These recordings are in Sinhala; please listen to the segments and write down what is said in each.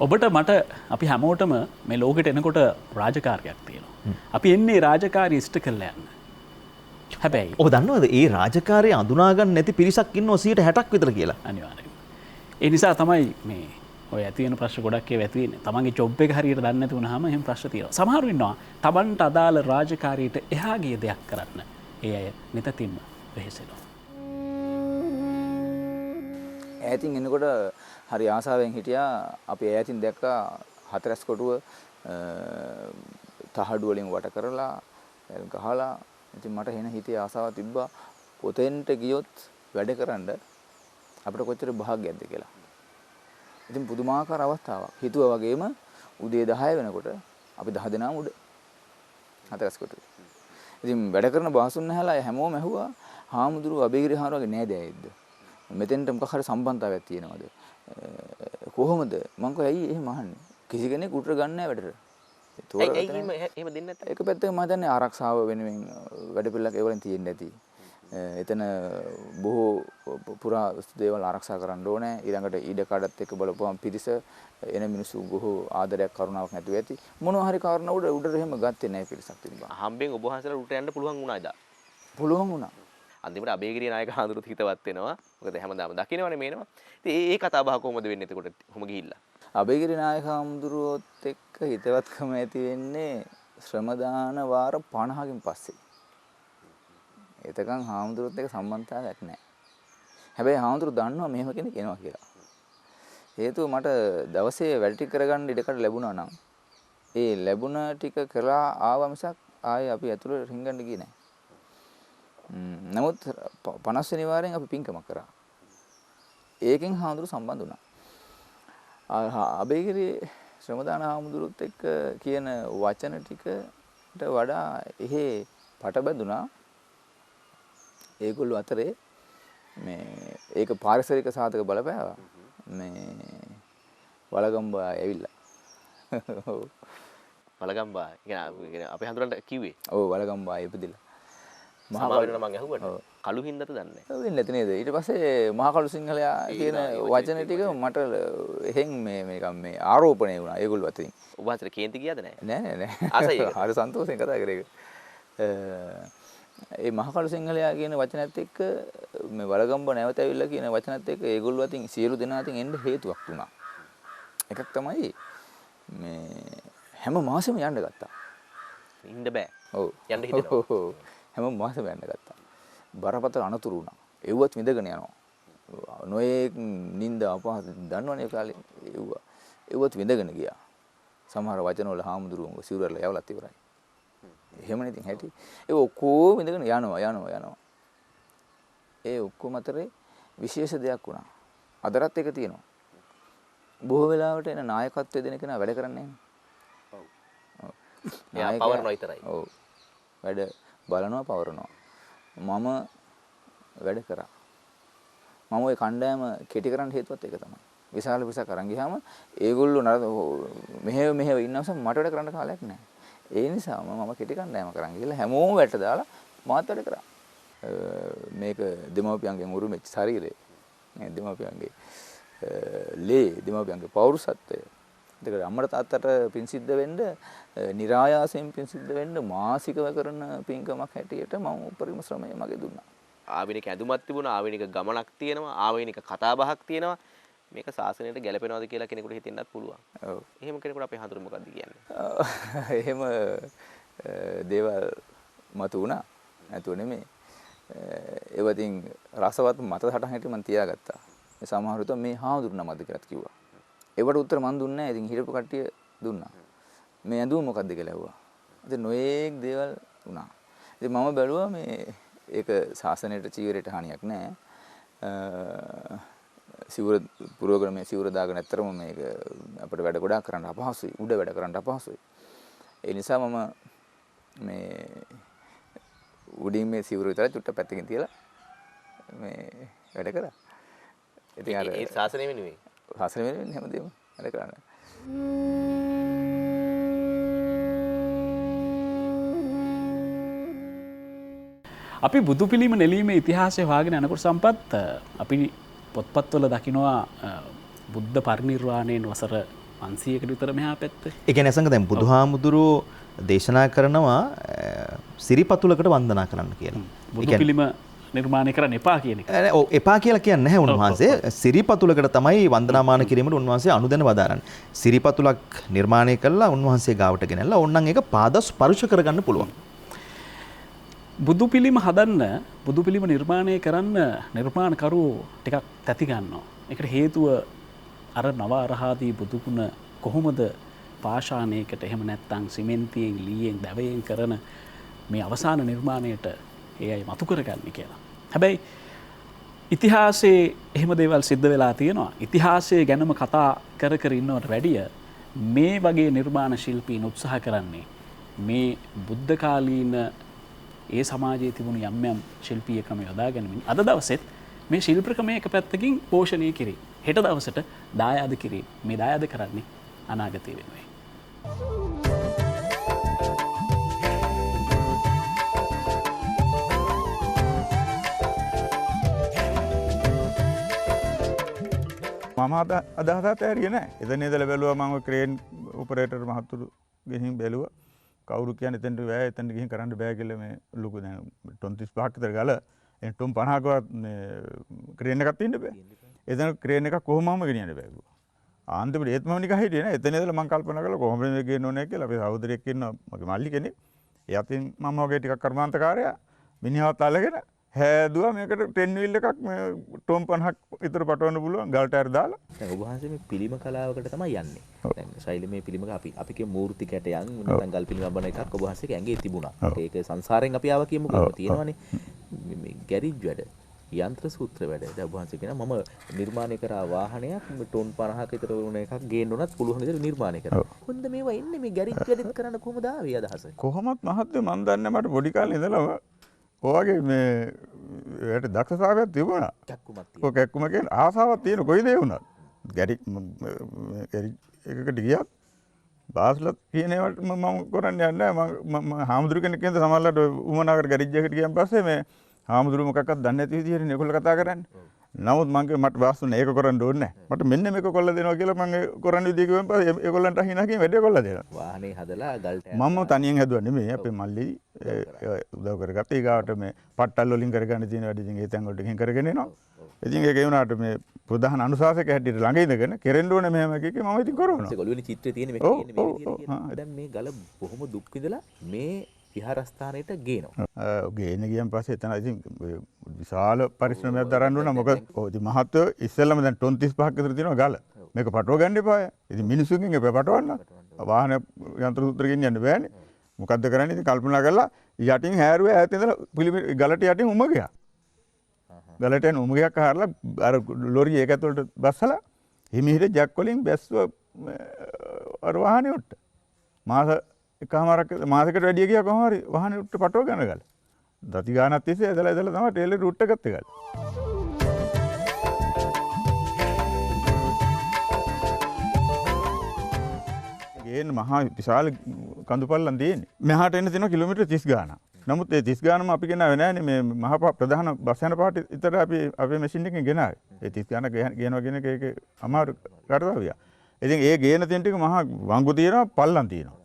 ඔබට මට අපි හැමෝටම මේ ලෝකෙට එනකොට රාජකාරියක් තියෙනවා. අපි එන්නේ රාජකාරී ඉෂ්ට කරලා යන්න. හැබැයි ඔබ දන්නවද ඒ රාජකාරිය අඳුනාගන්න නැති පිරිසක් ඉන්නවා 60% විතර කියලා. අනිවාර්යයෙන්. ඒ නිසා තමයි මේ ඔය ඇති වෙන ප්‍රශ්න ගොඩක් ඒවා ඇති වෙන්නේ. තමන්ගේ ජොබ් එක හරියට දන්නේ නැති වුනහම එහෙම ප්‍රශ්න තියෙනවා. සමහරු ඉන්නවා තමන්ට අදාළ රාජකාරියට එහා ගිය දෙයක් කරන්න. ඒ අය නිතින්ම වෙහෙසෙනවා. ඈතින් එනකොට හරි ආසාවෙන් හිටියා. අපි ඈතින් දැක්කා හතරස් කොටුව තහඩු වලින් වට කරලා ගහලා. ඉතින් මට එන හිතේ ආසාවක් තිබ්බා පොතෙන්ට ගියොත් වැඩ කරන්න අපිට කොච්චර භාග්‍යයක්ද කියලා. ඉතින් පුදුමාකාර අවස්ථාවක්. හිතුවා වගේම උදේ 10 වෙනකොට අපි 10 දෙනාම උඩ හතරස් කොටුවේ. ඉතින් වැඩ කරන බාසුන් නැහැලා හැමෝම ඇහුවා හාමුදුරුවෝ අබේගිරි හාමුදුරුවෝගේ නෑදෑයෙක්ද? මෙතෙන්ට මොකක් හරි සම්බන්ධතාවයක් තියෙනවද? කොහොමද? මං කිව්වා ඇයි එහෙම අහන්නේ? කිසි කෙනෙක් උඩට ගන්න නෑ වැඩට. එහෙම දෙන්නේ නැත්නම් එක පැත්තක මම හිතන්නේ ආරක්ෂාව වෙනුවෙන් වැඩ පිළිලක් ඒවලින් තියෙන්නේ නැති. එතන බොහෝ පුරා දේවල් ආරක්ෂා කරන්න ඕනේ. ඊළඟට ඊඩ කාඩත් එක්ක බලපුවම පිරිස එන මිනිස්සු බොහෝ ආදරයක් කරුණාවක් නැතුව ඇති. මොනවා හරි කාරණා උඩට එහෙම ගත්තේ නැහැ පිරිසක් තිබ්බා. හම්බෙන් ඔබ වහන්සේලා උඩට යන්න පුළුවන් වුණාද? පුළුවන් වුණා. අන්තිමට අබේගිරිය නායක හඳුරුත් හිතවත් වෙනවා. මොකද හැමදාම දකින්නවනේ මේනවා. ඉතින් ඒ කතා බහ කොහොමද වෙන්නේ එතකොට? කොහොම ගිහිල්ලා? අබේගිරි නායක හඳුරුවොත් එක්ක හිතවත්කම ඇති වෙන්නේ ශ්‍රම දාන වාර 50කින් පස්සේ. එතකන් හාමුදුරුවොත් එක්ක සම්බන්ධතාවයක් නැහැ. හැබැයි හාමුදුරුවෝ දන්නවා මෙහෙම කෙනෙක් එනවා කියලා. හේතුව මට දවසේ වැඩ ටික කරගන්න ඉඩකඩ ලැබුණා නම් ඒ ලැබුණ ටික කරලා ආව මිසක් ආයේ අපි ඇතුළේ රින්ගන්න ගියේ නැහැ. නමුත් 50 වෙනි වාරයෙන් අපි පින්කමක් කරා. ඒකෙන් හාමුදුරුවෝ සම්බන්ධ වුණා. අබේගිරි ශ්‍රමදාන හාමුදුරුවොත් එක්ක කියන වචන ටිකට වඩා එහෙ පට බැඳුනා. ඒගොල්ලෝ අතරේ මේ ඒක පාරිසරික සාධක බලපෑවා. මේ වලගම්බා ඇවිල්ලා. වලගම්බා කියන්නේ අපේ හඳුරන්න කිව්වේ. ඔව් වලගම්බා ඉපදිලා. මහා කලුන මම ඇහුවට. කළු හින්දාද දන්නේ. ඔව් වෙන්නේ නැති නේද? ඊට පස්සේ මහා කළු සිංහලයා කියන වචන ටික මට එහෙන් මේ ආරෝපණය වුණා ඒගොල්ලෝ අතින්. ඔබ හතර කේන්ති ගියාද නැහැ? නෑ නෑ. ආසයි. හරි සන්තෝෂෙන් කතා කරේ. ඒ මහා කළු සිංහලයා කියන වචනත් එක්ක මේ වලගම්බ නැවත ඇවිල්ලා කියන වචනත් එක්ක ඒගොල්ලෝ අතින් සියලු දෙනා අතින් එන්න හේතුවක් වුණා. එකක් තමයි මේ හැම මාසෙම යන්න ගත්තා. ඉන්න බෑ. ඔව්. යන්න හිතෙනවා. හැම මාසෙම යන්න ගත්තා. බරපතල අනතුරු වුණා. ඒවත් විඳගෙන යනවා. නොයේ නිින්ද අපහසු දන්නවනේ ඒ කාලේ ඒවත් විඳගෙන ගියා. සමහර වචන වල හාමුදුරුවෝ සිවුරලා යවලත් ඉවරයි. එහෙමනේ ඉතින් හැටි. ඒ ඔක්කොම විඳගෙන යනවා. ඒ ඔක්කොම අතරේ විශේෂ දෙයක් වුණා. අදටත් ඒක තියෙනවා. බොහෝ වෙලාවට එන නායකත්වයේ දෙන කෙනා වැඩ කරන්නේ නැහැ. ඔව්. එයා පවර්නවා විතරයි. ඔව්. වැඩ බලනවා පවරනවා. මම වැඩ කරා. මම ওই කණ්ඩායම කෙටි කරන්න හේතුවත් ඒක තමයි. විශාල පිරිසක් අරන් ගියාම ඒගොල්ලෝ මෙහෙව ඉන්නවස මට වැඩ කරන්න කාලයක් නැහැ. ඒ නිසා මම කෙටි කණ්ඩායම කරන් ගිහලා හැමෝම වැඩට දාලා මාත් වැඩ කරා. මේක දෙමව්පියන්ගෙන් උරුමෙච්ච ශරීරය. මේ දෙමව්පියන්ගේ දෙමව්පියන්ගේ පෞරුෂත්වය. ඒකට අම්මට තාත්තට පින් සිද්ධ වෙන්න નિરાයාසයෙන් පින් සිද්ධ වෙන්න මාසිකව කරන පින්කමක් හැටියට මම උපරිම ශ්‍රමය මගේ දුන්නා. ආවෙනික ඇඳුමක් තිබුණා, ආවෙනික ගමනක් තියෙනවා, ආවෙනික කතා බහක් තියෙනවා. මේක සාසනයට ගැලපෙනවද කියලා කෙනෙකුට හිතෙන්නත් පුළුවන්. ඔව්. එහෙම කෙනෙකුට අපේ හඳුරු මොකක්ද කියන්නේ? එහෙම දේවල් මතු වුණා. නැතුව නෙමෙයි. ඒවතින් රසවත් මත සටහන් හැටි මම තියාගත්තා. මේ සමහර විට මේ හාමුදුරු නමද කියලාත් කිව්වා. ඒවට උත්තර මන් දුන්නේ නැහැ. ඉතින් හිටපු කට්ටිය දුන්නා. මේ ඇඳුම මොකද්ද කියලා ඇහුවා. ඉතින් නොයේක් දේවල් වුණා. ඉතින් මම බැලුවා මේ ඒක ශාසනයට චීවරයට හානියක් නැහැ. සිවුර පුරෝග්‍රාමයේ සිවුර දාගෙන ඇත්තරම මේක අපිට වැඩ ගොඩාක් කරන්න අපහසුයි. උඩ වැඩ කරන්න අපහසුයි. ඒ නිසා මම මේ උඩින් මේ සිවුර විතර චුට්ට පැත්තකින් තියලා මේ වැඩ කරා. ඉතින් අර ඒ ශාසනය වෙනුවෙන් ශාසනය වෙනුවෙන් හැමදේම වැඩ කරන්න. අපි බුදු පිළිම නෙලීමේ ඉතිහාසය හොයාගෙන යනකොට සම්පත් අපි පොත්පත්වල දකිනවා බුද්ධ පරිනිර්වාණයෙන් වසර 500කට විතර මෙහා පැත්තේ. ඒ කියන්නේ අසංග දැන් බුදුහාමුදුරුවෝ දේශනා කරනවා සිරිපතුලකට වන්දනා කරන්න කියලා. බුදු පිළිම නිර්මාණය කරන්න එපා කියන එක. ඔව් එපා කියලා කියන්නේ නැහැ උන්වහන්සේ. සිරිපතුලකට තමයි වන්දනාමාන කිරීමට උන්වහන්සේ අනුදැන වදාරන්නේ. සිරිපතුලක් නිර්මාණය කළා උන්වහන්සේ ගාවට ගෙනල්ලා ඕන්නම් ඒක පාද ස්පර්ශ කරගන්න පුළුවන්. බුදු පිළිම හදන්න බුදු පිළිම නිර්මාණය කරන්න නිර්මාණකරුවෝ ටිකක් තැති ගන්නවා. ඒකට හේතුව අර නව අරහාදී බුදුගුණ කොහොමද පාෂාණයකට එහෙම නැත්නම් සිමෙන්තියෙන් ලීයෙන් දැවයෙන් කරන මේ අවසාන නිර්මාණයට ඒ අය මතු කරගන්නේ කියලා. හැබැයි ඉතිහාසයේ එහෙම දේවල් සිද්ධ වෙලා තියෙනවා. ඉතිහාසයේ ගැනම කතා කර කර ඉන්නවට වැඩිය මේ වගේ නිර්මාණ ශිල්පීන් උත්සාහ කරන්නේ මේ බුද්ධ කාලීන ඒ සමාජයේ තිබුණු යම් යම් ශිල්පීය ක්‍රම යොදා ගැනීමෙන් අද දවසෙත් මේ ශිල්ප ක්‍රමය එක පැත්තකින් පෝෂණය කිරීම. හෙට දවසට දායාද කිරීම. මේ දායාද කරන්නේ අනාගතය වෙනුවෙන්. මම අදහසත් ඇරියේ නැහැ. එතන ඉඳලා බැලුවා මම ක්‍රේන් ඔපරේටර් මහතුරු ගිහින් බැලුවා. කවුරු කියන්නේ එතනට බෑ එතනට ගිහින් කරන්න බෑ කියලා මේ ලොකු දැන් ටොන් 35ක් විතර ගල ටොන් 50කවත් මේ ක්‍රේන් එකක් තියෙන්න බෑ. එතන ක්‍රේන් එකක් කොහොමම ගෙනියන්න බෑ කිව්වා. ආන්දමට ඒත් මම නිකන් හිටියේ නෑ. එතන ඉඳලා මම කල්පනා කළා කොහොමද මේක ගේන්න ඕනේ කියලා. අපේ සහෝදරයෙක් ඉන්නවා මගේ මල්ලි කෙනෙක්. එයාටින් මම වගේ ටිකක් කර්මාන්තකාරයා මිනිහවත් අල්ලගෙන හැදුවා මේකට 10 wheel එකක් මේ ටොන් 50ක් විතර පටවන්න පුළුවන් ගල් ටයර් දාලා. දැන් ඔබ වහන්සේ මේ පිළිම කලාවකට තමයි යන්නේ. දැන් ශෛලමය පිළිමක අපි කිය මූර්ති කැටයන් නැත්නම් ගල් පිළිම බන එකක් ඔබ වහන්සේගේ ඇඟේ තිබුණා. ඒක සංසාරයෙන් අපි ආවා කියමුකෝ තියෙනවනේ. මේ ගැරිජ් වැඩ, යන්ත්‍ර සූත්‍ර වැඩ. දැන් ඔබ වහන්සේ කියනවා මම නිර්මාණය කරා වාහනයක් ටොන් 50ක විතර වුණ එකක් ගේන්න උනත් පුළුවන් විදිහට නිර්මාණය කරා. කොහොමද මේවා එන්නේ මේ ගැරිජ් වැඩත් කරන්න කොහොමද ආවේ අදහස? කොහොමත් මහත්තයෝ මන් දන්නේ මට පොඩි කාලේ ඉඳලම ඔයගේ මේ ඒකට දක්ෂතාවයක් තිබුණා. කැක්කුමක් ඔය කැක්කුම කියන ආසාවක් තියෙන කොයි දේ වුණත්. ගැරිජ් එකකට ගියත් බාස්ලත් කියන ඒවට මම කරන්නේ නැහැ. මම හාමුදුරු කෙනෙක් කියනද සමහරවිට උමනාකට ගැරිජ් එකට ගියන් පස්සේ මේ හාමුදුරු මොකක්වත් දන්නේ නැති විදිහට ඒගොල්ලෝ කතා කරන්නේ. නමුත් මම මට වාස්තුන ඒක කරන්න ඕනේ නැහැ. මට මෙන්න මේක කොල්ල දෙනවා කියලා මම කරන්න විදිහ කිව්වන් පස්සේ ඒගොල්ලන්ට අහිනා කියන වැඩේ කොල්ල දෙනවා. වාහනේ හදලා ගල් ටයර් මම තනියෙන් හැදුවා නෙමෙයි අපේ මල්ලි උදව් කරගත්තා. ඊගාවට මේ පට්ටල් වලින් කරගන්න තියෙන වැඩ ඉතින් ඒ තැන් වලට ගෙන් කරගෙන එනවා. ඉතින් ඒක ඒ වුණාට මේ ප්‍රධාන අනුශාසක හැටියට ළඟ ඉඳගෙන කෙරෙන්න ඕනේ මෙහෙම එකක මම ඉතින් කරනවා. ඒක ඔළුවේ චිත්‍රය තියෙන මේක කියන්නේ මේ විදිහට කියන්නේ. දැන් මේ ගල බොහොම දුක් විඳලා මේ විහාරස්ථානයට ගේනවා. ගේන ගියන් පස්සේ එතන ඉතින් විශාල පරිශ්‍රමයක් දරන්න ඕන. මොකද ඔය ඉතින් මහත්ව ඉස්සෙල්ලම දැන් ටොන් 35ක් විතර තියෙනවා ගල. මේක පටව ගන්න එපා. ඉතින් මිනිස්සුන්ගෙන් එපා පටවන්න. වාහන යන්ත්‍ර සූත්‍ර ගෙනියන්න බෑනේ. මොකද්ද කරන්නේ? ඉතින් කල්පනා කරලා යටින් හැරුවේ ඈත ඉඳලා ගලට යටින් උම ගියා. ගලට යන උම ගියක් අහරලා අර ලොරිය ඒක ඇතුළට බස්සලා හිමිහිට ජැක් වලින් බැස්සුව අර වාහනේ උට්ට. මාසයකට වැඩිය ගියා කොහොම හරි වාහනේ උට්ට පටව ගන්න ගල. දති ගානක් තිස්සේ ඇදලා තමයි ටේලර් රූට් එක ගත්තේ ගල. ගේන මහා විශාල කඳුපල්ලන් තියෙන්නේ. මෙහාට එන්න තියෙනවා කිලෝමීටර් 30 ගානක්. නමුත් ඒ 30 ගානම අපි ගෙනාවේ නැහැ මේ මහා ප්‍රධාන බස් යන පාට විතර අපි අපේ මැෂින් එකෙන් ගෙනාවේ. ඒ 30 ගානක් ගෙනවා කියන එක ඒක අමාරු කාර්යය. ඉතින් ඒ ගේන තියෙන ටික මහා වංගු තියෙනවා පල්ලම් තියෙනවා.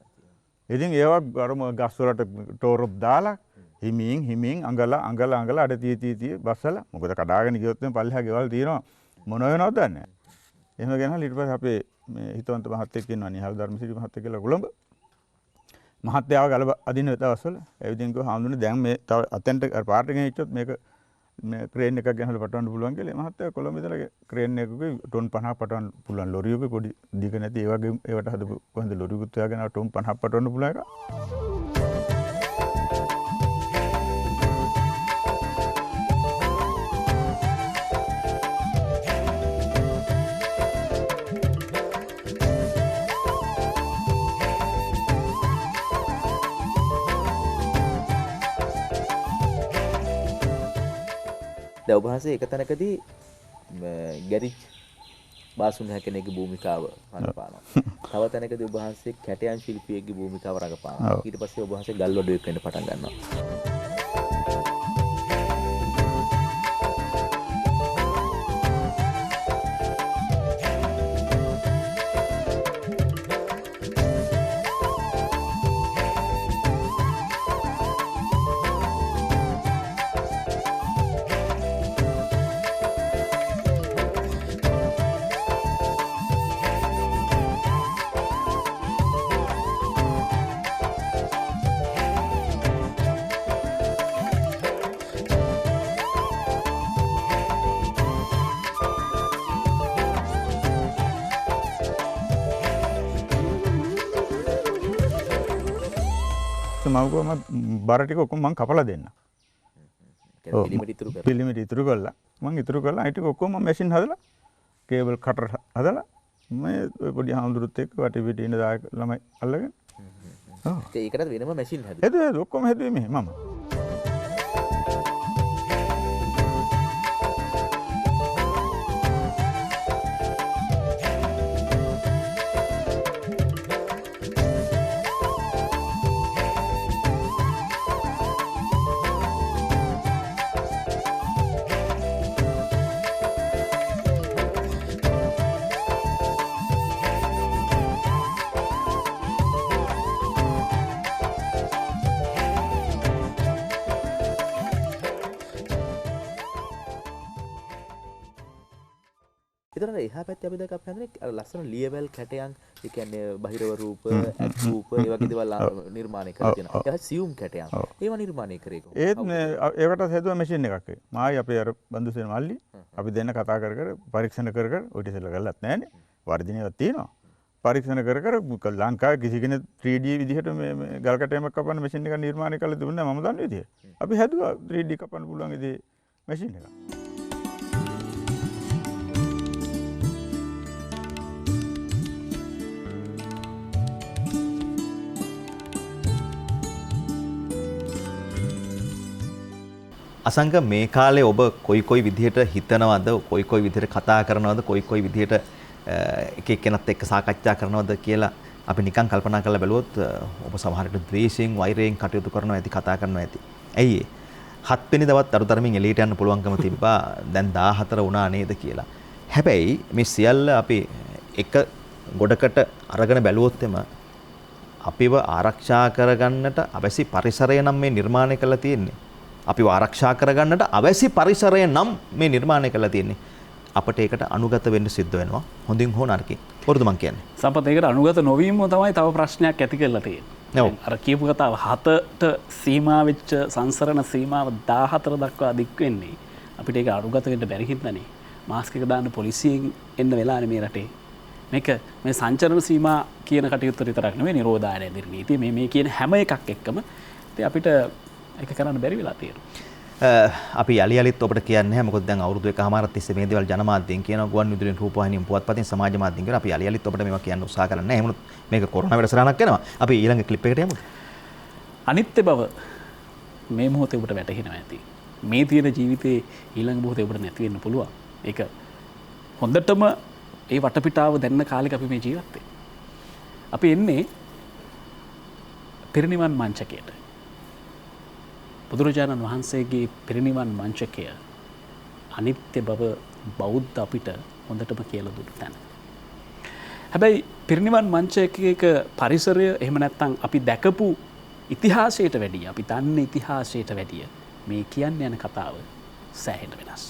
ඉතින් ඒවා අරම ගස් වලට ටෝරොප් දාලා හිමින් අඟල අඩ තී බස්සලා මොකද කඩාගෙන ගියොත් මේ පල්ලෙහා ගෙවල් තියෙනවා මොන වෙනවද දන්නේ නැහැ. එහෙම ගෙනහලා ඊට පස්සේ අපේ මේ හිතවන්ත මහත්තයෙක් ඉන්නවා නිහාල් ධර්මසිරි මහත්තයා කියලා කොළඹ. මහත්තයාව ගල අදින දවස්වල ඇවිදින් ගිහුවා හාමුදුරනේ දැන් මේ තව අතෙන්ට පාර්ට් එකෙන් හිටියොත් මේක මේ ක්‍රේන් එකක් ගෙනහලා පටවන්න පුළුවන් කියලා මහත්තයා කොළඹ ඉඳලා ක්‍රේන් එකකුයි ටොන් 50ක් පටවන්න පුළුවන් ලොරියක පොඩි දිග නැති ඒ වගේ ඒවට හදපු කොහෙන්ද ලොරියකුත් හොයාගෙන ටොන් 50ක් පටවන්න පුළුවන් එක. දැන් ඔබ වහන්සේ එක තැනකදී ගැරිජ් බාසුන් හැකෙනෙක්ගේ භූමිකාව රඟපානවා. තව තැනකදී ඔබ වහන්සේ කැටයන් ශිල්පියෙක්ගේ භූමිකාව රඟපානවා. ඊට පස්සේ ඔබ වහන්සේ ගල් වඩුවෙක් වෙන්න පටන් ගන්නවා. මම කිව්වා මම බර ටික ඔක්කොම මම කපලා දෙන්න. ඔව්. පිළිමිට ඉතුරු කරලා. පිළිමිට ඉතුරු කළා. මම ඉතුරු කළා. ඒ ටික ඔක්කොම මම මැෂින් හදලා කේබල් කටර් හදලා මේ ඔය පොඩි හාමුදුරුත් එක්ක වටේ පිටේ ඉන්න දායක ළමයි අල්ලගෙන ඔව්. ඒකටත් වෙනම මැෂින් හැදුවා. හැදුවා ඔක්කොම හැදුවේ මෙහෙ මම. ඒතරට එහා පැත්තේ අපි දැක්ක අපි හඳුනේ අර ලස්සන ලියවැල් කැටයන් ඒ කියන්නේ බහිරව රූප ඇත් රූප ඒ වගේ දේවල් නිර්මාණය කරලා තියෙනවා. ඒ සියුම් කැටයන්. ඒවා නිර්මාණය කරේ කොහොමද? ඒත් ඒකට හැදුවා මැෂින් එකක්. මායි අපේ අර බන්දුසේන මල්ලි අපි දෙන්න කතා කර කර පරීක්ෂණ කර කර ඔය ඉතින් ගල්ලත් නැහනේ. වර්ධිනේවත් තියෙනවා. පරීක්ෂණ කර කර ලංකාවේ කිසි කෙනෙක් 3D විදිහට මේ ගල් කැටයමක් කපන්න මැෂින් එකක් නිර්මාණය කරලා තිබුණේ නැහැ මම දන්න විදිහ. අපි හැදුවා 3D කපන්න පුළුවන් ඉතින් මැෂින් එකක්. අසංක මේ කාලේ ඔබ කොයි විදිහට හිතනවද කොයි විදිහට කතා කරනවද කොයි විදිහට එක එක්කෙනත් එක්ක සාකච්ඡා කරනවද කියලා අපි නිකන් කල්පනා කරලා බැලුවොත් ඔබ සමහරට ද්වේෂයෙන් වෛරයෙන් කටයුතු කරනවා ඇති කතා කරනවා ඇති. ඇයි ඒ? 7 වෙනි දවස් අරුතරමින් එළියට යන්න පුළුවන්කම තිබ්බා දැන් 14 වුණා නේද කියලා. හැබැයි මේ සියල්ල අපි එක ගොඩකට අරගෙන බැලුවොත් එම අපිව ආරක්ෂා කරගන්නට අවශ්‍ය පරිසරය නම් මේ නිර්මාණය කරලා තියෙන්නේ. අපිව ආරක්ෂා කරගන්නට අවශ්‍ය පරිසරය නම් මේ නිර්මාණය කරලා තියෙන්නේ. අපට ඒකට අනුගත වෙන්න සිද්ධ වෙනවා. හොඳින් හෝ නරකින්. වරුද මං කියන්නේ. සම්පත් ඒකට අනුගත නොවීම තමයි තව ප්‍රශ්නයක් ඇති කරලා තියෙන්නේ. අර කියපු කතාව 7ට සීමා වෙච්ච සංසරණ සීමාව 14 දක්වා දික් වෙන්නේ. අපිට ඒක අනුගත වෙන්න බැරි හින්දානේ. මාස්ක් එක දාන්න පොලිසියෙන් එන්න වෙලානේ මේ රටේ. මේක මේ සංචරණ සීමා කියන කටයුත්ත විතරක් නෙවෙයි නිරෝධායන ඉදිරි නීතිය මේ කියන හැම එකක් එක්කම ඉතින් අපිට ඒක කරන්න බැරි වෙලා තියෙනවා. අපි යලියලිත් ඔබට කියන්නේ නැහැ මොකද දැන් අවුරුදු එකමාරක් තිස්සේ මේ දේවල් ජනමාධ්‍යයෙන් කියනවා ගුවන් විදුලියෙන් රූපවාහිනියෙන් පුවත්පතින් සමාජ මාධ්‍යයෙන් කියනවා අපි යලියලිත් ඔබට මේවා කියන්න උත්සාහ කරන්නේ නැහැ. එහෙමනොත් මේක කොරෝනා වැඩසටහනක් වෙනවා. අපි ඊළඟ ක්ලිප් එකට යමුද? අනිත්‍ය බව මේ මොහොතේ ඔබට වැටහෙනවා ඇති. මේ තියෙන ජීවිතේ ඊළඟ මොහොතේ ඔබට නැති වෙන්න පුළුවන්. ඒක හොඳටම ඒ වටපිටාව දැන්න කාලෙක අපි මේ ජීවත් වෙන්නේ. අපි එන්නේ පිරිනිවන් මංචකයට. බුදුරජාණන් වහන්සේගේ පිරිනිවන් මංචකය අනිත්‍ය බව බෞද්ධ අපිට හොඳටම කියලා දුන්නු තැන. හැබැයි පිරිනිවන් මංචකයක පරිසරය එහෙම නැත්නම් අපි දැකපු ඉතිහාසයට වැඩිය අපි දන්න ඉතිහාසයට වැඩිය මේ කියන්න යන කතාව සෑහෙන වෙනස්.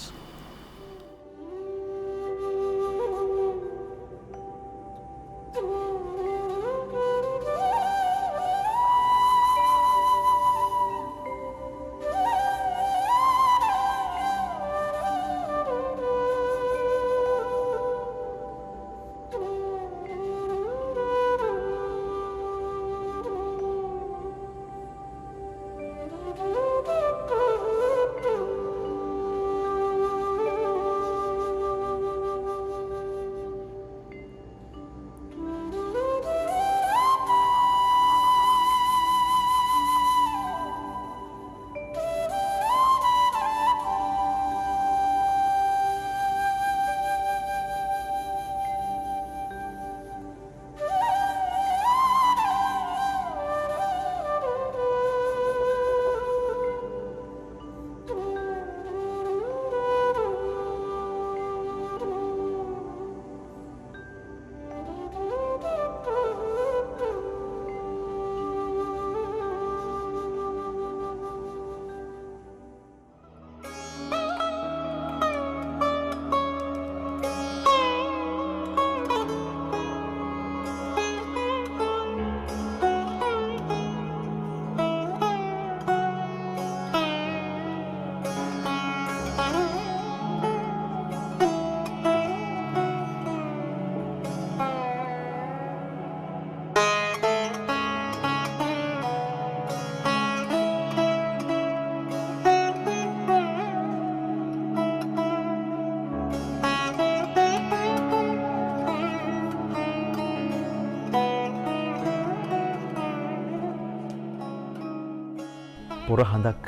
පොර හඳක්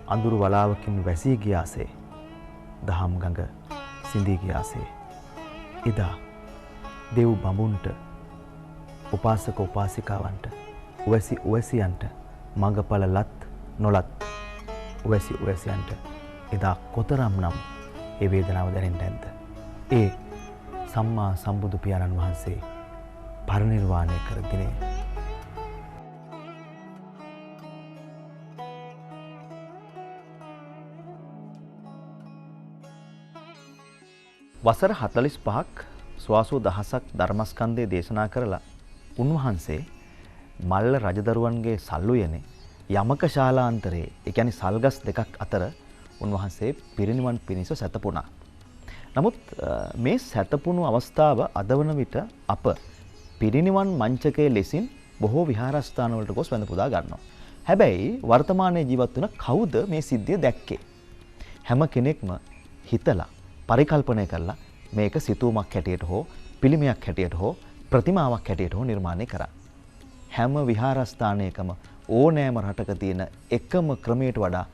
අඳුරු වලාවකින් වැසී ගියාසේ දහම් ගඟ සිඳී ගියාසේ එදා දෙව් බඹුන්ට උපාසක උපාසිකාවන්ට උවැසි උවැසියන්ට මඟඵල ලත් නොලත් උවැසි උවැසියන්ට එදා කොතරම් නම් ඒ වේදනාව දැනෙන්න ඇද්ද? ඒ සම්මා සම්බුදු පියාණන් වහන්සේ පරිනිර්වාණය කර දිනේ වසර 45ක් ස්වාසෝ දහසක් ධර්මස්කන්ධය දේශනා කරලා උන්වහන්සේ මල්ල රජදරුවන්ගේ සල්ලුයනේ යමක ශාලාන්තරයේ ඒ කියන්නේ සල්ගස් දෙකක් අතර උන්වහන්සේ පිරිනිවන් පිණිස සැතපුණා. නමුත් මේ සැතපුණු අවස්ථාව අදවන විට අප පිරිනිවන් මංචකයේ ලෙසින් බොහෝ විහාරස්ථාන වලට ගොස් වැඳ පුදා ගන්නවා. හැබැයි වර්තමානයේ ජීවත් වෙන කවුද මේ සිද්ධිය දැක්කේ? හැම කෙනෙක්ම හිතලා පරිකල්පනය කරලා මේක සිතුවමක් හැටියට හෝ පිළිමයක් හැටියට හෝ ප්‍රතිමාවක් හැටියට හෝ නිර්මාණය කරා. හැම විහාරස්ථානයකම ඕනෑම රටක තියෙන එකම ක්‍රමයට වඩා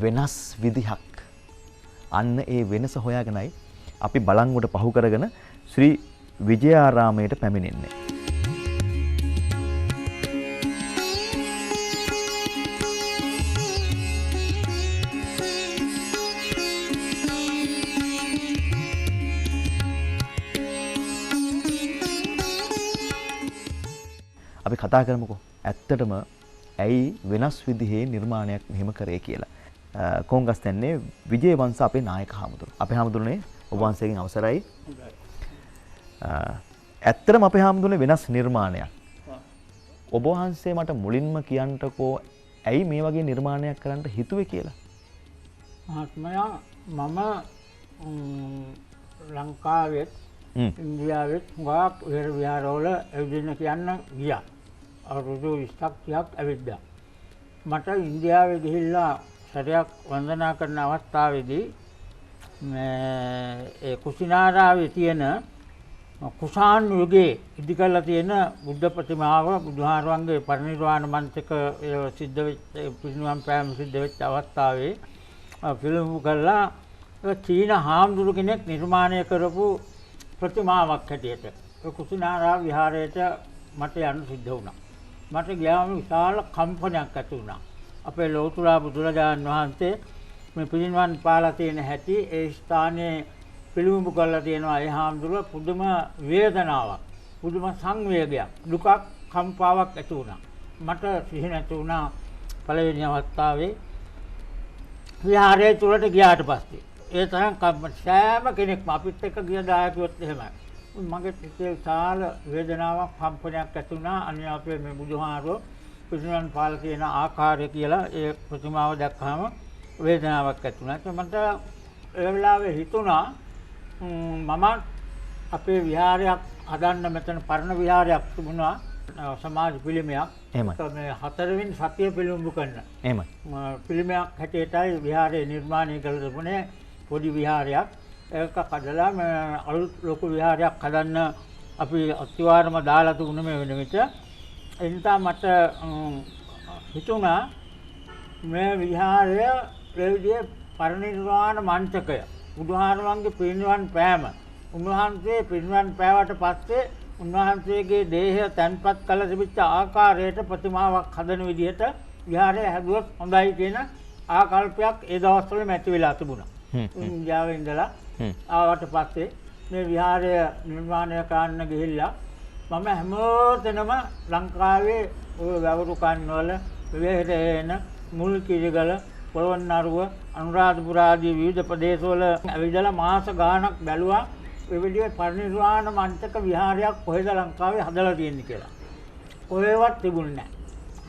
වෙනස් විදිහක්. අන්න ඒ වෙනස හොයාගෙනයි අපි බලංගොඩ පහු කරගෙන ශ්‍රී විජයාරාමයට පැමිණෙන්නේ. අපි කතා කරමුකෝ ඇත්තටම ඇයි වෙනස් විදිහේ නිර්මාණයක් මෙහෙම කරේ කියලා. කොංගස් තැන්නේ විජේවංශ අපේ නායක හාමුදුරුවෝ. අපේ හාමුදුරනේ ඔබ වහන්සේගෙන් අවසරයි. ඇත්තටම අපේ හාමුදුරනේ වෙනස් නිර්මාණයක්. ඔබ වහන්සේ මට මුලින්ම කියන්නකෝ ඇයි මේ වගේ නිර්මාණයක් කරන්න හිතුවේ කියලා. මහත්මයා මම ලංකාවෙත් ඉන්දියාවෙත් ගාක් විහාරවල ඇවිදින්න කියන්න ගියා. අවුරුදු 20ක් 30ක් ඇවිද්දා. මට ඉන්දියාවේ ගිහිල්ලා සැරයක් වන්දනා කරන අවස්ථාවේදී ඒ කුසිනාරාවේ තියෙන කුසාන් යුගයේ ඉදි කරලා තියෙන බුද්ධ ප්‍රතිමාව බුදුහාරවන්ගේ පරිනිර්වාණ මන්ත්‍රක සිද්ධ වෙච්ච පිරිනිවන් පෑම සිද්ධ වෙච්ච අවස්ථාවේ ෆිල්ම් කරලා චීන හාමුදුරු කෙනෙක් නිර්මාණය කරපු ප්‍රතිමාවක් හැටියට ඒ කුසිනාරා විහාරයට මට යන්න සිද්ධ වුණා. මට ගියාම විශාල කම්පනයක් ඇති වුණා. අපේ ලෝතුරා බුදුරජාණන් වහන්සේ මේ පිරිනිවන් පාලා තියෙන හැටි ඒ ස්ථානයේ පිළිඹු කරලා තියෙනවා. ඒ හාමුදුරුව පුදුම වේදනාවක්, පුදුම සංවේගයක්, දුකක්, කම්පාවක් ඇති වුණා. මට සිහි නැති වුණා පළවෙනි අවස්ථාවේ විහාරයේ තුලට ගියාට පස්සේ. ඒ තරම් සෑම කෙනෙක්ම අපිත් එක්ක ගිය දායකයොත් එහෙමයි. මගේ හිතේ විශාල වේදනාවක්, කම්පනයක් ඇති වුණා. අනේ අපේ මේ බුදුහාරෝ පිරිනිවන් පාලා තියෙන ආකාරය කියලා ඒ ප්‍රතිමාව දැක්කම වේදනාවක් ඇති වුණා. ඒක මට ඒ වෙලාවේ හිතුණා මම අපේ විහාරයක් හදන්න මෙතන පරණ විහාරයක් තිබුණා සමාජ පිළිමයක්. එහෙමයි. මේ 4 වෙනි සතිය පිළිඹු කරන. එහෙමයි. පිළිමයක් හැටියටයි විහාරය නිර්මාණය කරලා තිබුණේ පොඩි විහාරයක්. ඒක කඩලා මේ අලුත් ලොකු විහාරයක් හදන්න අපි අතිවාරම දාලා තිබුණ මේ වෙන විට. ඒ නිසා මට හිතුණා මේ විහාරය ඒ විදිහේ පරිනිර්වාණ මන්ත්‍රකය බුදුහාරවන්ගේ පිරිනිවන් පෑම. උන්වහන්සේ පිරිනිවන් පෑවට පස්සේ උන්වහන්සේගේ දේහය තැන්පත් කළ තිබිච්ච ආකාරයට ප්‍රතිමාවක් හදන විදිහට විහාරය හැදුවොත් හොඳයි කියන ආකල්පයක් ඒ දවස්වල ඇති වෙලා තිබුණා. ඉන්දියාවේ ඉඳලා ආවට පස්සේ මේ විහාරය නිර්මාණය කරන්න ගිහිල්ලා මම හැමෝටම ලංකාවේ ඔය වැවරු කන්වල වෙහෙරේන මුල් කිරිගල පොළොන්නරුව අනුරාධපුර ආදී විවිධ ප්‍රදේශවල ඇවිදලා මාස ගාණක් බැලුවා ඒ විදිහේ පරිනිර්වාණ මන්ත්‍රක විහාරයක් කොහෙද ලංකාවේ හදලා තියෙන්නේ කියලා. කොහෙවත් තිබුණේ නැහැ.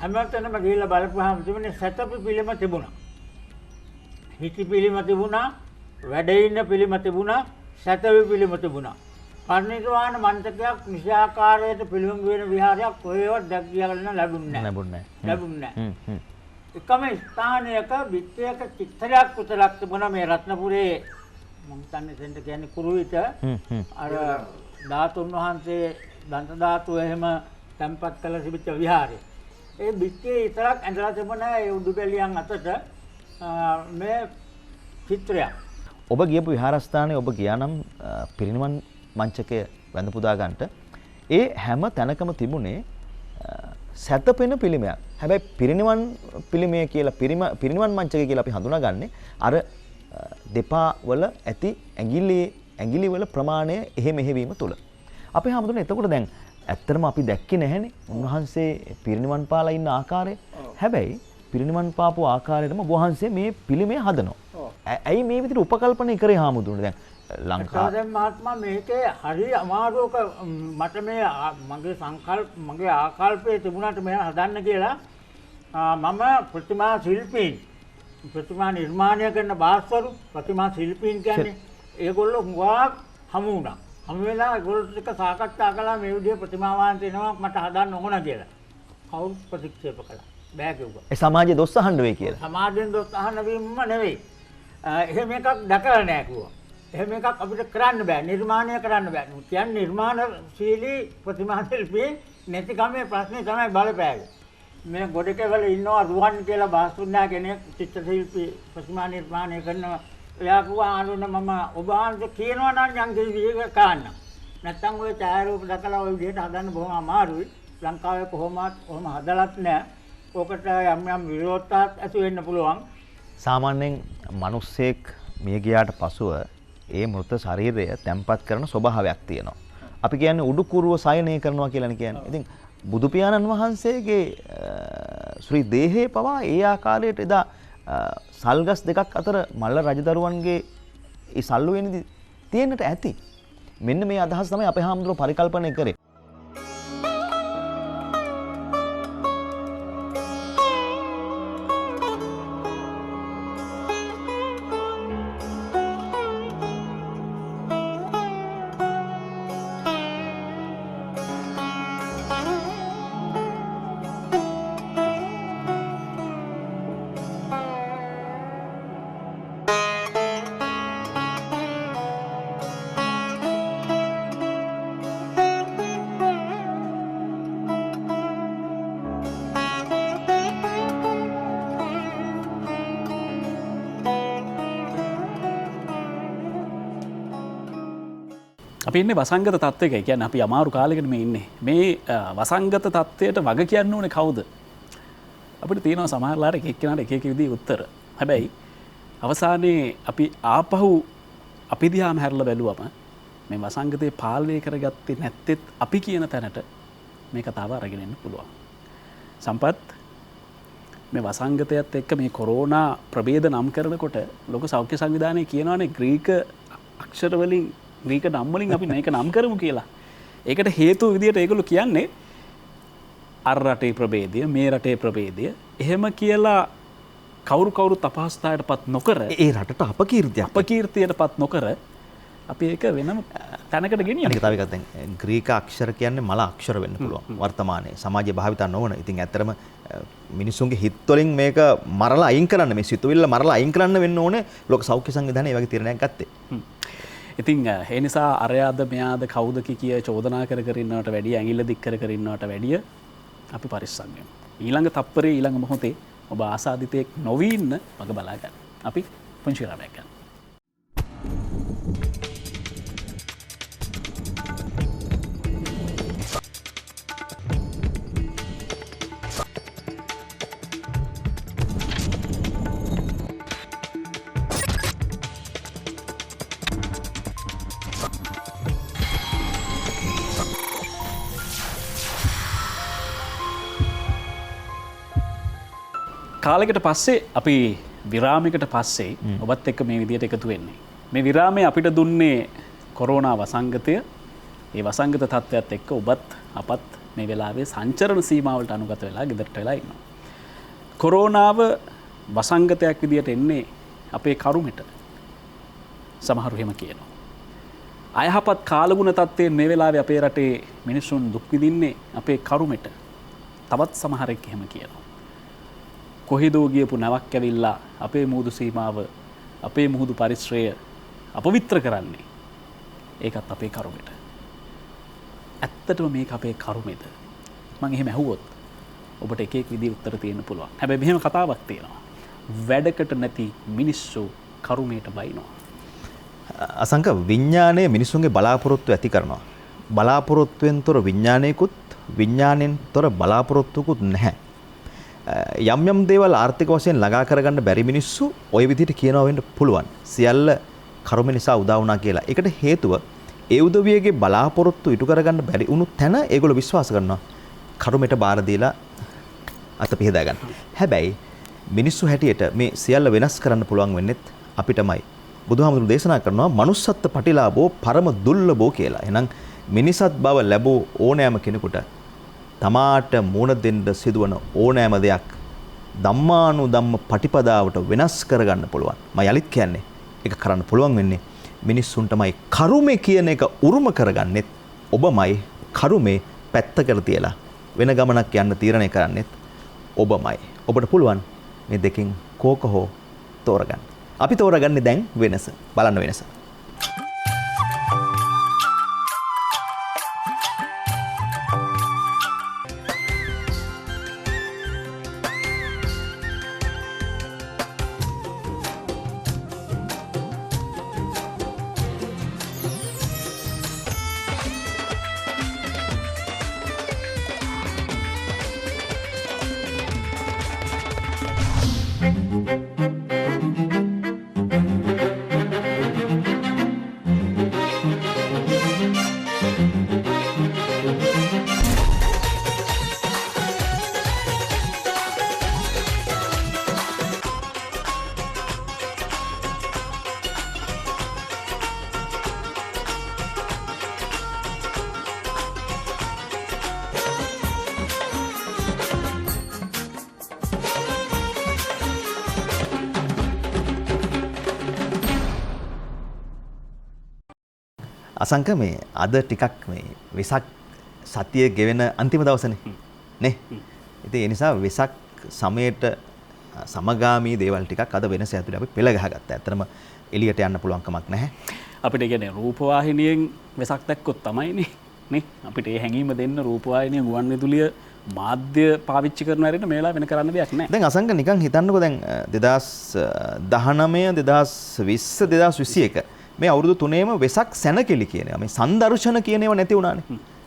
හැමතැනම ගිහිල්ලා බලපුවාම තිබුණේ සතපි පිළිම තිබුණා. හිටි පිළිම තිබුණා, වැඩ ඉන්න පිළිම තිබුණා, සතපි පිළිම තිබුණා. පරිනිර්වාණ මන්ත්‍රකයක් නිසාකාරයට පිළිඹු වෙන විහාරයක් කොහෙවත් දැක් ගන්න ලැබුණේ නැහැ. එකම ස්ථානයක විත්‍යක චිත්‍රයක් උතරක් තිබුණා මේ රත්නපුරේ මම තන්නේ සෙන්ට කියන්නේ කුරුවිට අර ධාතුන් වහන්සේ දන්ත ධාතුව එහෙම තැන්පත් කළ තිබිච්ච විහාරය. ඒ බිත්තියේ විතරක් ඇඳලා තිබුණ ඒ උඩුබැලියන් අතට මේ චිත්‍රයක්. ඔබ ගියපු විහාරස්ථානයේ ඔබ ගියා නම් පිරිනිවන් මංචකය වැඳ පුදා ගන්නට ඒ හැම තැනකම තිබුණේ සැතපෙන පිළිමයක්. හැබැයි පිරිනිවන් පිළිමය කියලා පිරිනිවන් මංචකය කියලා අපි හඳුනාගන්නේ අර දෙපා වල ඇති ඇඟිලි වල ප්‍රමාණය එහෙ මෙහෙවීම තුල. අපි හැමෝටම එතකොට දැන් ඇත්තටම අපි දැක්කේ නැහැනේ උන්වහන්සේ පිරිනිවන් පාලා ඉන්න ආකාරය. හැබැයි පිරිනිවන් පාපු ආකාරයටම වහන්සේ මේ පිළිමය හදනවා. ඇයි මේ විදිහට උපකල්පනය කරේ හාමුදුරනේ? දැන් ලංකාව දැන් මහත්මයා මේකේ හරි අමාරුවක මට මේ මගේ ආකල්පයේ තිබුණාට මේ හදන්න කියලා මම ප්‍රතිමා ශිල්පීන් ප්‍රතිමා නිර්මාණය කරන බාස්වරු ප්‍රතිමා ශිල්පීන් කියන්නේ ඒගොල්ලෝ හුඟක් හමු වුණා. හමු වෙලා ඒගොල්ලෝ එක්ක සාකච්ඡා කළා මේ විදිහේ ප්‍රතිමාවන් තියෙනවා මට හදන්න ඕන කියලා. කවුරු ප්‍රතික්ෂේප කළා? බෑ කිව්වා. ඒ සමාජයේ දොස් අහන්න වෙයි කියලා. සමාජයෙන් දොස් අහන්න වීමම නෙවෙයි. එහෙම එකක් දැකලා නැහැ කිව්වා. එහෙම එකක් අපිට කරන්න බෑ. නිර්මාණය කරන්න බෑ. කියන්නේ නිර්මාණශීලී ප්‍රතිමා ශිල්පී නැති කමේ ප්‍රශ්නේ තමයි බලපෑවේ. මේ ගොඩකවල ඉන්නවා රුවන් කියලා බාස්තුන්නා කෙනෙක් චිත්‍ර ශිල්පී ප්‍රතිමා නිර්මාණය කරනවා. එයා කිව්වා ආනුන මම ඔබ වහන්සේ කියනවා නම් යම් කිසි කාන්න. නැත්තම් ඔය ඡායාරූප දැකලා ඔය විදිහට හදන්න බොහොම අමාරුයි. ලංකාවේ කොහොමවත් කොහොම හදලත් නැහැ. ඔකට යම් විරෝධතාවක් ඇති වෙන්න පුළුවන්. සාමාන්‍යයෙන් මිනිස්සෙක් මිය ගියාට පසුව ඒ මෘත ශරීරය තැම්පත් කරන ස්වභාවයක් තියෙනවා. අපි කියන්නේ උඩුකුරුව සයනය කරනවා කියලානේ කියන්නේ. ඉතින් බුදු පියාණන් වහන්සේගේ ශ්‍රී දේහේ පවා ඒ ආකාරයට එදා සල්ගස් දෙකක් අතර මල්ල රජදරුවන්ගේ ඒ සල්ලුවේනේදී තියෙන්නට ඇති. මෙන්න මේ අදහස තමයි අපේ හාමුදුරුවෝ පරිකල්පනය කරේ. අපි ඉන්නේ වසංගත තත්ත්වයක. කියන්නේ අපි අමාරු කාලයකට මේ ඉන්නේ. මේ වසංගත තත්ත්වයට වග කියන්න ඕනේ කවුද? අපිට තියෙනවා සමහරලාට එක එක්කෙනාට එක එක විදිහේ උත්තර. හැබැයි අවසානයේ අපි ආපහු අපි දිහාම හැරලා බැලුවම මේ වසංගතේ පාලනය කරගත්තේ නැත්තේත් අපි කියන තැනට මේ කතාව අරගෙන එන්න පුළුවන්. සම්පත් මේ වසංගතයත් එක්ක මේ කොරෝනා ප්‍රභේද නම් කරනකොට ලෝක සෞඛ්‍ය සංවිධානය කියනවානේ ග්‍රීක අක්ෂර වලින් ග්‍රීක නම් වලින් අපි මේක නම් කරමු කියලා. ඒකට හේතුව විදියට ඒගොල්ලෝ කියන්නේ අර රටේ ප්‍රභේදය, මේ රටේ ප්‍රභේදය එහෙම කියලා කවුරුත් අපහසුතාවයටපත් නොකර ඒ රටට අපකීර්තියටපත් නොකර අපි ඒක වෙනම තැනකට ගෙනියන්න. අනික තව එකක් දැන් ග්‍රීක අක්ෂර කියන්නේ මල අක්ෂර වෙන්න පුළුවන් වර්තමානයේ සමාජයේ භාවිත නොවන. ඉතින් ඇත්තටම මිනිසුන්ගේ හිත් වලින් මේක මරලා අයින් කරන්න, මේ සිතුවිල්ල මරලා අයින් කරන්න වෙන්න ඕනේ ලෝක සෞඛ්‍ය සංවිධානය ඒ වගේ තීරණයක් ගත්තේ. ඉතින් ඒ නිසා අරයාද මෙයාද කවුද කිය චෝදනා කර ඉන්නවට වැඩිය, ඇඟිල්ල දික් කර ඉන්නවට වැඩිය අපි පරිස්සම් වෙමු. ඊළඟ තප්පරේ ඊළඟ මොහොතේ ඔබ ආසාදිතයෙක් නොවී ඉන්න වග බලා ගන්න. අපි පුංචි විරාමයක් ගන්න. කාලෙකට පස්සේ අපි විරාමයකට පස්සේ ඔබත් එක්ක මේ විදියට එකතු වෙන්නේ. මේ විරාමය අපිට දුන්නේ කොරෝනා වසංගතය. ඒ වසංගත තත්ත්වයත් එක්ක ඔබත් අපත් මේ වෙලාවේ සංචරණ සීමාවලට අනුගත වෙලා ගෙදරට වෙලා ඉන්නවා. කොරෝනාව වසංගතයක් විදියට එන්නේ අපේ කරුමෙට. සමහරු එහෙම කියනවා. අයහපත් කාලගුණ තත්ත්වයෙන් මේ වෙලාවේ අපේ රටේ මිනිස්සුන් දුක් විඳින්නේ අපේ කරුමෙට. තවත් සමහරෙක් එහෙම කියනවා. කොහෙදෝ ගියපු නැවක් ඇවිල්ලා අපේ මුහුදු සීමාව, අපේ මුහුදු පරිශ්‍රය අපවිත්‍ර කරන්නේ ඒකත් අපේ කරුමෙට. ඇත්තටම මේක අපේ කරුමෙද? මම එහෙම ඇහුවොත් ඔබට එක විදිහේ උත්තර තියෙන්න පුළුවන්. හැබැයි මෙහෙම කතාවක් තියෙනවා. වැඩකට නැති මිනිස්සු කරුමයට බයිනවා. අසංක විඥානය මිනිසුන්ගේ බලාපොරොත්තු ඇති කරනවා. බලාපොරොත්තුවෙන් තොර විඥානයකුත් විඥාණයෙන් තොර බලාපොරොත්තුකුත් නැහැ. යම් යම් දේවල් ආර්ථික වශයෙන් ළඟා කරගන්න බැරි මිනිස්සු ওই විදිහට කියනවා වෙන්න පුළුවන්. සියල්ල කර්ම නිසා උදා වුණා කියලා. ඒකට හේතුව ඒ උදවියගේ බලාපොරොත්තු ඉටු කරගන්න බැරි වුණු තැන ඒගොල්ලෝ විශ්වාස කරනවා. කර්මයට බාර දීලා අත පිහදා ගන්න. හැබැයි මිනිස්සු හැටියට මේ සියල්ල වෙනස් කරන්න පුළුවන් වෙන්නේත් අපිටමයි. බුදුහාමුදුරු දේශනා කරනවා manussත්ත්ව පටිලාභෝ පරම දුර්ලභෝ කියලා. එහෙනම් මිනිසත් බව ලැබූ ඕනෑම කෙනෙකුට තමාට මුණ දෙන්න සිදුවන ඕනෑම දෙයක් ධම්මානුධම්ම පටිපදාවට වෙනස් කරගන්න පුළුවන්. මම යලිත් කියන්නේ ඒක කරන්න පුළුවන් වෙන්නේ මිනිස්සුන්ටමයි. කරුමේ කියන එක උරුම කරගන්නෙත් ඔබමයි. කරුමේ පැත්තකට තියලා වෙන ගමනක් යන්න තීරණය කරන්නෙත් ඔබමයි. ඔබට පුළුවන් මේ දෙකෙන් කෝක හෝ තෝරගන්න. අපි තෝරගන්නේ දැන් වෙනස. බලන්න වෙනස. අසංක මේ අද ටිකක් මේ වෙසක් සතිය ගෙවෙන අන්තිම දවසනේ නේ. ඉතින් ඒ නිසා වෙසක් සමයට සමගාමී දේවල් ටිකක් අද වෙනස ඇතුලේ අපි පෙළ ගහගත්තා. ඇත්තටම එළියට යන්න පුළුවන් කමක් නැහැ. අපිට කියන්නේ රූපවාහිනියෙන් වෙසක් දැක්කොත් තමයිනේ නේ. අපිට ඒ හැඟීම දෙන්න රූපවාහිනිය ගුවන් විදුලිය මාධ්‍ය පාවිච්චි කරන හැරෙන්න මේලා වෙන කරන්න දෙයක් නැහැ. දැන් අසංක නිකන් හිතන්නකෝ දැන් 2019 2020 2021 මේ අවුරුදු තුනේම වෙසක් සැනකෙලි කියන මේ සංදර්ශන කියන ඒවා නැති වුණානේ.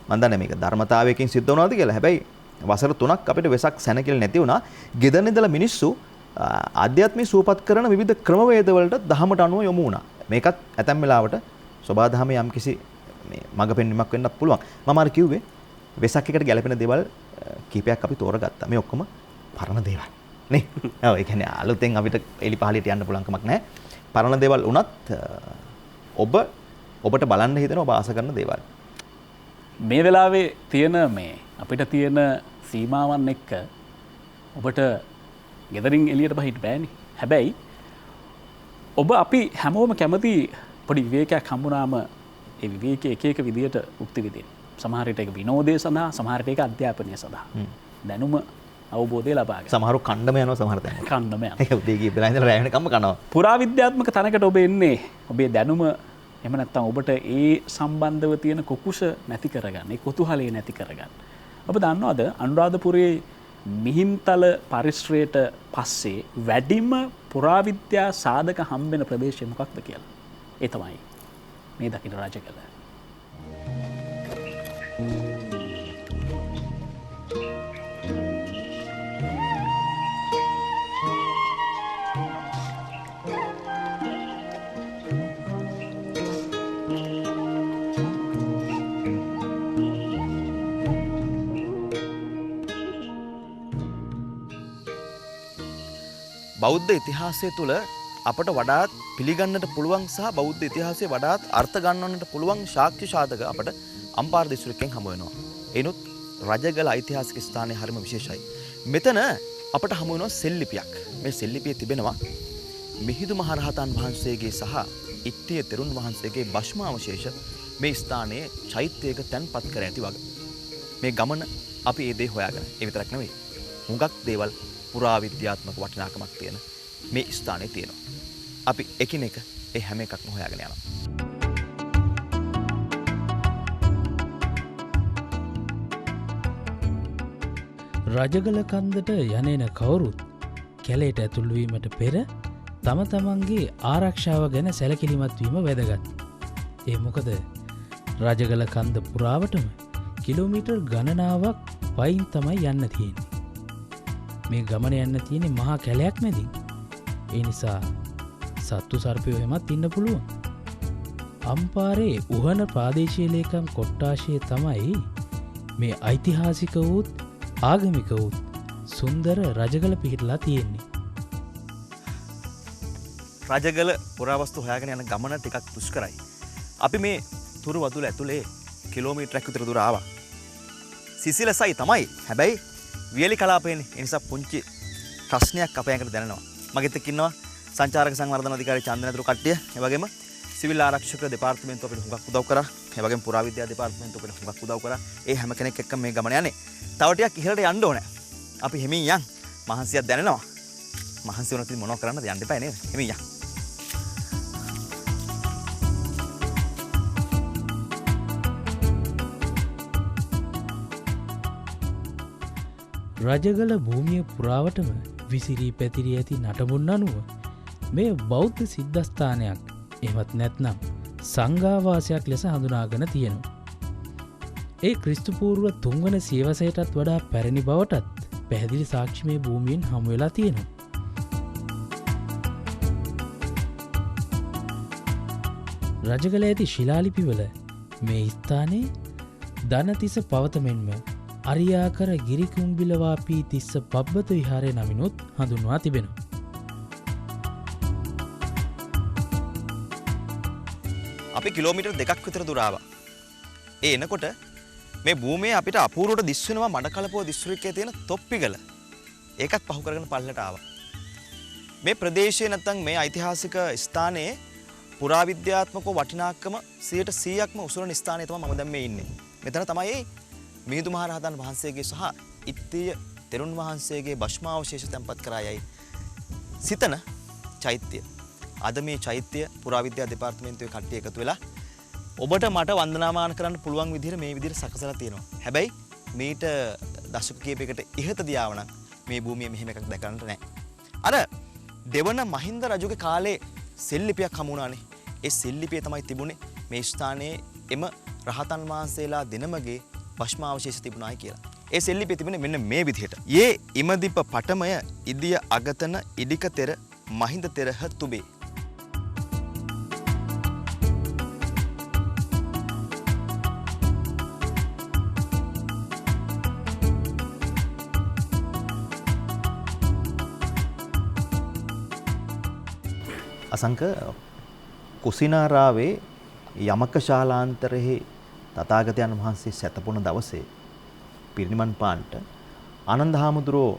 මම දන්නේ මේක ධර්මතාවයකින් සිද්ධ වුණාද කියලා. හැබැයි වසර 3ක් අපිට වෙසක් සැනකෙලි නැති වුණා. ගෙදර ඉඳලා මිනිස්සු ආධ්‍යාත්මික සූපත් කරන විවිධ ක්‍රමවේද වලට දහමට අනුව යොමු වුණා. මේකත් ඇතැම් වෙලාවට සබා දහමේ යම්කිසි මේ මඟ පෙන්වීමක් වෙන්නත් පුළුවන්. මම අර කිව්වේ වෙසක් එකට ගැලපෙන දේවල් කීපයක් අපි තෝරගත්තා. මේ ඔක්කොම පරණ දේවල් නේ. ඔව් ඒ කියන්නේ අලුතෙන් අපිට එලි පහලියට යන්න පුළුවන් කමක් නැහැ. පරණ දේවල් වුණත් ඔබට බලන්න හිතෙන ඔබ ආස කරන දේවල්. මේ වෙලාවේ තියෙන මේ අපිට තියෙන සීමාවන් එක්ක ඔබට ගෙදරින් එළියට බහින්න බෑනේ. හැබැයි ඔබ අපි හැමෝම කැමති පොඩි විවේකයක් හම්බුනාම ඒ විවේකයේ එක එක විදියට උක්ති විදින්න. සමහර විට ඒක විනෝදය සඳහා, සමහර විට ඒක අධ්‍යාපනය සඳහා. දැනුම අවබෝධය ලබා ගන්න. සමහරු කණ්ඩම යනවා සමහර තැන්. කණ්ඩම යනවා. ඒක උදේ ගිහ වෙලා ඉඳලා රැ වෙනකම්ම කනවා. පුරාවිද්‍යාත්මක තැනකට ඔබ එන්නේ ඔබේ දැනුම එහෙම නැත්නම් ඔබට ඒ සම්බන්ධව තියෙන කුකුස නැති කරගන්න, ඒ කුතුහලය නැති කරගන්න. ඔබ දන්නවද අනුරාධපුරයේ මිහින්තල පරිශ්‍රයට පස්සේ වැඩිම පුරාවිද්‍යා සාධක හම්බෙන ප්‍රදේශය මොකක්ද කියලා? ඒ තමයි මේ දකින රජකල. බෞද්ධ ඉතිහාසය තුළ අපට වඩාත් පිළිගන්නට පුළුවන් සහ බෞද්ධ ඉතිහාසයේ වඩාත් අර්ථ ගන්නවන්නට පුළුවන් ශාක්‍ය ශාතක අපට අම්පාර දිස්ත්‍රික්කයෙන් හමු වෙනවා. එනොත් රජගල ඓතිහාසික ස්ථානය හරිම විශේෂයි. මෙතන අපට හමු වෙනවා සෙල්ලිපියක්. මේ සෙල්ලිපියේ තිබෙනවා මිහිඳු මහරහතන් වහන්සේගේ සහ ඉත්තිය තෙරුන් වහන්සේගේ භස්මාවශේෂ මේ ස්ථානයේ චෛත්‍යයක තැන්පත් කර ඇති වගේ. මේ ගමන අපි ඒ දේ හොයාගෙන. ඒ විතරක් නෙවෙයි. හුඟක් දේවල් පුරාවිද්‍යාත්මක වටිනාකමක් තියෙන මේ ස්ථානයේ තියෙනවා. අපි එකිනෙක ඒ හැම එකක්ම හොයාගෙන යනවා. රජගල කන්දට යනේන කවුරුත් කැලේට ඇතුල්වීමට පෙර තම තමන්ගේ ආරක්ෂාව ගැන සැලකිලිමත්වීම වැදගත්. ඒ මොකද රජගල කන්ද පුරාවටම කිලෝමීටර් ගණනාවක් පයින් තමයි යන්න තියෙන්නේ. මේ ගමන යන්න තියෙන්නේ මහා කැලයක් මැදින්. ඒ නිසා සත්තු සර්පයෝ හැමත් ඉන්න පුළුවන්. අම්පාරේ උහන ප්‍රාදේශීය ලේකම් කොට්ටාශය තමයි මේ ඓතිහාසික වූත් ආගමික වූත් සුන්දර රජගල පිහිටලා තියෙන්නේ. රජගල පුරාවස්තු හොයාගෙන යන ගමන ටිකක් දුෂ්කරයි. අපි මේ තුරු වතුල ඇතුලේ කිලෝමීටරයක් විතර දුර ආවා. සිසිලසයි තමයි. හැබැයි වියලි කලාපේනේ. ඒ නිසා පුංචි ප්‍රශ්නයක් අපේ ඇඟට දැනෙනවා. මගෙත් එක්ක ඉන්නවා සංචාරක සංවර්ධන අධිකාරී චන්දනතුරු කට්ටිය. ඒ වගේම සිවිල් ආරක්ෂක දෙපාර්තමේන්තුව අපිට හුඟක් උදව් කරා. ඒ වගේම පුරාවිද්‍යා දෙපාර්තමේන්තුව අපිට හුඟක් උදව් කරා. ඒ හැම කෙනෙක් එක්ක මේ ගමන යන්නේ. තව ටිකක් ඉහළට යන්න ඕනේ. අපි හිමින් යන්. මහන්සියක් දැනෙනවා. මහන්සි වුණොත් ඉතින් මොනව කරන්නද යන්න එපා නේද? හිමින් යන්. රජගල භූමිය පුරාවටම විසිරී පැතිරී ඇති නටමුන් අනුව මේ බෞද්ධ සිද්ධස්ථානයක් එහෙමත් නැත්නම් සංඝාවාසයක් ලෙස හඳුනාගෙන තියෙනවා. ඒ ක්‍රිස්තුපූර්ව 3 වන සියවසයටත් වඩා පැරණි බවටත් පැහැදිලි සාක්ෂි මේ භූමියෙන් හමු වෙලා තියෙනවා. රජගල ඇති ශිලාලිපිවල මේ ස්ථානයේ ධනතිස්ස පවත මෙන්ම අරියාකර ගිරිකුම්බිලවාපී තිස්ස පබ්බත විහාරය නමිනුත් හඳුන්වා තිබෙනවා. අපි කිලෝමීටර් 2ක් විතර දුර ආවා. ඒ එනකොට මේ භූමියේ අපිට අපූර්වට දිස් වෙනවා මඩකලපුව දිස්ත්‍රික්කයේ තියෙන තොප්පිගල. ඒකත් පහු කරගෙන පල්ලට ආවා. මේ ප්‍රදේශයේ නැත්තම් මේ ඓතිහාසික ස්ථානයේ පුරාවිද්‍යාත්මක වටිනාකම 100%ක්ම උසුලන ස්ථානයේ තමයි මම දැන් මේ ඉන්නේ. මෙතන තමයි මිහිඳු මහරහතන් වහන්සේගේ සහ ඉත්තිය තෙරුන් වහන්සේගේ භස්මාවශේෂ තැන්පත් කරා යයි සිතන චෛත්‍ය. අද මේ චෛත්‍ය පුරාවිද්‍යා දෙපාර්තමේන්තුවේ කට්ටිය එකතු වෙලා ඔබට මට වන්දනාමාන කරන්න පුළුවන් විදිහට මේ විදිහට සකසලා තියෙනවා. හැබැයි මීට දශක කිහිපයකට ඉහතදී ආවනම් මේ භූමිය මෙහෙම එකක් දැකන්නට නැහැ. අර දෙවන මහින්ද රජුගේ කාලේ සෙල්ලිපියක් හමු වුණානේ. ඒ සෙල්ලිපිය තමයි තිබුණේ මේ ස්ථානයේ එම රහතන් වහන්සේලා දෙනමගේ භස්මාවශේෂ තිබුණායි කියලා. ඒ සෙල්ලිපිය තිබුණේ මෙන්න මේ විදිහට. යේ ඉමදිප පටමය ඉදිය අගතන ඉදික තෙර මහින්ද තෙරහ තුබේ. අසංක කුසිනාරාවේ යමක ශාලාන්තරයේ තථාගතයන් වහන්සේ සැතපුණ දවසේ පිරිනිවන් පාන්ට ආනන්ද හාමුදුරුවෝ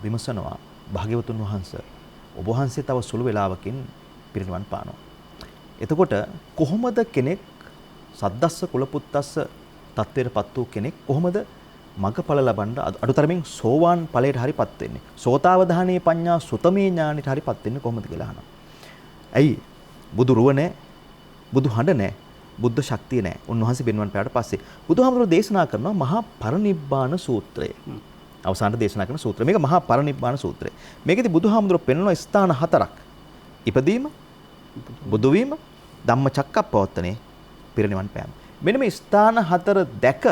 විමසනවා භාග්‍යවතුන් වහන්සේ ඔබ වහන්සේ තව සුළු වේලාවකින් පිරිනිවන් පානවා. එතකොට කොහොමද කෙනෙක් සද්දස්ස කුලපුත්තස්ස තත්ත්වයටපත් වූ කෙනෙක් කොහොමද මගඵල ලබන්න අඩුතරමින් සෝවාන් ඵලයට හරිපත් වෙන්නේ? සෝතාවධානී පඤ්ඤා සුතමේ ඥානෙට හරිපත් වෙන්නේ කොහොමද කියලා අහනවා. ඇයි බුදු රුව නැහැ, බුදු හඬ නැහැ, බුද්ධ ශක්තිය නැහැ. උන්වහන්සේ පිරිනිවන් පෑවට පස්සේ බුදුහාමුදුරුවෝ දේශනා කරනවා මහා පරිනිබ්බාන සූත්‍රය. අවසානට දේශනා කරන සූත්‍රය. මේක මහා පරිනිබ්බාන සූත්‍රය. මේකෙදි බුදුහාමුදුරුවෝ පෙන්වන ස්ථාන 4ක්. ඉපදීම, බුදු වීම, ධම්මචක්කප්පවත්තනේ, පිරිනිවන් පෑම. මෙන්න මේ ස්ථාන 4 දැක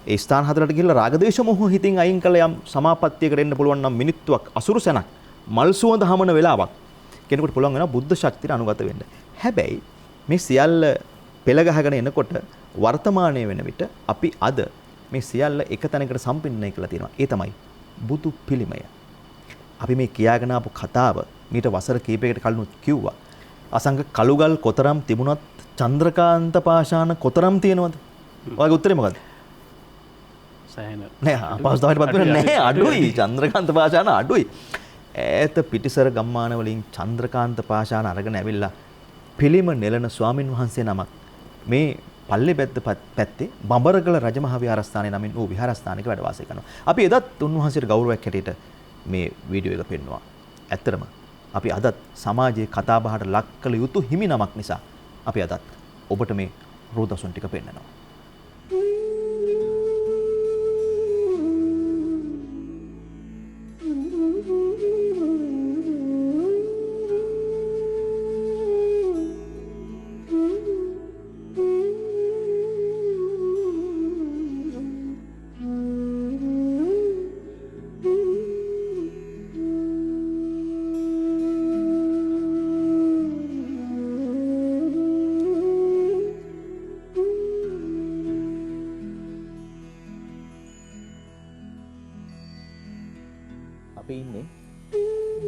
ඒ ස්ථාන 4ට ගිහිල්ලා රාගදේශ මොහ හිතින් අයින් කළ යම් සමාපත්තියකට එන්න පුළුවන් නම් මිනිත්තුවක් අසුරු සැනක් මල් සුවඳ හමන වෙලාවක් කෙනෙකුට පුළුවන් වෙනවා බුද්ධ ශක්තියට අනුගත වෙන්න. හැබැයි මේ සියල්ල පෙළ ගහගෙන එනකොට වර්තමානයේ වෙන විට අපි අද මේ සියල්ල එක තැනකට සම්පින්නයි කියලා තියෙනවා. ඒ තමයි බුදු පිළිමය. අපි මේ කියාගෙන ආපු කතාව මීට වසර කීපයකට කලින් කිව්වා. අසංග කළුගල් කොතරම් තිබුණත් චන්ද්‍රකාන්ත පාෂාණ කොතරම් තියෙනවද? ඔයගේ උත්තරේ මොකද්ද? සෑහෙන නෑ අපහසුතාවයටපත් වෙන්නේ නැහැ. අඩුයි. චන්ද්‍රකාන්ත පාෂාණ අඩුයි. ඈත පිටිසර ගම්මාන වලින් චන්ද්‍රකාන්ත පාෂාණ අරගෙන ඇවිල්ලා පිළිම නෙලන ස්වාමින් වහන්සේ නමක් මේ පල්ලෙබැද්ද පැත්තේ බඹරගල රජමහා විහාරස්ථානයේ නමින් වූ විහාරස්ථානයක වැඩ වාසය කරනවා. අපි එදත් උන්වහන්සේට ගෞරවයක් හැටියට මේ වීඩියෝ එක පෙන්වුවා. ඇත්තටම අපි අදත් සමාජයේ කතා බහට ලක් කළ යුතු හිමි නමක් නිසා අපි අදත් ඔබට මේ රූදසුන් ටික පෙන්නනවා.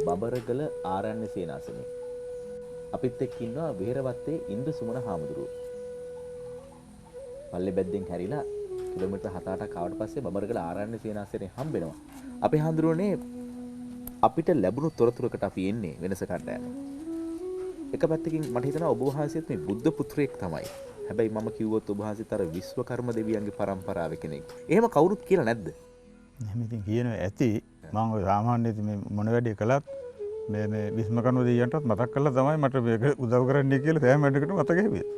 බඹරගල ආරණ්‍ය සේනාසනේ. අපිත් එක්ක ඉන්නවා විහෙරවත්තේ ඉන්ද්‍ර සුමන හාමුදුරුවෝ. පල්ලේ බැද්දෙන් හැරිලා කිලෝමීටර් 7-8ක් ආවට පස්සේ බඹරගල ආරණ්‍ය සේනාසනේ හම්බෙනවා. අපේ හාමුදුරුවනේ අපිට ලැබුණු තොරතුරකට අපි එන්නේ වෙනස කණ්ඩායම. එක පැත්තකින් මට හිතෙනවා ඔබ වහන්සේත් මේ බුද්ධ පුත්‍රයෙක් තමයි. හැබැයි මම කිව්වොත් ඔබ වහන්සේත් අර විශ්වකර්ම දෙවියන්ගේ පරම්පරාවේ කෙනෙක්. එහෙම කවුරුත් කියලා නැද්ද? එහෙම ඉතින් කියනවා ඇති. මම ඔය සාමාන්‍යයෙන් මේ මොන වැඩේ කළත් මේ විශ්වකර්ම දෙවියන්ටත් මතක් කරලා තමයි මට මේක උදව් කරන්නේ කියලා සෑම වැඩකටම මතක හිටියේ.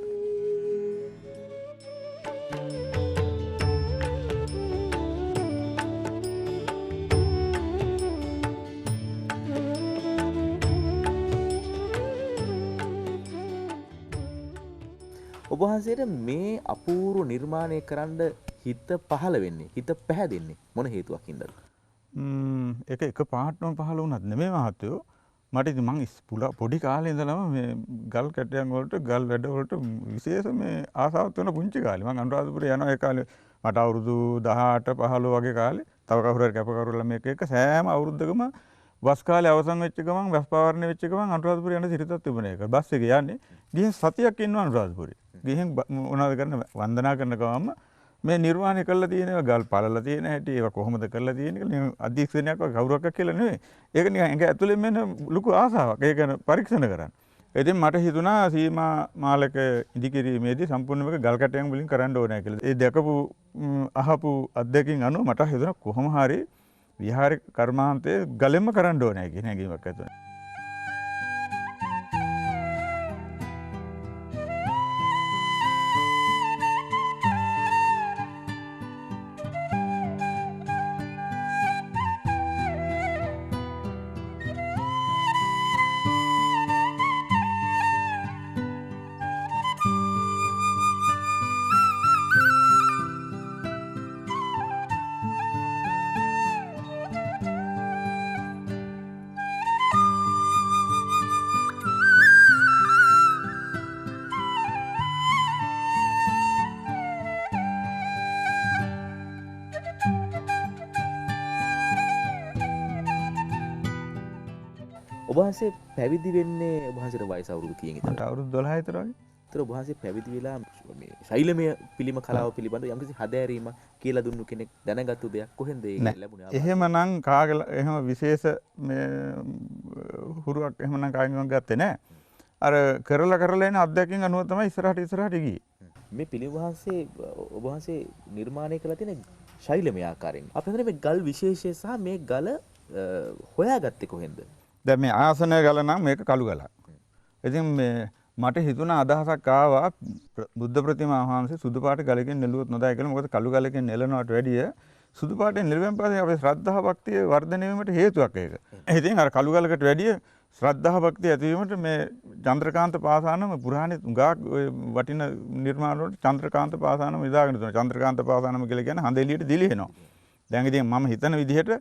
ඔබ වහන්සේට මේ අපූර්ව නිර්මාණය කරන්න හිත පහළ වෙන්නේ, හිත පැහැදෙන්නේ මොන හේතුවක් හින්දාද? ඒක එක පාටම පහළ වුණත් නෙමෙයි මහත්තයෝ. මට ඉතින් මං පොඩි කාලේ ඉඳලම මේ ගල් කැටයන් වලට ගල් වැඩ වලට විශේෂ මේ ආසාවක් වෙන පුංචි කාලේ. මං අනුරාධපුරේ යනවා ඒ කාලේ මට අවුරුදු 18 15 වගේ කාලේ. තව කවුරු හරි කැපකරුවලා මේක එක සෑම අවුරුද්දකම බස් කාලේ අවසන් වෙච්ච ගමන් බස් පාවාරණය වෙච්ච ගමන් අනුරාධපුරේ යන සිරිතක් තිබුණේ ඒක. බස් එකේ යන්නේ. ගිහින් සතියක් ඉන්නවා අනුරාධපුරේ. ගිහින් මොනවද කරන්නේ වන්දනා කරන ගමන් මේ නිර්මාණය කරලා තියෙන ඒවා ගල් පළලා තියෙන හැටි ඒවා කොහොමද කරලා තියෙන්නේ කියලා අධ්‍යක්ෂණයක් වගේ කවුරක්වත් කියලා නෙවෙයි. ඒක නිකන් ඇඟ ඇතුලෙන් මෙන්න ලොකු ආසාවක්. ඒක ගැන පරීක්ෂණ කරන්න. ඉතින් මට හිතුණා සීමා මාලක ඉදිකිරීමේදී සම්පූර්ණ මේක ගල් කැටයන් වලින් කරන්න ඕනේ කියලා. ඒ දැකපු අහපු අත්දැකීම් අනුව මට හිතුණා කොහොම හරි විහාර කර්මාන්තයේ ගලෙන්ම කරන්න ඕනේ කියන හැඟීමක් ඇති වුණා. ඔබ වහන්සේ පැවිදි වෙන්නේ ඔබ වහන්සේට වයස අවුරුදු කීයද? මට අවුරුදු 12 විතර වගේ. ඒතර ඔබ වහන්සේ පැවිදි වෙලා මේ ශෛලමය පිළිම කලාව පිළිබඳව යම්කිසි හදෑරීමක් කියලා දුන්නු කෙනෙක් දැනගත්තු දෙයක් කොහෙන්ද ඒක ලැබුණේ? එහෙමනම් කාගේ එහෙම විශේෂ මේ හුරුවක් එහෙමනම් කාගෙන්වත් ගත්තේ නැහැ. අර කරලා එන අත්දැකීම් අනුව තමයි ඉස්සරහට ගියේ. මේ පිළිම වහන්සේ ඔබ වහන්සේ නිර්මාණය කළ තියෙන ශෛලමය ආකාරයෙන්. අපි හිතන්නේ මේ ගල් විශේෂය සහ මේ ගල හොයාගත්තේ කොහෙන්ද? දැන් මේ ආසනය ගල නම් මේක කළු ගලක්. ඉතින් මේ මට හිතුණ අදහසක් ආවා බුද්ධ ප්‍රතිමා වහන්සේ සුදු පාට ගලකින් නෙළුවොත් නොදයි කියලා. මොකද කළු ගලකින් නෙලනවට වැඩිය සුදු පාටෙන් නෙළුවෙන් පස්සේ අපේ ශ්‍රද්ධා භක්තිය වර්ධනය වීමට හේතුවක් ඒක. ඉතින් අර කළු ගලකට වැඩිය ශ්‍රද්ධා භක්තිය ඇති වීමට මේ චන්ද්‍රකාන්ත පාසානම පුරාණේ උගා වටින නිර්මාණ වලට චන්ද්‍රකාන්ත පාසානම ඉදාගෙන තියෙනවා. චන්ද්‍රකාන්ත පාසානම කියලා කියන්නේ හඳ එළියට දිලිහෙනවා. දැන් ඉතින් මම හිතන විදිහට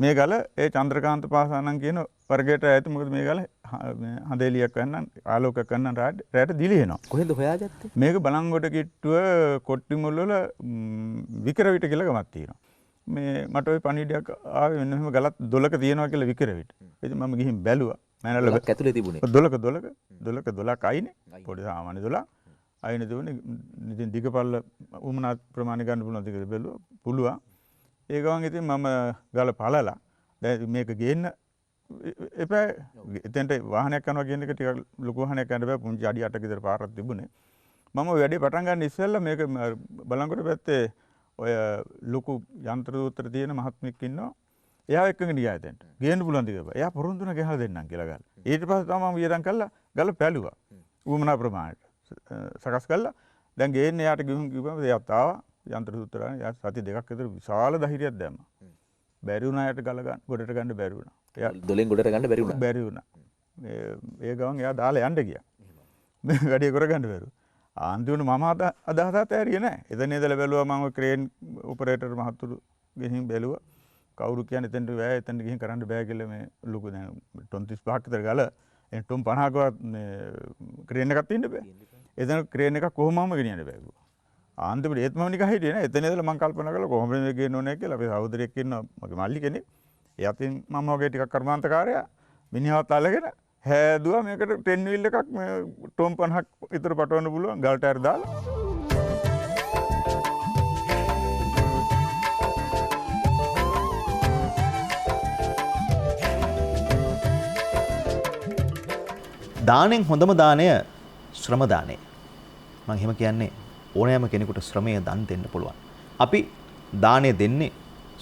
මේ ගල ඒ චන්ද්‍රකාන්ත පාසානම් කියන වර්ගයට ඇති. මොකද මේ ගල හඳ එළියක් ගන්න ආලෝකයක් ගන්න රැට දිලිහෙනවා. කොහෙන්ද හොයාගත්තේ? මේක බලංගොඩ කිට්ටුව කොට්ටිමුල් වල විකරවිට කියලා ගමක් තියෙනවා. මේ මට ওই පණිවිඩයක් ආවේ මෙන්න මෙහෙම ගලක් 12ක තියෙනවා කියලා විකරවිට. ඉතින් මම ගිහින් බැලුවා. මෑනල ඇතුලේ තිබුණේ 12ක අයිනේ. පොඩි සාමාන්‍ය 12. අයිනේ තිබුණේ. ඉතින් දිගපල්ල උමනා ප්‍රමාණය ගන්න පුළුවන් දෙක බැලුවා. පුළුවන්. ඒ ගමන් ඉතින් මම ගල පළලා දැන් මේක ගේන්න එපා. එතෙන්ට වාහනයක් යනවා කියන එක ටිකක් ලොකු වාහනයක් යන්න බෑ. පුංචි අඩි 8ක විතර පාරක් තිබුණේ. මම ওই වැඩේ පටන් ගන්න ඉස්සෙල්ලා මේක බලංගොඩ පැත්තේ ඔය ලොකු යන්ත්‍ර දූතර තියෙන මහත්මෙක් ඉන්නවා. එයා එක්කගෙන ගියා එතෙන්ට. ගේන්න පුළුවන් දෙයක්. එයා පොරොන්දුන ගහලා දෙන්නම් කියලා ගල. ඊට පස්සේ තමයි මම වියදම් කළා ගල පැලුවා. උවමනා ප්‍රමාණයට සකස් කළා. දැන් ගේන්න එයාට ගිහුම් කිව්වම එයාත් ආවා. යන්ත්‍ර දූතරානේ එයා සති දෙකක් විතර විශාල ධෛර්යයක් දැම්මා. බැරි වුණා එයාට ගල ගන්න ගොඩට ගන්න බැරි වුණා. එයා දොලෙන් ගොඩට ගන්න බැරි වුණා. බැරි වුණා. ඒ ගමන් එයා දාලා යන්න ගියා. මේ වැඩේ කරගන්න බැරුව. ආන්තිමට මම අදහසත් ඇරියේ නැහැ. එතන ඉඳලා බැලුවා මම ක්‍රේන් ඔපරේටර් මහතුරු ගෙහින් බැලුවා. කවුරු කියන්නේ එතනට බෑ එතනට ගිහින් කරන්න බෑ කියලා මේ ලොකු දැන් ටොන් 35ක් විතර ගල එන් ටොන් 50කවත් මේ ක්‍රේන් එකක් තියෙන්න බෑ. එතන ක්‍රේන් එකක් කොහොමම ගෙනියන්න බෑ කිව්වා. ආන්තිමට ඒත් මම නිකන් හිටියේ නෑ. එතන ඉඳලා මම කල්පනා කළා කොහොමද මේක ගේන්න ඕනේ කියලා. අපේ සහෝදරයෙක් ඉන්නවා මගේ මල්ලි කෙනෙක්. එයාත් මම වගේ ටිකක් කර්මාන්තකාරයා. මිනිහවත් අල්ලගෙන හැදුවා මේකට ටෙන් වීල් එකක් මේ ටෝම් 50ක් විතර පටවන්න පුළුවන් ගල් ටයර් දාලා. දානෙන් හොඳම දාණය ශ්‍රම දාණය. මම එහෙම කියන්නේ ඕනෑම කෙනෙකුට ශ්‍රමය දන් දෙන්න පුළුවන්. අපි දාණය දෙන්නේ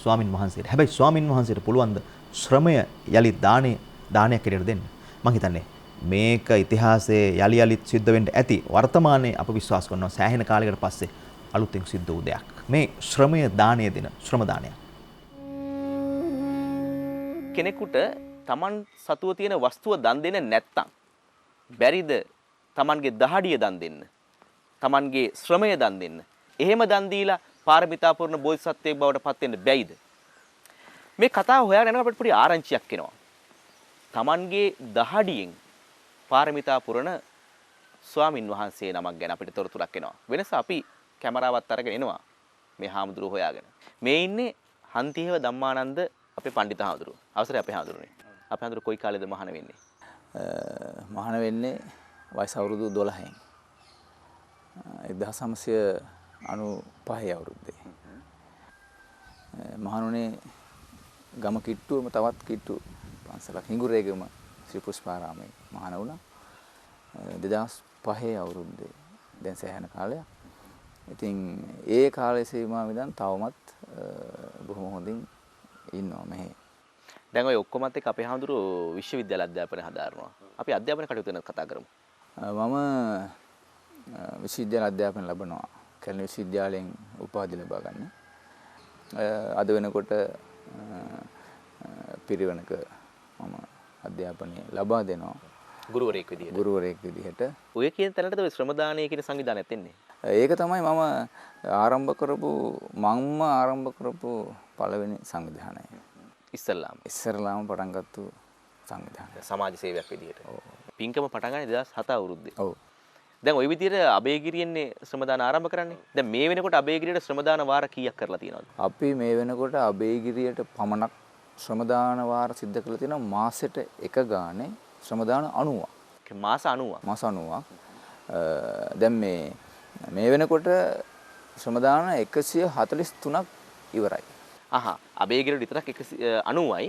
ස්වාමින් වහන්සේට. හැබැයි ස්වාමින් වහන්සේට පුළුවන් ද ශ්‍රමය යලි දාණයක් හැටියට දෙන්න. මම හිතන්නේ මේක ඉතිහාසයේ යලි යලිත් සිද්ධ වෙන්න ඇති. වර්තමානයේ අප විශ්වාස කරනවා සෑහෙන කාලයකට පස්සේ අලුතෙන් සිද්ධ වූ දෙයක්. මේ ශ්‍රමය දාණය දෙන ශ්‍රම දාණය. කෙනෙකුට Taman සතුව තියෙන වස්තුව දන් දෙන්නේ නැත්තම් බැරිද Tamanගේ දහඩිය දන් දෙන්න? Tamanගේ ශ්‍රමය දන් දෙන්න. එහෙම දන් දීලා පාරමිතා පුරන බෝධිසත්වයෙක් බවට පත් වෙන්න බැයිද? මේ කතාව හොයාගෙන යනකොට අපිට පොඩි ආරංචියක් එනවා. Tamanගේ දහඩියෙන් පාරමිතා පුරන ස්වාමින් වහන්සේ නමක් ගැන අපිට තොරතුරක් එනවා. වෙනස අපි කැමරාවත් අරගෙන එනවා මේ හාමුදුරුවෝ හොයාගෙන. මේ ඉන්නේ හන්තිහේව ධම්මානන්ද අපේ පඬිත හාමුදුරුවෝ. අවසරයි අපේ හාමුදුරුවනේ. අපේ හාමුදුරුවෝ කොයි කාලෙද මහාන වෙන්නේ? මහාන වෙන්නේ වයස අවුරුදු 12න් 1995 අවුරුද්දේ මහානුනේ ගම කිට්ටුවම තවත් කිට්ටු පන්සලක් හිඟුරේගම ශ්‍රී පුෂ්පාරාමයේ මහාන වුණා 2005 අවුරුද්දේ. දැන් සෑහෙන කාලයක්. ඉතින් ඒ කාලේ සීමාව ඉඳන් තවමත් බොහොම හොඳින් ඉන්නවා මෙහි. දැන් ඔය ඔක්කොමත් එක්ක අපේ හාමුදුරුවෝ විශ්වවිද්‍යාල අධ්‍යාපනය හදාරනවා. අපි අධ්‍යාපන කටයුතු ගැන කතා කරමු. මම විශ්වවිද්‍යාල අධ්‍යාපනය ලබනවා. කැලණි විශ්වවිද්‍යාලයෙන් උපාධි ලබා ගන්න. අද වෙනකොට පිරිවෙනක මම අධ්‍යාපනය ලබා දෙනවා. ගුරුවරයෙක් විදිහට. ඔය කියන තැනටද ඔය ශ්‍රම දානය කියන සංවිධානයත් එන්නේ. ඒක තමයි මම ආරම්භ කරපු පළවෙනි සංවිධානය. ඉස්සරලාම පටන් ගත්තු සංවිධානය. සමාජ සේවයක් විදිහට. පින්කම පටන් ගන්නේ 2007 අවුරුද්දේ. ඔව්. දැන් ওই විදිහට අබේගිරියෙන්නේ ශ්‍රම දාන ආරම්භ කරන්නේ. දැන් මේ වෙනකොට අබේගිරියට ශ්‍රම දාන වාර කීයක් කරලා තියෙනවද? අපි මේ වෙනකොට අබේගිරියට පමණක් ශ්‍රම දාන වාර සිද්ධ කරලා තියෙනවා මාසෙට එක ගානේ ශ්‍රම දාන 90ක්. මාස 90ක්. මාස 90ක්. දැන් මේ වෙනකොට ශ්‍රම දාන 143ක් ඉවරයි. අබේගිරියට විතරක් 190යි.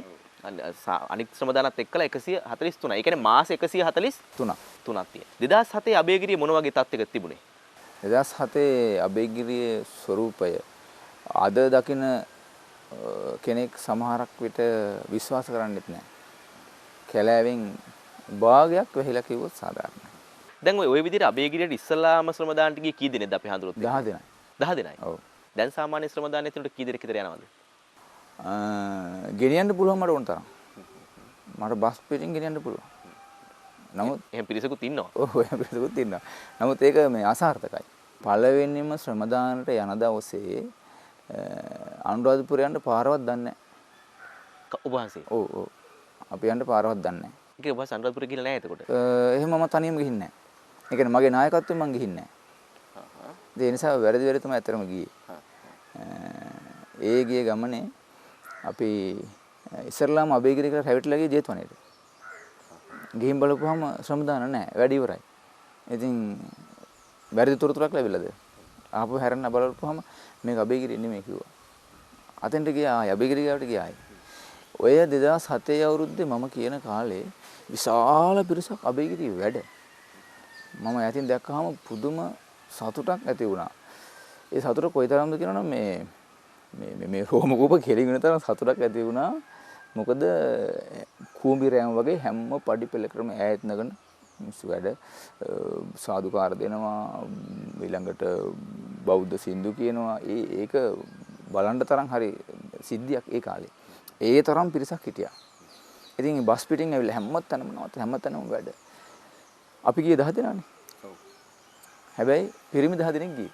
අනිත් ශ්‍රම දානත් එක්කලා 143යි. ඒ කියන්නේ මාස 143ක් තියෙනවා. 2007 අබේගිරිය මොන වගේ තත්ත්වයක තිබුණේ? 2007 අබේගිරියේ ස්වරූපය අද දකින කෙනෙක් සමහරක් විට විශ්වාස කරන්නෙත් නැහැ. කැලෑවෙන් භාගයක් වෙහිලා කිව්වොත් සාධාරණයි. දැන් ඔය විදිහට අබේගිරියට ඉස්සලාම ශ්‍රම දානට ගියේ කී දෙනෙක්ද අපි හඳුරොත්? 10 දෙනයි. 10 දෙනයි. ඔව්. දැන් සාමාන්‍ය ශ්‍රම දානයේ තුනට කී දෙනෙක් විතර යනවද? ගෙනියන්න පුළුවන් මට ඕන තරම්. මට බස් පිටින් ගෙනියන්න පුළුවන්. නමුත් එහෙම පිරිසකුත් ඉන්නවා. ඔව් එහෙම පිරිසකුත් ඉන්නවා. නමුත් ඒක මේ අසාර්ථකයි. පළවෙනිම ශ්‍රම දානට යන දවසේ අනුරාධපුරයට පාරවත් දන්නේ නැහැ. ඔබ වහන්සේ. ඔව් ඔව්. අපි යන්න පාරවත් දන්නේ නැහැ. ඒක ඔබ අනුරාධපුරේ ගිහලා නැහැ එතකොට. එහෙම මම තනියම ගිහින්නේ නැහැ. ඒ කියන්නේ මගේ නායකත්වයෙන් මම ගිහින්නේ නැහැ. ඒ නිසා වැරදි තමයි ඇත්තටම ගියේ. ඒ ගිය ගමනේ අපි ඉස්සරලාම අබේගිරිය කියලා රැවටිලා ගියේ ජේතවනයේට. ගිහින් බලපුවාම ශ්‍රම දාන නැහැ. වැඩි ඉවරයි. ඉතින් වැරදි තොරතුරක් ලැබිලාද? ආපහු හැරෙන්න බලපුවාම මේක අබේගිරිය නෙමෙයි කිව්වා. අතෙන්ට ගියා අබේගිරිය ගාවට ගියා. ඔය 2007 අවුරුද්දේ මම කියන කාලේ විශාල පිරිසක් අබේගිරිය වැඩ. මම යටින් දැක්කහම පුදුම සතුටක් ඇති වුණා. ඒ සතුට කොයිතරම්ද කියනවනම් මේ රෝම කූප කෙලිගෙන තරම් සතුටක් ඇති වුණා. මොකද කූඹි රෑම වගේ හැම පඩි පෙළකටම ඈත් නගන මිනිස්සු වැඩ සාදුකාර දෙනවා. ඊළඟට බෞද්ධ සින්දු කියනවා. ඒක බලන්න තරම් හරි සිද්ධියක් ඒ කාලේ. ඒ තරම් පිරිසක් හිටියා. ඉතින් බස් පිටින් ඇවිල්ලා හැමතැනම වැඩ. අපි ගියේ 10 දෙනානේ. ඔව්. හැබැයි පිරිමි 10 දෙනෙක් ගියේ.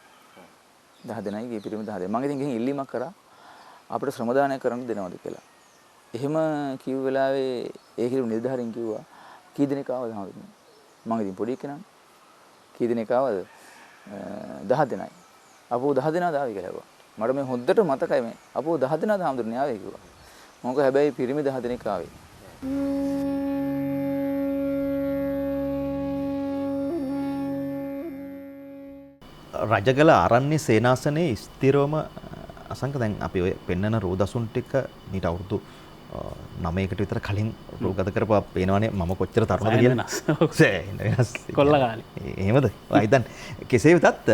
10 දෙනයි ගියේ පිරිමි 10 දෙනෙක්. මම ඉතින් ගිහින් ඉල්ලීමක් කරා අපිට ශ්‍රම දානය කරන්න දෙනවද කියලා. එහෙම කිව්ව වෙලාවේ ඒ කිරු නිලධාරීන් කිව්වා කී දෙනෙක් ආවද හඳුනන්නේ. මම ඉතින් පොඩි කෙනානේ. කී දෙනෙක් ආවද? 10 දෙනයි. අපෝ 10 දෙනාද ආවේ කියලා කිව්වා. මට මේ හොද්දට මතකයි මේ. අපෝ 10 දෙනාද හඳුනන්නේ ආවේ කිව්වා. මොකද හැබැයි පිරිමි 10 දෙනෙක් ආවේ. රජගල ආරණ්‍ය සේනාසනයේ ස්ථිරවම අසංක දැන් අපි ඔය පෙන්නන රෝදසුන් ටික මීට අවුරුදු 9කට විතර කලින් රෝගත කරපුවා පේනවනේ මම කොච්චර තරුණද කියලා. කොල්ල කාලේ. එහෙමද? ආයි දැන් කෙසේ වෙතත්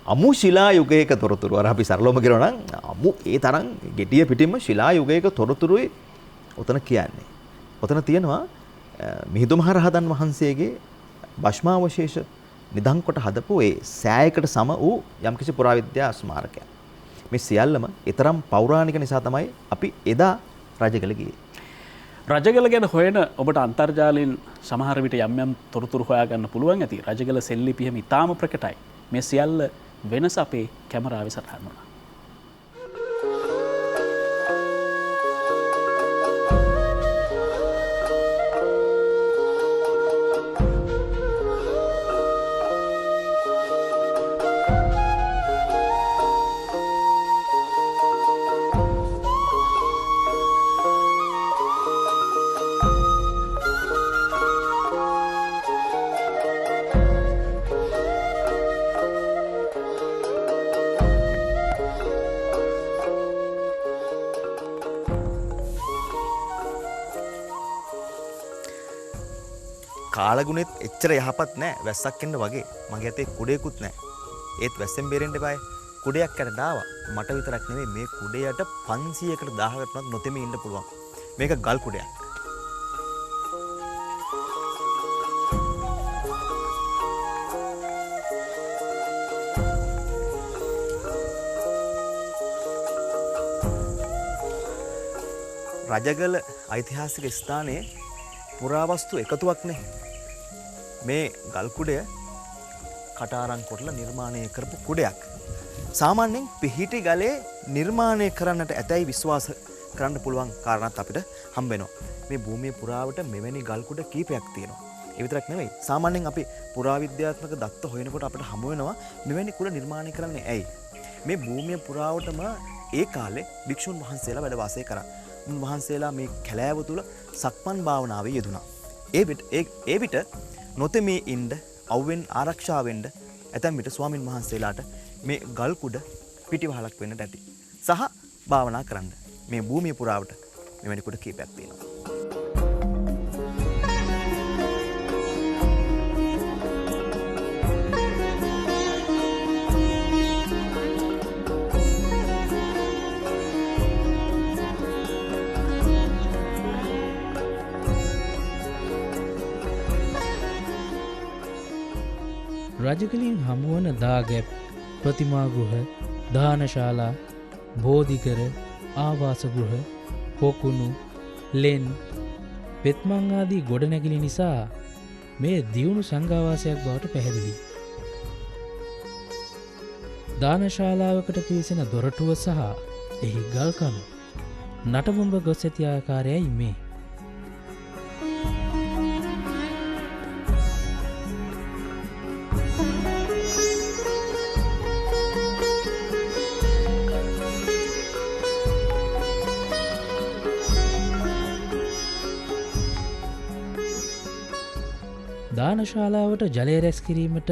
අමු ශිලා යුගයක තොරතුරු අර අපි සරලවම කියනවා නම් අමු ඒ තරම් ගෙඩිය පිටින්ම ශිලා යුගයක තොරතුරුයි උතන කියන්නේ. උතන තියෙනවා මිහිඳු මහ රහතන් වහන්සේගේ භස්මාවශේෂ නිදන් කොට හදපු ඒ සෑයකට සම වූ යම්කිසි පුරාවිද්‍යා ස්මාරකයක්. මේ සියල්ලම ඊතරම් පෞරාණික නිසා තමයි අපි එදා රජගල ගියේ. රජගල ගැන හොයන ඔබට අන්තර්ජාලයෙන් සමහර විට යම් යම් තොරතුරු හොයාගන්න පුළුවන් ඇති. රජගල සෙල්ලිපියම ඉතාම ප්‍රකටයි. මේ සියල්ල වෙනස අපේ කැමරාවේ සටහන් වුණා. කාලගුණෙත් එච්චර යහපත් නෑ වැස්සක් එන්න වගේ. මගේ අතේ කුඩේකුත් නෑ. ඒත් වැස්සෙන් බේරෙන්න එපායි. කුඩයක් යට දාවා. මට විතරක් නෙමෙයි මේ කුඩයට 500කට 1000කටවත් නොතෙමී ඉන්න පුළුවන්. මේක ගල් කුඩයක්. රජගල ඓතිහාසික ස්ථානයේ පුරාවස්තු එකතුවක් නේ. මේ ගල් කුඩය කටාරම් කොටලා නිර්මාණය කරපු කුඩයක්. සාමාන්‍යයෙන් පිහිටි ගලේ නිර්මාණය කරන්නට ඇතැයි විශ්වාස කරන්න පුළුවන් කාරණාත් අපිට හම්බ වෙනවා. මේ භූමිය පුරාවට මෙවැනි ගල් කුඩ කීපයක් තියෙනවා. ඒ විතරක් නෙවෙයි. සාමාන්‍යයෙන් අපි පුරාවිද්‍යාත්මක දත්ත හොයනකොට අපිට හම්බ වෙනවා මෙවැනි කුඩ නිර්මාණය කරන්නේ ඇයි? මේ භූමිය පුරාවටම ඒ කාලේ භික්ෂුන් වහන්සේලා වැඩ වාසය කරා. උන්වහන්සේලා මේ කැලෑව තුල සක්මන් භාවනාවේ යෙදුණා. ඒ විට නොතෙමී ඉන්න අවුවෙන් ආරක්ෂා වෙන්න ඇතැම් විට ස්වාමින් වහන්සේලාට මේ ගල් කුඩ පිටිවහලක් වෙන්නට ඇති. සහ භාවනා කරන්න. මේ භූමිය පුරාවට මෙවැනි කුඩ කීපයක් තියෙනවා. රජගලින් හමුවන දාගැප් ප්‍රතිමා ගෘහ දානශාලා බෝධිකර ආවාස ගෘහ පොකුණු ලෙන් පෙත්මං ආදී ගොඩනැගිලි නිසා මේ දියුණු සංඝාවාසයක් බවට පැහැදිලි. දානශාලාවකට පිවිසෙන දොරටුව සහ එහි ගල්කණු නටබුම්බ ගොස් ඇති ආකාරයයි මේ. දානශාලාවට ජලය රැස් කිරීමට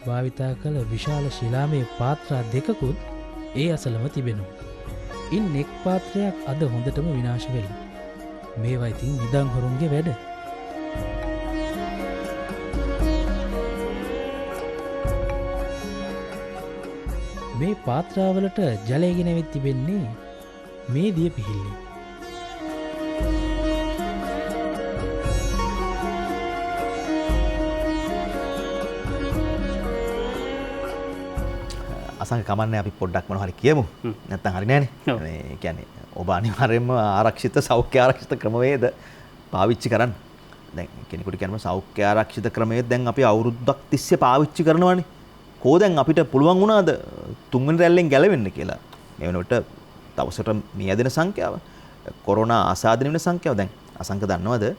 භාවිතා කළ විශාල ශිලාමය පාත්‍රා දෙකකුත් ඒ අසලම තිබෙනු. ඉන් එක් පාත්‍රයක් අද හොඳටම විනාශ වෙලා. මේවා ඉතින් නිදන් හොරුන්ගේ වැඩ. මේ පාත්‍රාවලට ජලය ගෙනවිත් තිබෙන්නේ මේ දිය පිහිල්ලේ. අසංක කමන්නේ අපි පොඩ්ඩක් මොනවා හරි කියමු. නැත්තම් හරි නෑනේ. මේ කියන්නේ ඔබ අනිවාර්යයෙන්ම ආරක්ෂිත සෞඛ්‍ය ආරක්ෂිත ක්‍රමවේද පාවිච්චි කරන්න. දැන් කෙනෙකුට කියනවා සෞඛ්‍ය ආරක්ෂිත ක්‍රමවේද දැන් අපි අවුරුද්දක් තිස්සේ පාවිච්චි කරනවානේ. කෝ දැන් අපිට පුළුවන් වුණාද තුන්වෙනි රැල්ලෙන් ගැලවෙන්න කියලා. මේ වෙනකොට දවසට මියදෙන සංඛ්‍යාව, කොරෝනා ආසාදනය වෙන සංඛ්‍යාව දැන් අසංක දන්නවද?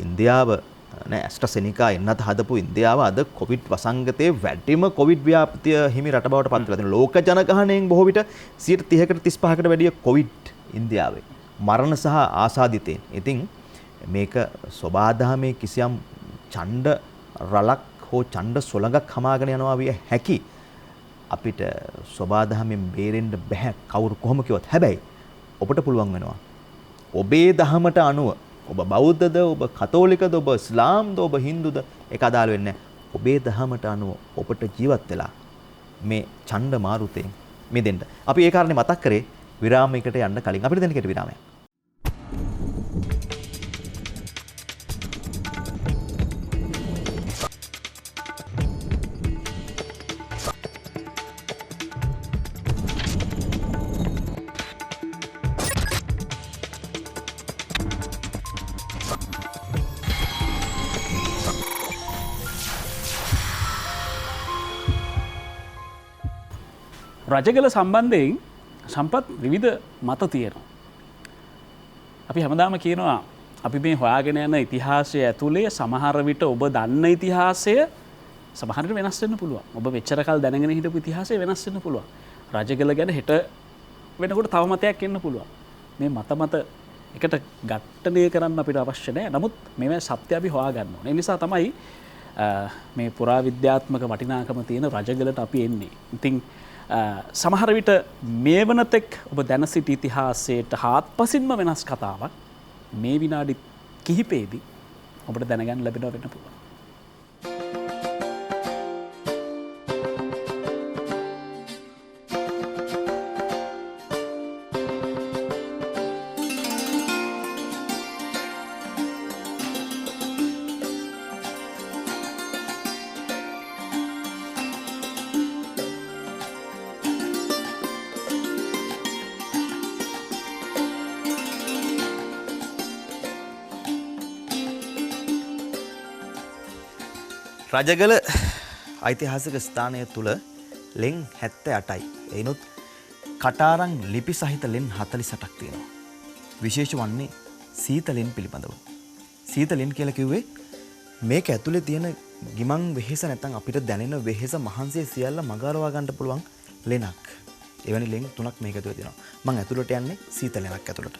ඉන්දියාව ඇස්ට්‍රාසෙනිකා එන්නත් හදපු ඉන්දියාව අද කොවිඩ් වසංගතයේ වැඩිම කොවිඩ් ව්‍යාප්තිය හිමි රට බවට පත් වෙලා තියෙනවා. ලෝක ජනගහනයෙන් බොහෝ විට 30%කට 35%කට වැඩිය කොවිඩ් ඉන්දියාවේ. මරණ සහ ආසාදිතයෙන්. ඉතින් මේක සබාධාමේ කිසියම් ඡණ්ඩ රලක් හෝ ඡණ්ඩ සොලඟක් හමාගෙන යනවා විය හැකි අපිට සබාදහමෙන් බේරෙන්න බෑ කවුරු කොහොම කිව්වත්. හැබැයි ඔබට පුළුවන් වෙනවා. ඔබේ දහමට අනුව ඔබ බෞද්ධද, ඔබ කතෝලිකද, ඔබ ඉස්ලාම්ද, ඔබ හින්දුද ඒක අදාළ වෙන්නේ නැහැ. ඔබේ දහමට අනුව ඔබට ජීවත් වෙලා මේ ඡණ්ඩ මාරුතෙන් මිදෙන්න. අපි ඒ කාරණේ මතක් කරේ විරාමයකට යන්න කලින්. අපිට දෙන්න කෙටි විරාමයක්. රජගල සම්බන්ධයෙන් සම්පත් විවිධ මත තියෙනවා. අපි හැමදාම කියනවා අපි මේ හොයාගෙන යන ඉතිහාසය ඇතුලේ සමහර විට ඔබ දන්න ඉතිහාසය සමහර විට වෙනස් වෙන්න පුළුවන්. ඔබ මෙච්චර කල් දැනගෙන හිටපු ඉතිහාසය වෙනස් වෙන්න පුළුවන්. රජගල ගැන හෙට වෙනකොට තව මතයක් එන්න පුළුවන්. මේ මත එකට ඝට්ටණය කරන්න අපිට අවශ්‍ය නැහැ. නමුත් මේ සත්‍ය අපි හොයාගන්න ඕනේ. ඒ නිසා තමයි මේ පුරාවිද්‍යාත්මක වටිනාකම තියෙන රජගලට අපි එන්නේ. ඉතින් සමහර විට මේ වනතෙක් ඔබ දැන සිටි ඉතිහාසයට හාත්පසින්ම වෙනස් කතාවක් මේ විනාඩි කිහිපේදී ඔබට දැනගන්න ලැබෙනවා වෙන්න පුළුවන්. රජගල ඓතිහාසික ස්ථානය තුල ලෙන් 78යි. එයිනොත් කටාරම් ලිපි සහිත ලෙන් 48ක් තියෙනවා. විශේෂ වන්නේ සීත ලෙන් පිළිබඳව. සීත ලෙන් කියලා කිව්වේ මේක ඇතුලේ තියෙන ගිමන් වෙහෙස නැත්නම් අපිට දැනෙන වෙහෙස මහන්සිය සියල්ල මගහරවා ගන්න පුළුවන් ලෙනක්. එවැනි ලෙන් 3ක් මේක ඇතුලේ තියෙනවා. මම ඇතුලට යන්නේ සීත ලෙනක් ඇතුලට.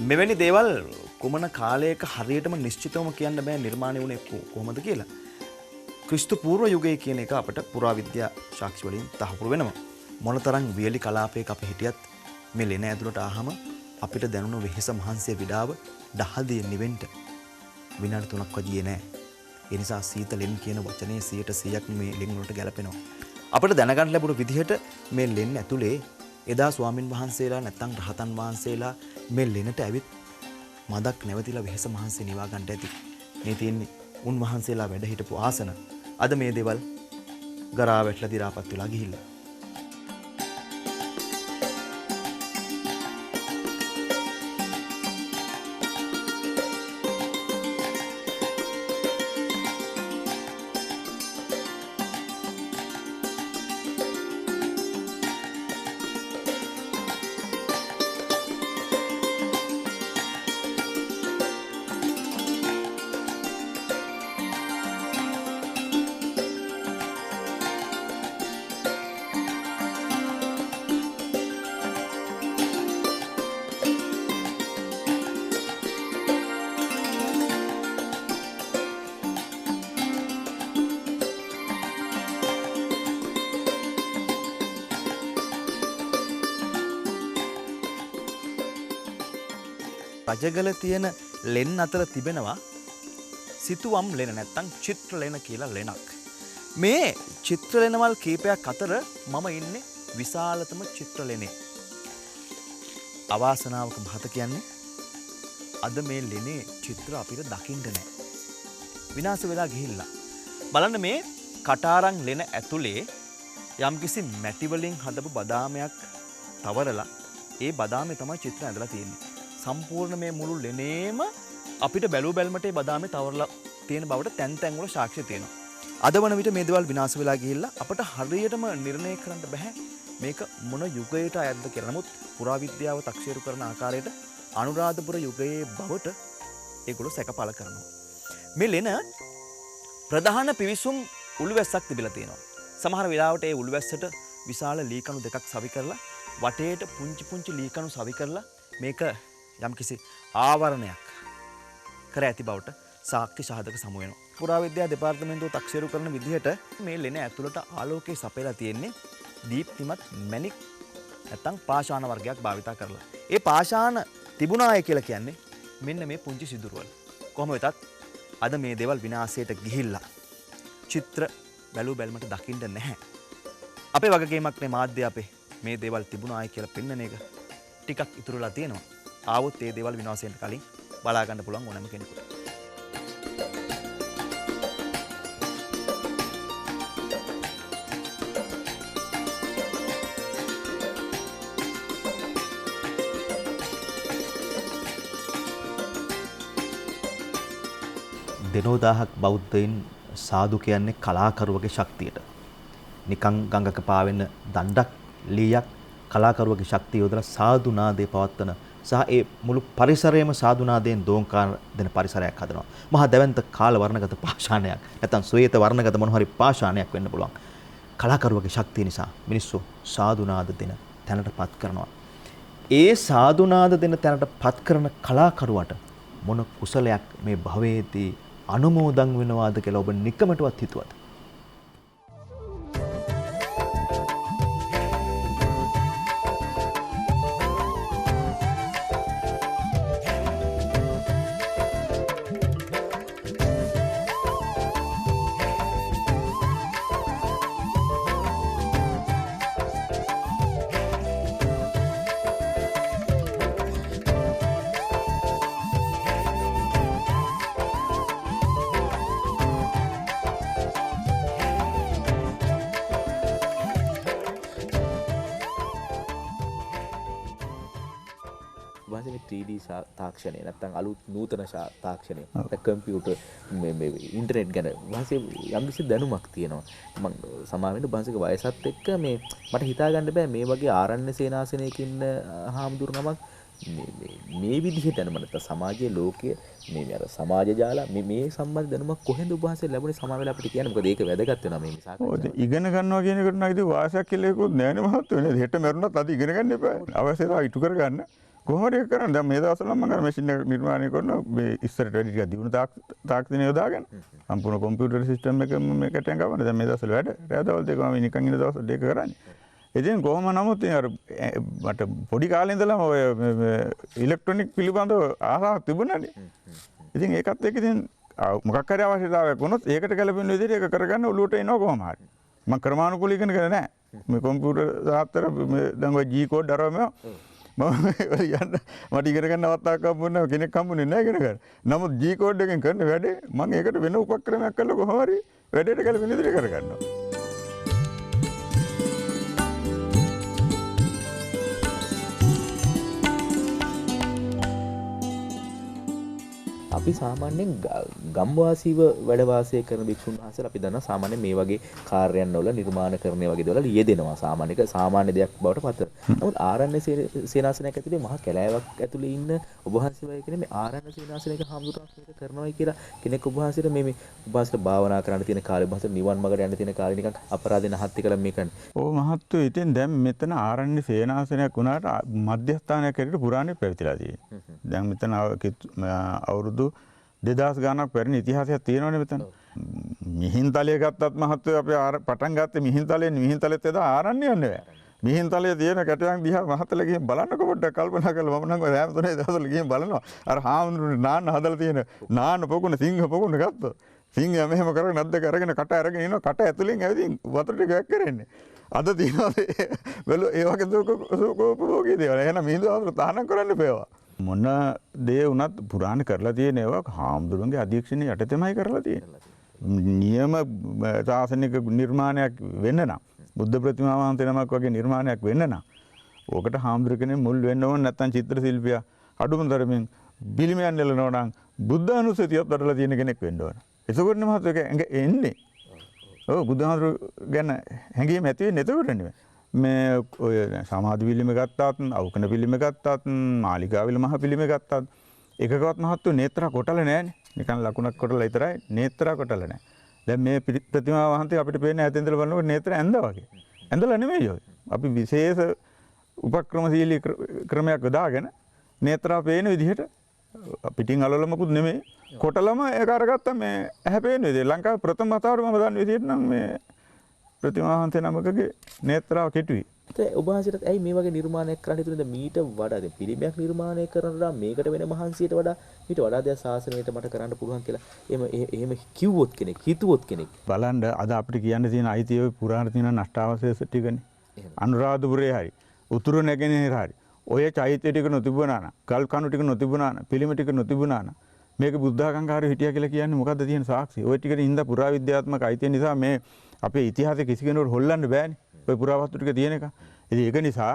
මෙවැනි දේවල් කුමන කාලයක හරියටම නිශ්චිතවම කියන්න බෑ නිර්මාණය වුණේ කොහොමද කියලා. ක්‍රිස්තු පූර්ව යුගය කියන එක අපට පුරාවිද්‍යා සාක්ෂි වලින් තහවුරු වෙනවා. මොනතරම් වියලි කලාපයක අපි හිටියත් මේ ලෙන ඇතුළට ආවම අපිට දැනුණු වෙහෙස මහන්සිය විඩාව දහදිය නිවෙන්න විනාඩි 3ක්වත් ගියේ නෑ. ඒ නිසා සීත ලෙන් කියන වචනේ 100%ක් මේ ලෙන් වලට ගැලපෙනවා. අපිට දැනගන්න ලැබුණු විදිහට මේ ලෙන් ඇතුලේ එදා ස්වාමින් වහන්සේලා නැත්නම් රහතන් වහන්සේලා මේ ලෙනට ඇවිත් මදක් නැවතිලා වෙහෙස මහන්සිය නිවා ගන්නට ඇති. මේ තියෙන්නේ උන්වහන්සේලා වැඩ හිටපු ආසන. අද මේ දේවල් ගරා වැටලා දි รา පත් වෙලා ගිහිල්ලා. රජගල තියෙන ලෙන් අතර තිබෙනවා සිතුවම් ලෙන නැත්නම් චිත්‍ර ලෙන කියලා ලෙනක්. මේ චිත්‍ර ලෙනවල් කීපයක් අතර මම ඉන්නේ විශාලතම චිත්‍ර ලෙනේ. අවාසනාවක මහත කියන්නේ අද මේ ලෙනේ චිත්‍ර අපිට දකින්න නැහැ. විනාශ වෙලා ගිහිල්ලා. බලන්න මේ කටාරම් ලෙන ඇතුලේ යම්කිසි මැටි වලින් හදපු බදාමයක් තවරලා ඒ බදාමේ තමයි චිත්‍ර ඇඳලා තියෙන්නේ. සම්පූර්ණ මේ මුළු ලෙනේම අපිට බැලු බැලමට ඒ බදාමේ තවරලා තියෙන බවට තැන් තැන් වල සාක්ෂි තියෙනවා. අද වන විට මේ දේවල් විනාශ වෙලා ගිහිල්ලා අපට හරියටම නිර්ණය කරන්න බෑ මේක මොන යුගයට අයත්ද කියලා. නමුත් පුරාවිද්‍යාව තක්සේරු කරන ආකාරයට අනුරාධපුර යුගයේ බවට ඒගොල්ලෝ සැකපල කරනවා. මේ ලෙන ප්‍රධාන පිවිසුම් උළුවැස්සක් තිබිලා තියෙනවා. සමහර වෙලාවට ඒ උළුවැස්සට විශාල ලී කණු දෙකක් සවි කරලා වටේට පුංචි පුංචි ලී කණු සවි කරලා මේක යම්කිසි ආවරණයක් කර ඇති බවට සාක්ෂි සාධක සමු වෙනවා. පුරාවිද්‍යා දෙපාර්තමේන්තුව තක්සේරු කරන විදිහට මේ ලෙන ඇතුළට ආලෝකයේ සපයලා තියෙන්නේ දීප්තිමත් මැණික් නැත්නම් පාෂාණ වර්ගයක් භාවිතා කරලා. ඒ පාෂාණ තිබුණාය කියලා කියන්නේ මෙන්න මේ පුංචි සිදුරුවල. කොහොම වෙතත් අද මේ දේවල් විනාශයට ගිහිල්ලා චිත්‍ර බැලු බැලමට දකින්න නැහැ. අපේ වගකීමක් නේ මාධ්‍ය අපේ මේ දේවල් තිබුණාය කියලා පෙන්වන එක ටිකක් ඉතුරුලා තියෙනවා. ආවොත් ඒ දේවල් විනාශයෙන් කලින් බලා ගන්න පුළුවන් ඕනෑම කෙනෙකුට. දෙනෝදාහක් බෞද්ධයින් සාදු කියන්නේ කලාකරුවගේ ශක්තියට. නිකං ගඟක පාවෙන දණ්ඩක් ලීයක් කලාකරුවගේ ශක්තිය යොදලා සාදු නාදේ පවත්වන සහ ඒ මුළු පරිසරයම සාදු නාදයෙන් දෝංකාර දෙන පරිසරයක් හදනවා. මහා දැවැන්ත කාල වර්ණගත පාෂාණයක් නැත්නම් ශ්වේත වර්ණගත මොන හරි පාෂාණයක් වෙන්න පුළුවන්. කලාකරුවගේ ශක්තිය නිසා මිනිස්සු සාදු නාද දෙන තැනටපත් කරනවා. ඒ සාදු නාද දෙන තැනටපත් කරන කලාකරුවට මොන කුසලයක් මේ භවයේදී අනුමෝදන් වෙනවාද කියලා ඔබ නිකමටවත් හිතුවද? වාසේ 3D තාක්ෂණය නැත්නම් අලුත් නූතන තාක්ෂණය කම්පියුටර් මේ ඉන්ටර්නෙට් ගැන වාසේ යම්කිසි දැනුමක් තියෙනවා. මම සමාවෙන්න බංශක වයසත් එක්ක මේ මට හිතා ගන්න බෑ මේ වගේ ආරණ්‍ය සේනාසනයක ඉන්න හාමුදුරු නමක් මේ විදිහේ දැනුම නැත්නම් සමාජයේ ලෝකයේ මේ අර සමාජ ජාල මේ සම්බන්ධ දැනුමක් කොහෙන්ද උපහාසයෙන් ලැබුණේ සමාව වෙලා අපිට කියන්න. මොකද ඒක වැදගත් වෙනවා මේ සාකච්ඡාව. ඉගෙන ගන්නවා කියන එකට නම් ඉතින් වාසයක් කියලා එකකුත් නැහැ නේ මහත්තයෝ නේද? හෙට මරුණත් අද ඉගෙන ගන්න එපා. අවශ්‍යතාව ඉටු කර ගන්න. කොහොමද ඒක කරන්නේ? දැන් මේ දවස්වල මම අර මැෂින් එක නිර්මාණය කරනවා මේ ඉස්සරට වැඩි ටිකක් දියුණු තාක්ෂණය යොදාගෙන සම්පූර්ණ කම්පියුටර් සිස්ටම් එක මේකට යනවා. දැන් මේ දවස්වල වැඩ රැදවල් දෙක මම නිකන් ඉන්න දවස්වල දෙක කරන්නේ. ඉතින් කොහොම නමුත් අර මට පොඩි කාලේ ඉඳලම ඔය ඉලෙක්ට්‍රොනික පිළිබඳව ආසාවක් තිබුණානේ. ඉතින් ඒකත් එක්ක ඉතින් මොකක් හරි අවශ්‍යතාවයක් වුණොත් ඒකට ගැලපෙන විදිහට ඒක කරගන්න ඔලුවට එනවා කොහොම හරි. මම ක්‍රමානුකූල ඉගෙන ගන්නේ නැහැ. මේ කම්පියුටර් සාත්‍තර දැන් ඔය G කෝඩ් අරවම මම යන්න මට ඉගෙන ගන්න අවස්ථාවක් හම්බුනේ කෙනෙක් හම්බුනේ නැහැ ඉගෙන ගන්න. නමුත් G කෝඩ් එකෙන් කරන වැඩේ මම ඒකට වෙන උපක්‍රමයක් කරලා කොහොම හරි වැඩේට ගැලපෙන විදිහට කරගන්නවා. අපි සාමාන්‍යයෙන් ගම්වාසීව වැඩ වාසය කරන භික්ෂුන් වහන්සේලා අපි දන්නවා සාමාන්‍යයෙන් මේ වගේ කාර්යයන් වල නිර්මාණකරණය වගේ දේවල් යෙදෙනවා සාමාන්‍ය දෙයක් බවට පත් වෙනවා. නමුත් ආරණ්‍ය සේනාසනයක් ඇතුලේ මහා කැලෑවක් ඇතුලේ ඉන්න ඔබ වහන්සේවයි කියන්නේ මේ ආරණ්‍ය සේනාසනයක හාමුදුරුවෝ මේක කරනවායි කියලා කෙනෙක් ඔබ වහන්සේට මේ ඔබ වහන්සේට භාවනා කරන්න තියෙන කාලේ ඔබ වහන්සේට නිවන් මාර්ගට යන්න තියෙන කාලේ නිකන් අපරාධේ නහත් කියලා මේ කරන්නේ. ඔව් මහත්තයෝ ඉතින් දැන් මෙතන ආරණ්‍ය සේනාසනයක් වුණාට මධ්‍යස්ථානයක් හැටියට පුරාණේ පැවතිලා තියෙනවා. දැන් මෙතන අවුරුදු 2000 ගානක් පැරණි ඉතිහාසයක් තියෙනවනේ මෙතන. මිහින්තලයේ ගත්තත් මහත්තයෝ අපි පටන් ගත්තේ මිහින්තලෙත් එදා ආරණ්‍යයක් නෙවෙයි. මිහින්තලයේ තියෙන කැටයන් දිහා මහත්තයලා ගිහින් බලන්නකො පොඩ්ඩක් කල්පනා කරලා මම නම් රෑම තුනේ දවසවල ගිහින් බලනවා. අර හාමුදුරුවෝ නාන්න හදලා තියෙන නාන්න පොකුණ සිංහ පොකුණ ගත්තා. සිංහයා මෙහෙම කරගෙන නැද්දක අරගෙන කට අරගෙන ඉනවා. කට ඇතුලෙන් ඇවිදින් වතුර ටික වැක් කරන්නේ. අද තියෙනවා බැලුව ඒ වගේ සුඛෝපභෝගී දේවල්. එහෙනම් මිහිඳු හාමුදුරුවෝ තහනම් කරන්න එපා. මොන දේ වුණත් පුරාණ කරලා තියෙන ඒවා හාමුදුරුවන්ගේ අධීක්ෂණය යටතේමයි කරලා තියෙන්නේ. නියම ශාසනික නිර්මාණයක් වෙන්න නම් බුද්ධ ප්‍රතිමා වහන්සේ නමක් වගේ නිර්මාණයක් වෙන්න නම් ඕකට හාමුදුරු කෙනෙක් මුල් වෙන්න ඕන නැත්නම් චිත්‍ර ශිල්පියා අඩුම තරමින් බිලිමයන් නෙලනවා නම් බුද්ධ අනුස්සතියක් වඩලා තියෙන කෙනෙක් වෙන්න ඕන. එතකොට මහත්තයෝ එන්නේ. ඔව් බුදුහාමුදුරු ගැන හැඟීම ඇති වෙන්නේ එතකොට නෙමෙයි. මේ ඔය සමාධි පිළිම ගත්තාත් අවකන පිළිම ගත්තාත් මාලිගාවිල මහ පිළිම ගත්තාත් එකකවත් මහත්තු නේත්‍රා කොටල නැහැනේ. නිකන් ලකුණක් කොටලා විතරයි නේත්‍රා කොටල නැහැ. දැන් මේ ප්‍රතිමා වහන්සේ අපිට පේන්නේ ඈත ඉඳලා බලනකොට නේත්‍ර ඇඳා වගේ. ඇඳලා නෙමෙයි ඔය. අපි විශේෂ උපක්‍රමශීලී ක්‍රමයක් යොදාගෙන නේත්‍රා පේන විදිහට පිටින් අලලමකුත් නෙමෙයි කොටලම ඒක අරගත්තා මේ ඇහැ පේන විදිහට ලංකාවේ ප්‍රථම වතාවට මම දන්න විදිහට නම් මේ ප්‍රතිමාහන්තේ නමකගේ නේත්‍රාව කෙටුවේ. ඒ ඔබ වහන්සේට ඇයි මේ වගේ නිර්මාණයක් කරන්න හිතුනේද? මීට වඩා දැන් පිළිමයක් නිර්මාණය කරනවා මේකට වෙන මහන්සියට වඩා ඊට වඩා දෙයක් ශාසනයට මට කරන්න පුළුවන් කියලා. එහෙම කිව්වොත් කෙනෙක් හිතුවොත් කෙනෙක් බලන්න අද අපිට කියන්න තියෙන අයිතිය පුරාණ තියෙන නෂ්ටාවශේෂ ටිකනේ. අනුරාධපුරේ හරි උතුරු නැගෙනහිර හරි ඔය චෛත්‍ය ටික නොතිබුණා නම් ගල් කණු ටික නොතිබුණා නම් පිළිම ටික නොතිබුණා නම් මේක බුද්ධාගංකාරයෝ හිටියා කියලා කියන්නේ මොකද්ද තියෙන සාක්ෂි? ඔය ටිකට හින්දා පුරාවිද්‍යාත්මක අයිතිය නිසා මේ අපේ ඉතිහාසයේ කිසි කෙනෙකුට හොල්ලන්න බෑනේ. ඔය පුරාවස්තු ටික තියෙන එක. ඉතින් ඒක නිසා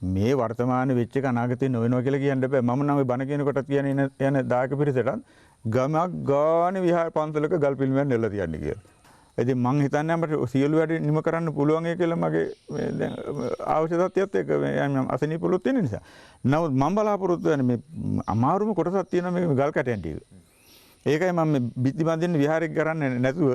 මේ වර්තමාන වෙච්ච එක අනාගතේ නොවෙනවා කියලා කියන්න බෑ. මම නම් ඔය බණ කියන කොටත් කියන්නේ යන දායක පිරිසටත් ගමක් ගානේ විහාර පන්සලක ගල් පිළිමයක් නෙල්ල තියන්නේ කියලා. ඉතින් මං හිතන්නේ අපිට සියලු වැඩ නිම කරන්න පුළුවන් ඒ කියලා මගේ මේ දැන් අවශ්‍යතාවයත් එක්ක මම අසනීපලොත් තියෙන නිසා. නමුත් මම බලාපොරොත්තු වෙන්නේ මේ අමාරුම කොටසක් තියෙනවා මේ ගල් කැටයන් ටික. ඒකයි මම මේ බිත්ති බඳින්න විහාරයක් කරන්නේ නැතුව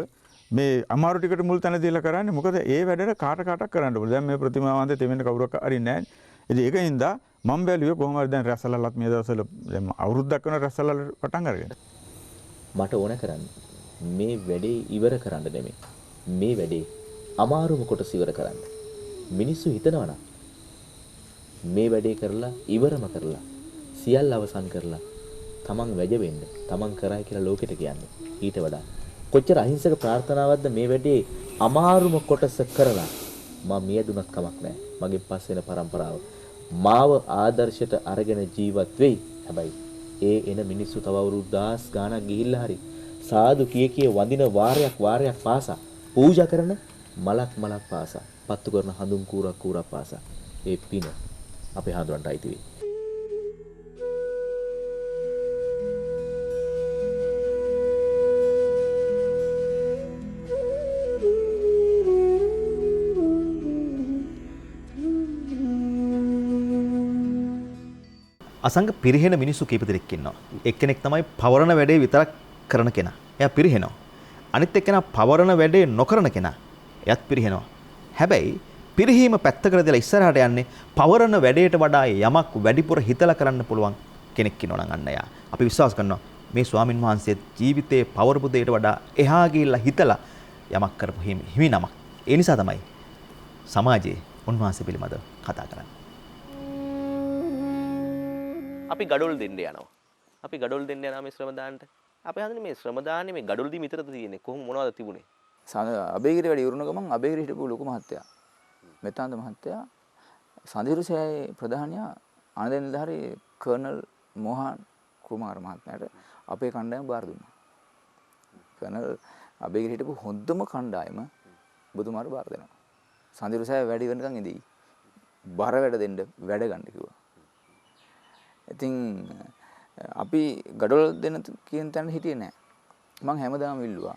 මේ අමාරු ටිකට මුල් තැන දීලා කරන්නේ. මොකද ඒ වැඩේට කාටක් කරන්න ඕනේ. දැන් මේ ප්‍රතිමාවන්තේ තෙමෙන්න කවුරක් හරි නැහැ. ඉතින් ඒකින්ද මම බැලුවේ කොහොම හරි දැන් රැස්සලලත් මේ දවස්වල දැන් අවුරුද්දක් වෙන රැස්සලල පටන් අරගෙන. මට ඕන කරන්නේ මේ වැඩේ ඉවර කරන්න නෙමෙයි. මේ වැඩේ අමාරුම කොටස ඉවර කරන්න. මිනිස්සු හිතනවා නම් මේ වැඩේ කරලා ඉවරම කරලා සියල්ල අවසන් කරලා තමන් වැජ වෙන්න තමන් කරයි කියලා ලෝකෙට කියන්නේ. ඊට වඩා කොච්චර අහිංසක ප්‍රාර්ථනාවක්ද මේ වැඩේ අමාරුම කොටස කරලා මම මියදුනත් කමක් නැහැ. මගේ පස්සේ එන પરම්පරාව මාව ආදර්ශයට අරගෙන ජීවත් වෙයි. හැබැයි ඒ එන මිනිස්සු තව අවුරුදු 10 ගාණක් ගිහිල්ලා හරි සාදු කිය වඳින වාරයක් පාසා පූජා කරන මලක් පාසා පත්තු කරන හඳුන් කූරක් පාසා ඒ පින අපේ හඳුරන්ට අයිති වෙයි. අසංග පිරිහෙන මිනිස්සු කීප දෙනෙක් ඉන්නවා. එක්කෙනෙක් තමයි පවරන වැඩේ විතරක් කරන කෙනා. එයා පිරිහෙනවා. අනිත් එක්කෙනා පවරන වැඩේ නොකරන කෙනා. එයාත් පිරිහෙනවා. හැබැයි පිරිහීම පැත්තකට දාලා ඉස්සරහට යන්නේ පවරන වැඩේට වඩා යමක් වැඩිපුර හිතලා කරන්න පුළුවන් කෙනෙක් ඉන්නවා නම් අන්න එයා. අපි විශ්වාස කරනවා මේ ස්වාමින් වහන්සේ ජීවිතේ පවරපු දෙයට වඩා එහා ගිහිල්ලා හිතලා යමක් කරපු හිමි නමක්. ඒ නිසා තමයි සමාජයේ උන්වහන්සේ පිළිබඳව කතා කරන්නේ. අපි ගඩොල් දෙන්න යනවා. අපි ගඩොල් දෙන්න යනවා මේ ශ්‍රම දාන්නට. අපි හඳුනේ මේ ශ්‍රම දාන්නේ මේ ගඩොල් දීම විතරද තියෙන්නේ. කොහොම මොනවද තිබුණේ? අබේගිරි වැඩ ඉවරන ගමන් අබේගිරි හිටපු ලොකු මහත්තයා මෙතාන්ද මහත්තයා සඳිරුසෑයේ ප්‍රධානියා ආනන්ද නිලධාරී කර්නල් මොහන් කුමාර මහත්මයාට අපේ කණ්ඩායම බාර දුන්නා. කර්නල් අබේගිරි හිටපු හොඳම කණ්ඩායම බුදුමාර බාර දෙනවා. සඳිරුසෑය වැඩි වෙනකන් ඉඳී. බර වැඩ දෙන්න වැඩ ගන්න කිව්වා. ඉතින් අපි ගඩොල් දෙන කියන තැන හිටියේ නැහැ. මං හැමදාම ඉල්ලුවා.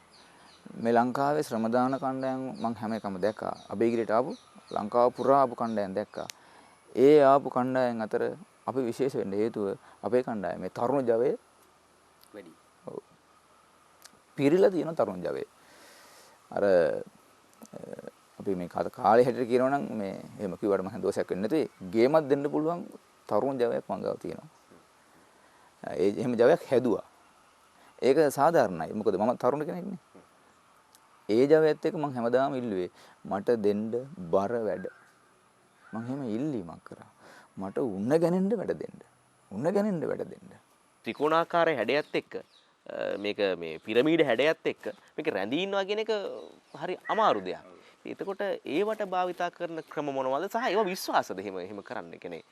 මේ ලංකාවේ ශ්‍රම දාන කණ්ඩායම් මං හැම එකම දැක්කා. අබේගිරියට ආපු ලංකාව පුරා ආපු කණ්ඩායම් දැක්කා. ඒ ආපු කණ්ඩායම් අතර අපි විශේෂ වෙන්න හේතුව අපේ කණ්ඩායමේ තරුණ ජවය වැඩි. ඔව්. පිරිලා තියෙන තරුණ ජවය. අර අපි මේ කාලේ හැටියට කියනවා නම් මේ එහෙම කිව්වට මම දෝෂයක් වෙන්නේ නැතුයි. ගේමක් දෙන්න පුළුවන් තරුණ ජවයක් මං ගාව තියෙනවා. ඒ එහෙම ජවයක් හැදුවා. ඒක සාධාරණයි. මොකද මම තරුණ කෙනෙක් නේ. ඒ ජවයත් එක්ක මං හැමදාම ඉල්ලුවේ මට දෙන්න බර වැඩ. මං එහෙම ඉල්ලීමක් කරා. මට උන්න ගැනෙන්න වැඩ දෙන්න. උන්න ගැනෙන්න වැඩ දෙන්න. ත්‍රිකෝණාකාර හැඩයත් එක්ක මේක මේ පිරමීඩ හැඩයත් එක්ක මේක රැඳී ඉන්නවා කියන එක හරි අමාරු දෙයක්. එතකොට ඒවට භාවිතා කරන ක්‍රම මොනවද සහ ඒවා විශ්වාසද එහෙම කරන්න කියන්නේ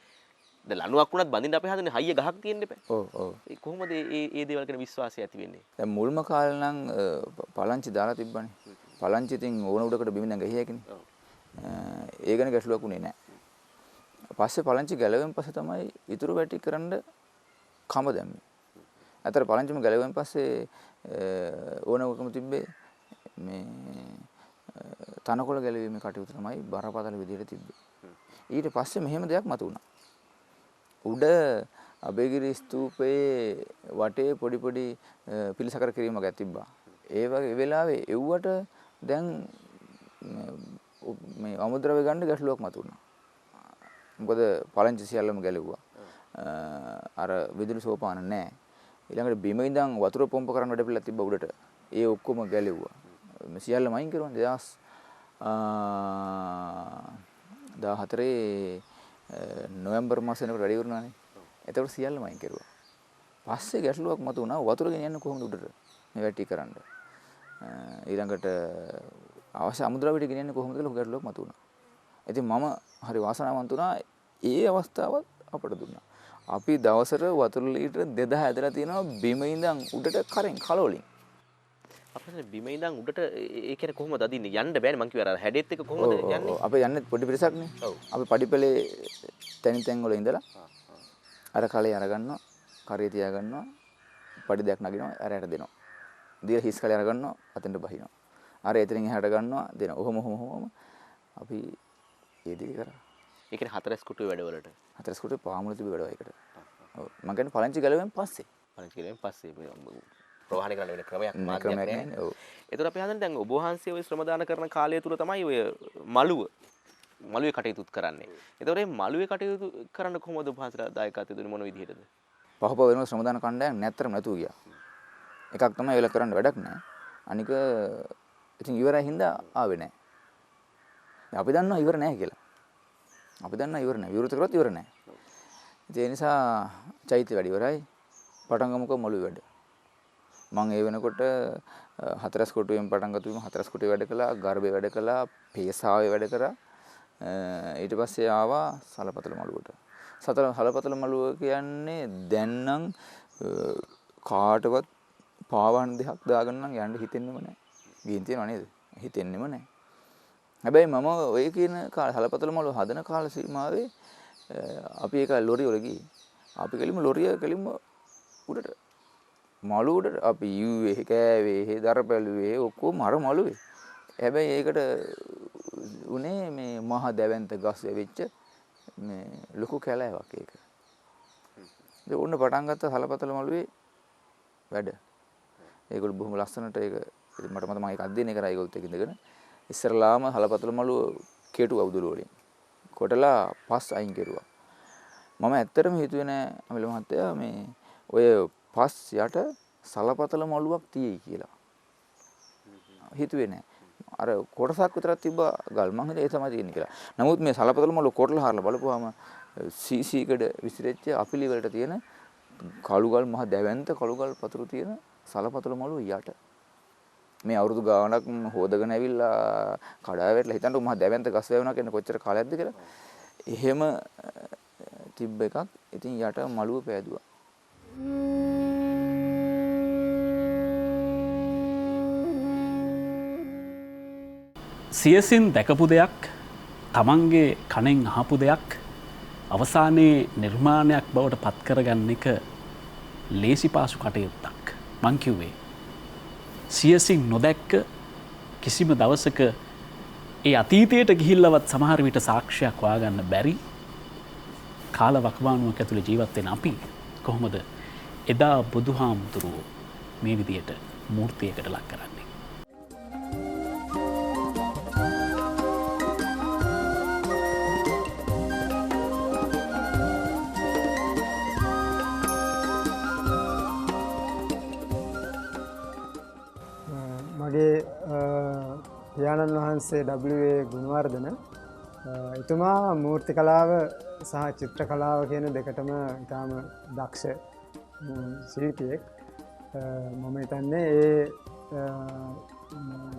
දැන් ලණුවක් වුණත් බඳින්න අපි හදන්නේ හයිය ගහක් තියෙන්න එපා. ඔව් ඔව්. ඒ කොහොමද මේ දේවල් ගැන විශ්වාසය ඇති වෙන්නේ? දැන් මුල්ම කාලේ නම් පලංචි දාලා තිබ්බනේ. පලංචි ඉතින් ඕන උඩකට බිමින් දැන් ගහියකනේ. ඔව්. ඒ ගැන ගැටලුවක් උනේ නැහැ. පස්සේ පලංචි ගැලවෙන් පස්සේ තමයි ඉතුරු වැටි කරන්න කම දැම්මේ. අතර පලංචිම ගැලවෙන් පස්සේ ඕනකම තිබ්බේ මේ තනකොළ ගැලවීමේ කටයුතු තමයි බරපතල විදිහට තිබ්බේ. ඊට පස්සේ මෙහෙම දෙයක් මතුවුණා. උඩ අබේගිරි ස්තූපයේ වටේ පොඩි පිළිසකර කිරීමක් තිබ්බා. ඒ වගේ වෙලාවේ එව්වට දැන් මේ අමුද්‍රව්‍ය ගන්න ගැටලුවක් මතුවුණා. මොකද පලංචි සියල්ලම ගැලෙව්වා. අර විදුලි සෝපාන නැහැ. ඊළඟට බිම ඉඳන් වතුර පොම්ප කරන්න වැඩ පිළිලා තිබ්බ උඩට. ඒ ඔක්කොම ගැලෙව්වා. මේ සියල්ලම අයින් කරුවා 2014 නොවැම්බර් මාසෙ වෙනකොට වැඩි වුණානේ. එතකොට සියල්ලම අයින් කරුවා. පස්සේ ගැටලුවක් මතුවුණා වතුර ගෙනියන්නේ කොහොමද උඩට මේ වැටි කරන්න. ඊළඟට අවශ්‍ය අමුද්‍රව්‍ය ටික ගෙනියන්නේ කොහොමද කියලා ගැටලුවක් මතුවුණා. ඉතින් මම හරි වාසනාවන්ත වුණා ඒ අවස්ථාවත් අපට දුන්නා. අපි දවසට වතුර ලීටර 2000 ඇදලා තියෙනවා බිම ඉඳන් උඩට කරෙන් කලවලින්. අපිට බිම ඉඳන් උඩට ඒ කියන්නේ කොහොමද අදින්නේ? යන්න බෑනේ මං කිව්වා අර හැඩෙත් එක කොහොමද යන්නේ? අපි යන්නේ පොඩි පිරිසක්නේ. අපි පඩිපෙලේ තැන් වල ඉඳලා අර කලේ අරගන්නවා, කරේ තියාගන්නවා, පඩි දෙයක් නගිනවා, අරයට දෙනවා. දීලා හිස් කලේ අරගන්නවා, අතෙන්ට බහිනවා. අර එතනින් එහාට ගන්නවා, දෙනවා. ඔහොම අපි ඒ දේ කරා. ඒ කියන්නේ හතරස් කුටුවේ වැඩවලට. හතරස් කුටුවේ පාමුල තිබි වැඩ වයකට. ඔව්. මම කියන්නේ පලංචි ගැලවෙන් පස්සේ. පලංචි ගැලවෙන් පස්සේ ප්‍රවාහණය කරන්න වෙන ක්‍රමයක් මාර්ගයක් නැහැ. ඔව්. ඒතර අපි හදන්නේ දැන් ඔබ වහන්සේ ওই ශ්‍රම දාන කරන කාලය තුල තමයි ඔය මළුවේ කටයුතුත් කරන්නේ. ඒතකොට මේ මළුවේ කටයුතු කරන්න කොහොමද ඔබ වහන්සේලා දායකත්වය දුන්නේ මොන විදිහටද? පහපව වෙනම ශ්‍රම දාන කණ්ඩායම් නැත්තරම නැතුව ගියා. එකක් තමයි ඒවල කරන්න වැඩක් නැහැ. අනික ඉතින් ඉවරයි හින්දා ආවේ නැහැ. දැන් අපි දන්නවා ඉවර නැහැ කියලා. අපි දන්නවා ඉවර නැහැ. විවෘත කරොත් ඉවර නැහැ. ඒ නිසා චෛත්‍ය වැඩ ඉවරයි. පටන් ගමුකෝ මළුවේ වැඩ. මම ඒ වෙනකොට හතරස් කොටුවෙන් පටන් ගත්ත වීම හතරස් කොටුවේ වැඩ කළා, ගර්භේ වැඩ කළා, පේසාවේ වැඩ කරා. ඊට පස්සේ ආවා සලපතල මළුවට. සලපතල මළුව කියන්නේ දැන් නම් කාටවත් පාවහන් දෙකක් දාගෙන නම් යන්න හිතෙන්නෙම නැහැ. ගිහින් තියනව නේද? හිතෙන්නෙම නැහැ. හැබැයි මම ඔය කියන සලපතල මළුව හදන කාල සීමාවේ අපි ඒක ලොරි වල ගියේ. අපි කෙලින්ම ලොරිය කෙලින්ම උඩට මළුවට අපි යුවේ කෑවේ දරපැලුවේ ඔක්කොම අර මළුවේ. හැබැයි ඒකට උනේ මේ මහ දැවැන්ත ගස් වෙච්ච මේ ලොකු කැලෑවක් ඒක. ඒ උන්න පටන් ගත්ත සලපතල මළුවේ වැඩ. ඒගොල්ලෝ බොහොම ලස්සනට ඒක මට මතක මම ඒක අධ්‍යයනය කරා ඒගොල්ලොත් එක්ක ඉඳගෙන ඉස්සරලාම සලපතල මළුව කෙටුවා උදුළු වලින්. කොටලා පස් අයින් කෙරුවා. මම ඇත්තටම හිතුවේ නෑ අමිල මහත්තයා මේ ඔය පස් යට සලපතල මළුවක් තියෙයි කියලා. හිතුවේ නෑ. අර කොටසක් විතරක් තිබ්බ ගල් මං හිතුවා ඒ තමයි තියෙන්නේ කියලා. නමුත් මේ සලපතල මළුව කොටලා හරලා බලපුවාම සීසීකඩ විසිරෙච්ච අපිලි වලට තියෙන කළුගල් මහ දැවැන්ත කළුගල් පතුරු තියෙන සලපතල මළුව යට. මේ අවුරුදු ගාණක් හොදගෙන ඇවිල්ලා කඩා වැටලා හිතන්න මහ දැවැන්ත ගස් වැවුණා කියන්නේ කොච්චර කාලයක්ද කියලා. එහෙම තිබ්බ එකක්. ඉතින් යට මළුව පෑදුවා. සියසින් දැකපු දෙයක්, තමන්ගේ කණෙන් අහපු දෙයක් අවසානයේ නිර්මාණයක් බවට පත් කරගන්න එක ලේසි පාසු කටයුත්තක්. මං කිව්වේ සියසින් නොදැක්ක කිසිම දවසක ඒ අතීතයට ගිහිල්ලවත් සමහර විට සාක්ෂියක් හොයාගන්න බැරි කාල වකවානුවක් ඇතුළේ ජීවත් වෙන අපි කොහොමද එදා බුදුහාමුදුරුවෝ මේ විදියට මූර්තියකට ලක් කරන්නේ? මගේ පියාණන් වහන්සේ W.A. ගුණවර්ධන එතුමා මූර්ති කලාව සහ චිත්‍ර කලාව කියන දෙකටම ඉතාම දක්ෂ ශිල්පියෙක්. මම හිතන්නේ ඒ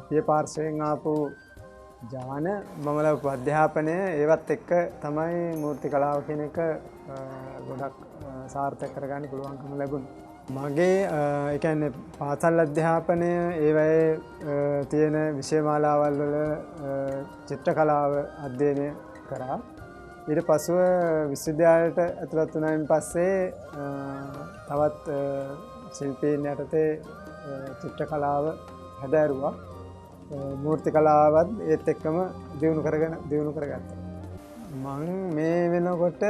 පිය පාර්ශ්වයෙන් ආපු ජාන මම ලැබපු අධ්‍යාපනය ඒවත් එක්ක තමයි මූර්ති කලාව කියන එක ගොඩක් සාර්ථක කරගන්න පුළුවන්කම ලැබුණේ. මගේ ඒ කියන්නේ පාසල් අධ්‍යාපනය ඒවයේ තියෙන විෂය මාලාවල් වල චිත්‍ර කලාව අධ්‍යයනය කරා. ඊට පසුව විශ්වවිද්‍යාලයට ඇතුළත් වුණායින් පස්සේ තවත් ශිල්පීන් යටතේ චිත්‍ර කලාව හැදෑරුවා. මූර්ති කලාවත් ඒත් එක්කම දියුණු කරගත්තා. මං මේ වෙනකොට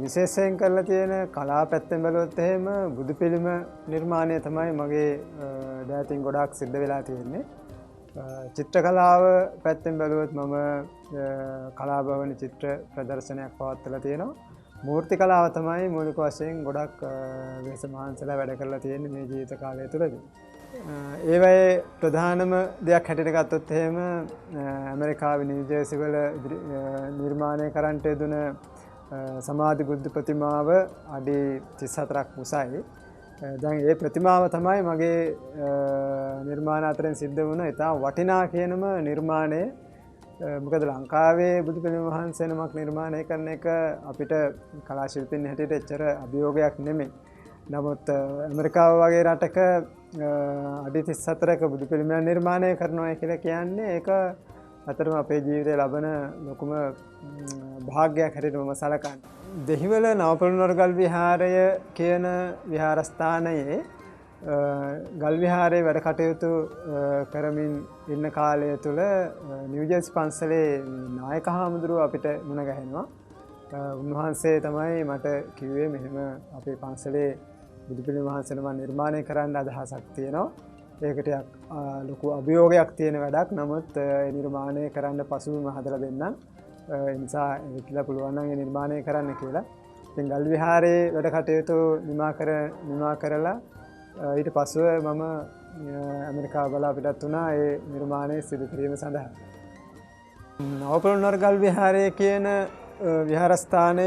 විශේෂයෙන් කරලා තියෙන කලා පැත්තෙන් බැලුවොත් එහෙම බුදු පිළිම නිර්මාණය තමයි මගේ දෑතින් ගොඩාක් සිද්ධ වෙලා තියෙන්නේ. චිත්‍ර කලාව පැත්තෙන් බැලුවොත් මම කලාභවන චිත්‍ර ප්‍රදර්ශනයක් පවත්වලා තියෙනවා. මූර්ති කලාව තමයි මූලික වශයෙන් ගොඩක් වෙස මහන්සලා වැඩ කරලා තියෙන්නේ මේ ජීවිත කාලය තුළදී. ඒවයේ ප්‍රධානම දෙයක් හැටියට ගත්තොත් එහෙම ඇමරිකාවේ නිව්ජර්සි වල නිර්මාණය කරන්නට යෙදුන සමාධි බුද්ධ ප්‍රතිමාව අඩි 34ක් උසයි. දැන් ඒ ප්‍රතිමාව තමයි මගේ නිර්මාණ අතරින් සිද්ධ වුණ ඉතා වටිනා කියනම නිර්මාණය. මොකද ලංකාවේ බුදු පිළිම වහන්සේ නමක් නිර්මාණය කරන එක අපිට කලා ශිල්පීන් හැටියට එච්චර අභියෝගයක් නෙමෙයි. නමුත් ඇමරිකාව වගේ රටක අඩි 34ක බුදු පිළිමයක් නිර්මාණය කරනවා කියලා කියන්නේ ඒක අතරම අපේ ජීවිතේ ලබන ලොකුම භාග්‍යයක් හැටියට මම සලකන්නේ. දෙහිවල නවපොළොන්නරු ගල් විහාරය කියන විහාරස්ථානයේ ගල් විහාරයේ වැඩ කටයුතු කරමින් ඉන්න කාලය තුළ නිව්ජර්සි පන්සලේ නායක හාමුදුරුව අපිට මුණ ගැහෙනවා. උන්වහන්සේ තමයි මට කිව්වේ මෙහෙම අපේ පන්සලේ බුදු පිළිම වහන්සේ නම නිර්මාණය කරන්න අදහසක් තියෙනවා. ඒකට ලොකු අභියෝගයක් තියෙන වැඩක්. නමුත් ඒ නිර්මාණය කරන්න පසුබිම හදලා දෙන්නම්. ඒ නිසා ඒකලා පුළුවන් නම් ඒ නිර්මාණය කරන්න කියලා. ඉතින් ගල් විහාරයේ වැඩ කටයුතු නිමා කරලා ඊට පස්ව මම ඇමරිකාව බලා පිටත් වුණා ඒ නිර්මාණය සිදු කිරීම සඳහා. නවපොළොන්නරු ගල් විහාරය කියන විහාරස්ථානය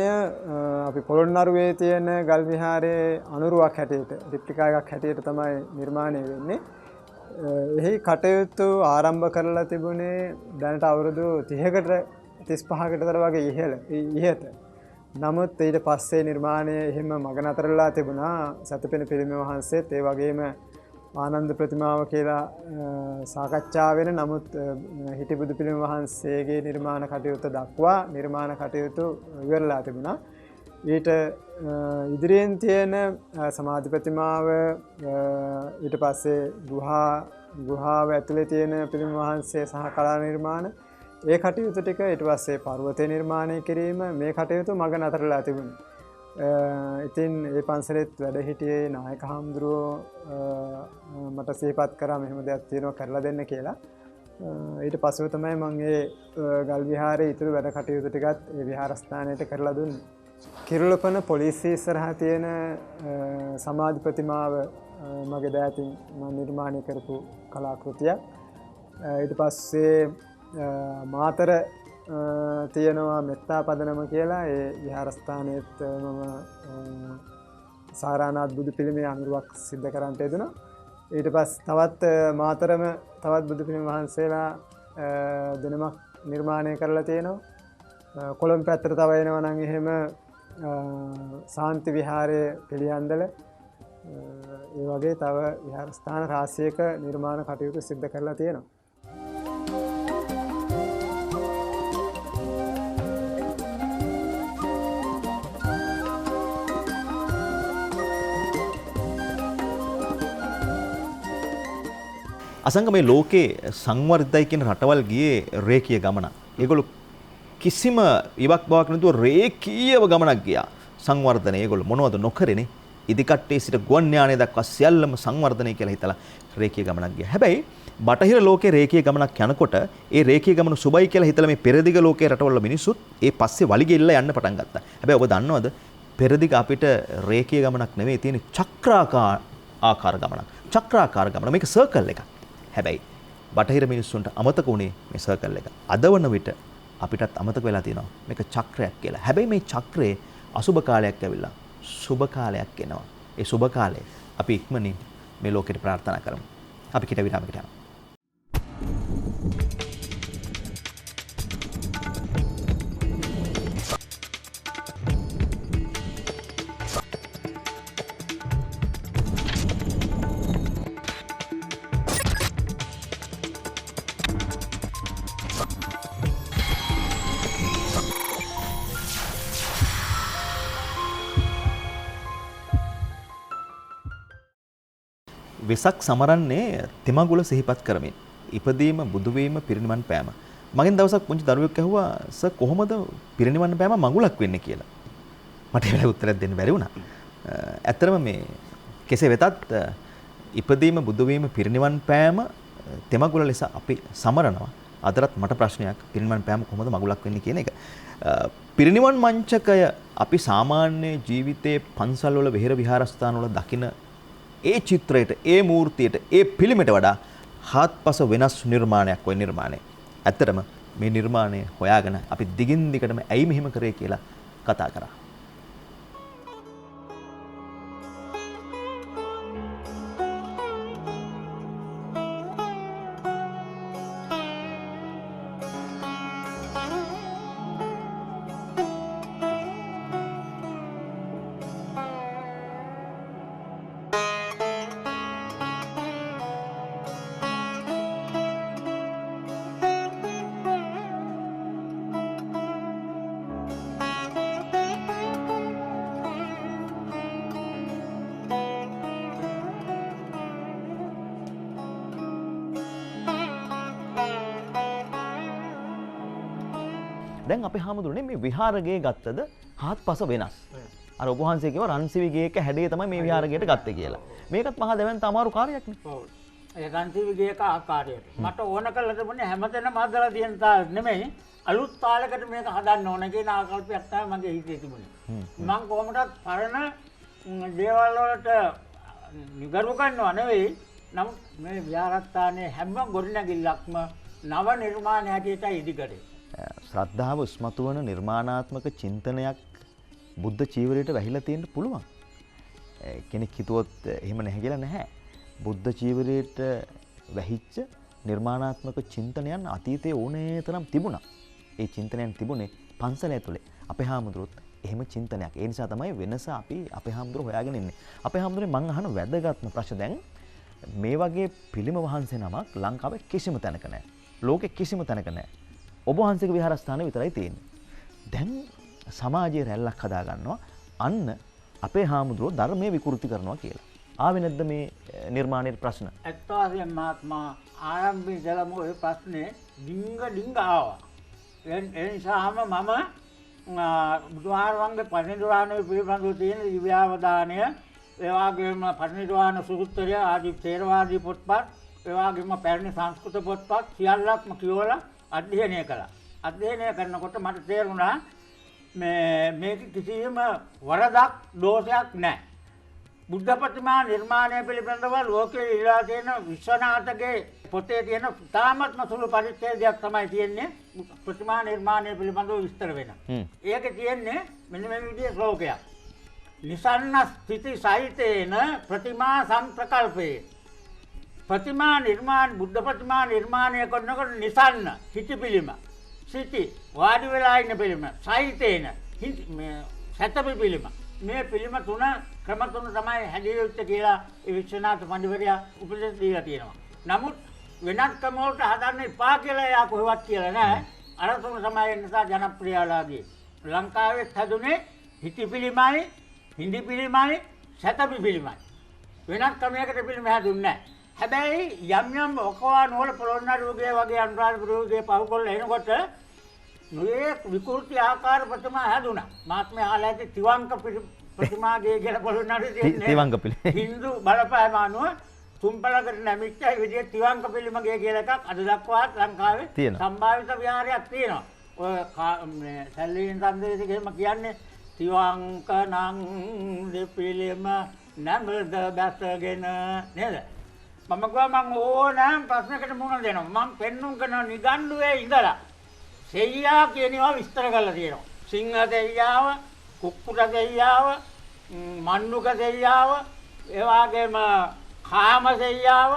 අපි පොළොන්නරුවේ තියෙන ගල් විහාරයේ අනුරුවක් හැටියට රිප්ලිකා එකක් හැටියට තමයි නිර්මාණය වෙන්නේ. එහි කටයුතු ආරම්භ කරලා තිබුණේ දැනට අවුරුදු 30කට 35කට විතර වගේ ඉහත. නමුත් ඊට පස්සේ නිර්මාණය එහෙම මග නතරලා තිබුණා. සතපෙන පිළිම වහන්සේත් ඒ වගේම ආනන්ද ප්‍රතිමාව කියලා සාකච්ඡා වෙන. නමුත් හිටි බුදු පිළිම වහන්සේගේ නිර්මාණ කටයුතු දක්වා නිර්මාණ කටයුතු ඉවරලා තිබුණා. ඊට ඉදිරියෙන් තියෙන සමාධි ප්‍රතිමාව ඊට පස්සේ ගුහාව ඇතුලේ තියෙන පිළිම වහන්සේ සහ කලා නිර්මාණ ඒ කටයුතු ටික ඊට පස්සේ පර්වතය නිර්මාණය කිරීම මේ කටයුතු මග නතරලා තිබුණා. ඉතින් ඒ පන්සලෙත් වැඩ හිටියේ නායක හාමුදුරුවෝ මට සිහිපත් කරා මෙහෙම දෙයක් තියෙනවා කරලා දෙන්න කියලා. ඊට පස්ව තමයි මම ඒ ගල් විහාරයේ ඉතුරු වැඩ කටයුතු ටිකත් ඒ විහාරස්ථානයට කරලා දුන්නේ. කිරුළපන පොලිසිය ඉස්සරහා තියෙන සමාධි ප්‍රතිමාව මගේ දෑතින් මම නිර්මාණය කරපු කලාකෘතියක්. ඊට පස්සේ මාතර තියෙනවා මෙත්තා පදනම කියලා ඒ විහාරස්ථානයේත් මම සාරානාත් බුදු පිළිමේ අනුරුවක් සිද්ධ කරන්නට යෙදුණා. ඊට පස්සේ තවත් මාතරම තවත් බුදු පිළිම වහන්සේලා දෙනමක් නිර්මාණය කරලා තියෙනවා. කොළඹ පැත්තට තව එනවා නම් එහෙම සාන්ති විහාරයේ පිළියන්දල ඒ වගේ තව විහාරස්ථාන රාශියක නිර්මාණ කටයුතු සිද්ධ කරලා තියෙනවා. අසංග මේ ලෝකේ සංවර්ධයි කියන රටවල් ගියේ රේඛීය ගමන. ඒගොල්ලෝ කිසිම ඉවක් බවක් නැතුව රේඛීයව ගමනක් ගියා. සංවර්ධනය ඒගොල්ලෝ මොනවද නොකරේනේ? ඉදිකට්ටේ සිට ගුවන් යානය දක්වා සියල්ලම සංවර්ධනය කියලා හිතලා රේඛීය ගමනක් ගියා. හැබැයි බටහිර ලෝකේ රේඛීය ගමනක් යනකොට ඒ රේඛීය ගමන සුබයි කියලා හිතලා මේ පෙරදිග ලෝකයේ රටවල මිනිස්සුත් ඒ පස්සේ වලිගෙල්ල යන්න පටන් ගත්තා. හැබැයි ඔබ දන්නවද පෙරදිග අපිට රේඛීය ගමනක් නෙවෙයි තියෙන්නේ චක්‍රාකාර ගමනක්. චක්‍රාකාර ගමන මේක සර්කල් එකක්. හැබැයි බටහිර මිනිස්සුන්ට අමතක වුණේ මේ සර්කල් එක. අදවන විට අපිටත් අමතක වෙලා තියෙනවා මේක චක්‍රයක් කියලා. හැබැයි මේ චක්‍රයේ අසුබ කාලයක් ඇවිල්ලා සුබ කාලයක් එනවා. ඒ සුබ කාලේ අපි ඉක්මනින් මේ ලෝකෙට ප්‍රාර්ථනා කරමු. අපි කිට විරාමයකට යනවා. වෙසක් සමරන්නේ තෙමඟුල සිහිපත් කරමින්. ඉපදීම බුදුවීම පිරිනිවන් පෑම. මගෙන් දවසක් පුංචි දරුවෙක් ඇහුවා සර් කොහොමද පිරිනිවන් පෑම මඟුලක් වෙන්නේ කියලා. මට ඒ වෙලාවේ උත්තරයක් දෙන්න බැරි වුණා. ඇත්තටම මේ කෙසේ වෙතත් ඉපදීම බුදුවීම පිරිනිවන් පෑම තෙමඟුල ලෙස අපි සමරනවා. අදටත් මට ප්‍රශ්නයක් පිරිනිවන් පෑම කොහොමද මගුලක් වෙන්නේ කියන එක. පිරිනිවන් මංචකය අපි සාමාන්‍ය ජීවිතයේ පන්සල් වල විහෙර විහාරස්ථාන වල දකින ඒ චිත්‍රයට, ඒ මූර්තියට, ඒ පිළිමයට වඩා හාත්පස වෙනස් නිර්මාණයක් ওই නිර්මාණය. ඇත්තටම මේ නිර්මාණය හොයාගෙන අපි දිගින් දිගටම ඇයි මෙහෙම කරේ කියලා කතා කරා. දැන් අපේ හාමුදුරනේ මේ විහාරගේ ගත්තද හාත්පස වෙනස්. අර ඔබ වහන්සේ කියව රන්සිවි ගේක හැඩේ තමයි මේ විහාරගේට ගත්තේ කියලා. මේකත් මහා දැවැන්ත අමාරු කාර්යයක් නේ. ඔව්. ඒ රන්සිවි ගේක ආකාරයට. මට ඕන කළා තිබුණේ හැමතැනම හදලා තියෙන තාල නෙමෙයි අලුත් තාලයකට මේක හදන්න ඕන කියන ආකල්පයක් තමයි මගේ හිතේ තිබුණේ. මම කොහොමදත් පරණ දේවල් වලට නිගරු කරනවා නෙවෙයි. නමුත් මේ විහාරස්ථානයේ හැම ගොඩනැගිල්ලක්ම නව නිර්මාණ හැටියට ඉදිකරේ. ශ්‍රද්ධාව උස්මතු වන නිර්මාණාත්මක චින්තනයක් බුද්ධ චීවරයට වැහිලා තියෙන්න පුළුවන්. කෙනෙක් හිතුවොත් එහෙම නැහැ කියලා නැහැ. බුද්ධ චීවරයට වැහිච්ච නිර්මාණාත්මක චින්තනයන් අතීතයේ ඕනේ තරම් තිබුණා. ඒ චින්තනයන් තිබුණේ පන්සල ඇතුලේ. අපේ හාමුදුරුවොත් එහෙම චින්තනයක්. ඒ නිසා තමයි වෙනස අපි අපේ හාමුදුරුවෝ හොයාගෙන ඉන්නේ. අපේ හාමුදුරුවෝ මං අහන වැදගත්ම ප්‍රශ්න දැන් මේ වගේ පිළිම වහන්සේ නමක් ලංකාවේ කිසිම තැනක නැහැ. ලෝකෙ කිසිම තැනක නැහැ. ඔබ වහන්සේගේ විහාරස්ථානේ විතරයි තියෙන්නේ. දැන් සමාජයේ රැල්ලක් හදා ගන්නවා. අන්න අපේ හාමුදුරුවෝ ධර්මයේ විකෘති කරනවා කියලා. ආවේ නැද්ද මේ නිර්මාණයේ ප්‍රශ්න? ඇත්ත වශයෙන්ම මහත්මයා ආරම්භයේ ඉඳලම ওই ප්‍රශ්නේ ඩිංග ආවා. ඒ නිසාම මම බුදුහාරවංගේ පරිනිර්වාණය පිළිබඳව තියෙන දිව්‍යාවදානය, ඒ වගේම පරිනිර්වාණ සූත්‍රය ආදී ථේරවාදී පොත්පත්, ඒ වගේම පැරණි සංස්කෘත පොත්පත් සියල්ලක්ම කියවලා අධ්‍යයනය කළා. අධ්‍යයනය කරනකොට මට තේරුණා මේක කිසිම වරදක් දෝෂයක් නැහැ. බුද්ධ ප්‍රතිමා නිර්මාණය පිළිබඳව ලෝකයේ ඉලා තියෙන විශ්වනාථගේ පොතේ තියෙන තාමත්ම සුළු පරිච්ඡේදයක් තමයි තියෙන්නේ ප්‍රතිමා නිර්මාණය පිළිබඳව විස්තර වෙන. ඒකේ තියෙන්නේ මෙන්න මේ විදිහේ ශ්ලෝකයක්. නිසන්න ස්ථಿತಿ සහිතේන ප්‍රතිමා සම්ප්‍රකල්පේ. ප්‍රතිමා නිර්මාණ බුද්ධ ප්‍රතිමා නිර්මාණය කරනකොට නිසන්න සිටි පිළිම. සිටි වාඩි වෙලා ඉන්න පිළිම. සහිතේන සැතපි පිළිම. මේ පිළිම තුන ක්‍රම තුන තමයි හැදිය යුත්තේ කියලා ඒ විශ්වනාථ පඬිවරයා උපදෙස් දීලා තියෙනවා. නමුත් වෙනත් ක්‍රම වලට හදන්න එපා කියලා එයා කොහෙවත් කියලා නැහැ. අර තුන තමයි නිසා ජනප්‍රියලාගේ. ලංකාවේ හැදුනේ හිටි පිළිමයි, හිඳි පිළිමයි, සැතපි පිළිමයි. වෙනත් ක්‍රමයකට පිළිම හැදුන්නේ නැහැ. හැබැයි යම් ඔකවාන වල පොළොන්නරු රෝගය වගේ අනුරාධපුර රෝගය පහුකොල්ල එනකොට මේ විකෘති ආකාර ප්‍රතිමා හැදුනා. මාත්මය ආලා ඇති තිවංක ප්‍රතිමාගේ කියලා පොළොන්නරු තියෙන්නේ. තිවංක පිළිම. හින්දු බලපෑම අනුව තුම්පලකට නැමිච්ච ඒ විදිහේ තිවංක පිළිමගේ කියලා එකක් අද දක්වාත් ලංකාවේ සම්භාවිත විහාරයක් තියෙනවා. ඔය මේ සැලීන් සම්දේශික එහෙම කියන්නේ තිවංක නම් දෙපිළිම නැඹද බැසගෙන නේද? මම ගියා මම ඕනෑම ප්‍රශ්නකට මුහුණ දෙනවා. මම පෙන්නුම් කරන නිගණ්ඩුවේ ඉඳලා සෙයියා කියනවා විස්තර කරලා තියෙනවා. සිංහ සෙයියාව, කුක්කුට සෙයියාව, මණ්ඩුක සෙයියාව, ඒ වගේම කාම සෙයියාව,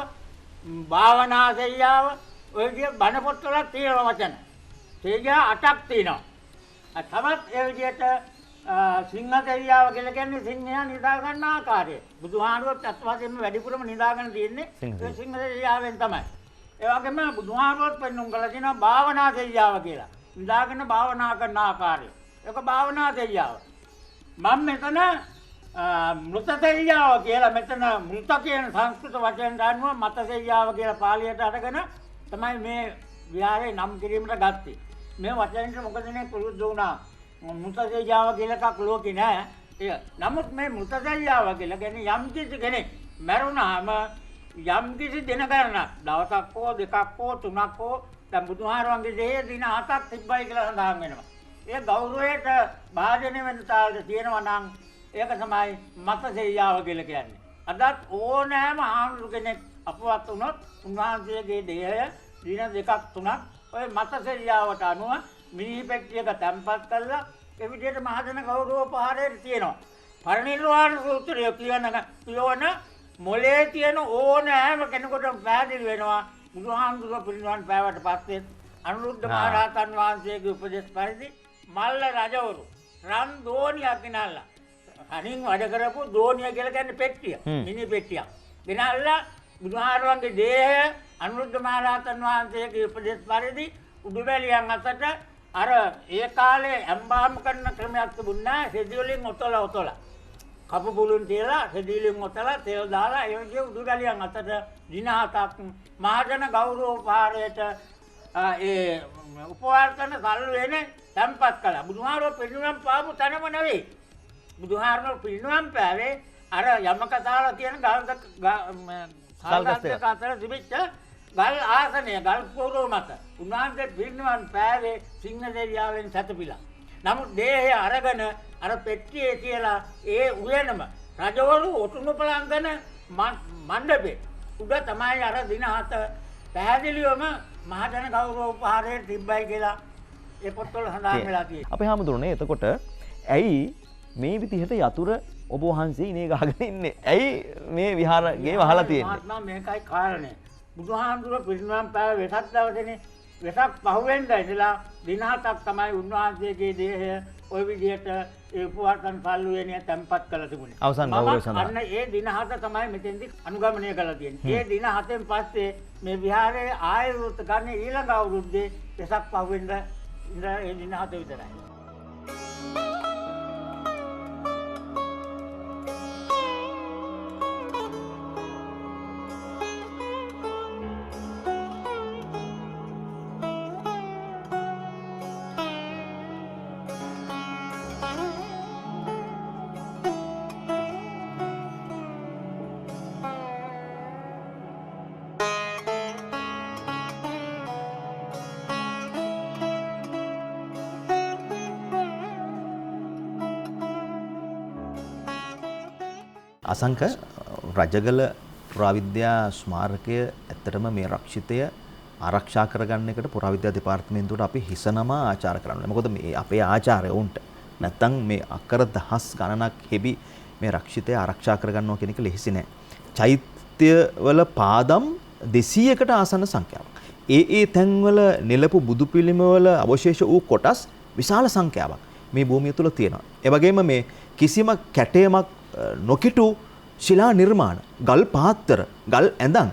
භාවනා සෙයියාව, ඔය විදිහේ බණ පොත්වල තියෙනවා වචන. සෙයියා 8ක් තියෙනවා. තවත් ඒ විදිහට සිංහ සෙයියාව කියලා කියන්නේ සිංහයා නිදා ගන්න ආකාරය. බුදුහාමුදුරුවෝත් අත්වශයෙන්ම වැඩිපුරම නිදාගෙන තියෙන්නේ ඒ සිංහ සෙයියාවෙන් තමයි. ඒ වගේම බුදුහාමුදුරුවෝත් පෙන්වුම් කළා තියෙනවා භාවනා සෙයියාව කියලා. නිදාගෙන භාවනා කරන ආකාරය. ඒක භාවනා සෙයියාව. මම මෙතන මෘත සෙයියාව කියලා මෙතන මෘත කියන සංස්කෘත වචෙන් ගන්නවා මත සෙයියාව කියලා පාලියට අරගෙන තමයි මේ විහාරේ නම් කිරීමට ගත්තේ. මේ වචනෙට මොකද නේ පුරුදු වුණා. මෘතසෙයියාව කියලා එකක් ලෝකේ නෑ. ඒ නමුත් මේ මෘතසෙයියාව කියලා කියන්නේ යම් කිසි කෙනෙක් මැරුණාම යම් කිසි දින ගණනක් දවසක් හෝ දෙකක් හෝ තුනක් හෝ දැන් බුදුහාරවන්ගේ දේහ දින 7ක් තිබ්බයි කියලා සඳහන් වෙනවා. ඒ ගෞරවයට භාජනය වෙන තාලෙට තියෙනවා නම් ඒක තමයි මතසෙයියාව කියලා කියන්නේ. අදත් ඕනෑම ආහාර කෙනෙක් අපවත් වුණොත් උන්වහන්සේගේ දේහය දින 2ක් 3ක් ඔය මතසෙයියාවට අනුව මිනි පෙට්ටියක තැම්පත් කරලා ඒ විදිහට මහජන ගෞරවෝපහාරයට තියෙනවා. පරිනිර්වාණ සූත්‍රය කියවන මොලේ තියෙන ඕනෑම කෙනෙකුට පැහැදිලි වෙනවා බුදුහාමුදුරුවෝ පිරිනිවන් පෑවට පස්සේ අනුරුද්ධ මහ රහතන් වහන්සේගේ උපදෙස් පරිදි මල්ල රජවරු රන් දෝනියක් ගෙනල්ලා කණින් වැඩ කරපු දෝනිය කියලා කියන්නේ පෙට්ටිය මිනි පෙට්ටියක් ගෙනල්ලා බුදුහාරවන්ගේ දේහය අනුරුද්ධ මහ රහතන් වහන්සේගේ උපදෙස් පරිදි උඩුබැලියන් අතට අර ඒ කාලේ ඇම්බාම් කරන ක්‍රමයක් තිබුණා රෙදි වලින් ඔතලා කපු පුළුන් තියලා රෙදි වලින් ඔතලා තෙල් දාලා ඒ වගේ උඩුබැලියන් අතට දින 7ක් මහජන ගෞරවෝපහාරයට ඒ උපවාස කරන සල්ලු වෙන්නේ තැම්පත් කළා. බුදුහාරෝ පිරිනිවන් පාපු තැනම නෙවෙයි. බුදුහාරෝ පිරිනිවන් පෑවේ අර යමක දාලා තියෙන ගල් අතර තිබිච්ච ගල් ආසනය ගල් පොරෝ මත. උන්වහන්සේ පිරිනිවන් පෑවේ සිංහදේවියාවෙන් සැතපීලා. නමුත් දේහය අරගෙන අර පෙට්ටියේ තියලා ඒ උයනම රජවරු ඔටුනු පලංගන මණ්ඩපේ උඩ තමයි අර දින 7 පැහැදිලිවම මහජන ගෞරවෝපහාරයට තිබ්බයි කියලා ඒ පොත්වල සඳහන් වෙලා තියෙනවා. අපේ හැමදෙරුනේ එතකොට ඇයි මේ විදිහට යතුර ඔබ වහන්සේ ඉනේ ගහගෙන ඉන්නේ? ඇයි මේ විහාරගේ වහලා තියෙන්නේ? මහත්මයා මේකයි කාරණේ. බුදුහාමුදුරුවෝ පිරිනිවන් පෑව වෙසක් දවසේනේ. වෙසක් පහුවෙන්දා ඉඳලා දින 7ක් තමයි උන්වහන්සේගේ දේහය ওই විදිහට ඒ උපවාසන් සල්ලු වෙනිය තැම්පත් කරලා තිබුණේ. අවසන් ගෞරවය සඳහා. අන්න ඒ දින 7 තමයි මෙතෙන්දි අනුගමනය කරලා තියෙන්නේ. ඒ දින 7න් පස්සේ මේ විහාරයේ ආයුර්ත ගන්න ඊළඟ අවුරුද්දේ වෙසක් පහුවෙන්දා ඉඳලා ඒ දින 7 විතරයි. අසංක රජගල පුරාවිද්‍යා ස්මාරකය ඇත්තටම මේ රක්ෂිතය ආරක්ෂා කරගන්න එකට පුරාවිද්‍යා දෙපාර්තමේන්තුවට අපි හිසනම ආචාර කරන්න ඕනේ. මොකද මේ අපේ ආචාර්යවුන්ට නැත්තම් මේ අක්කර දහස් ගණනක් හෙබි මේ රක්ෂිතය ආරක්ෂා කරගන්නවා කියන එක ලෙහෙසි නෑ. චෛත්‍යවල පාදම් 200කට ආසන්න සංඛ්‍යාවක්. ඒ තැන්වල නෙලපු බුදු පිළිමවල අවශේෂ වූ කොටස් විශාල සංඛ්‍යාවක් මේ භූමිය තුල තියෙනවා. ඒ වගේම මේ කිසිම කැටයමක් නොකිටු ශිලා නිර්මාණ ගල් පාත්තර ගල් ඇඳන්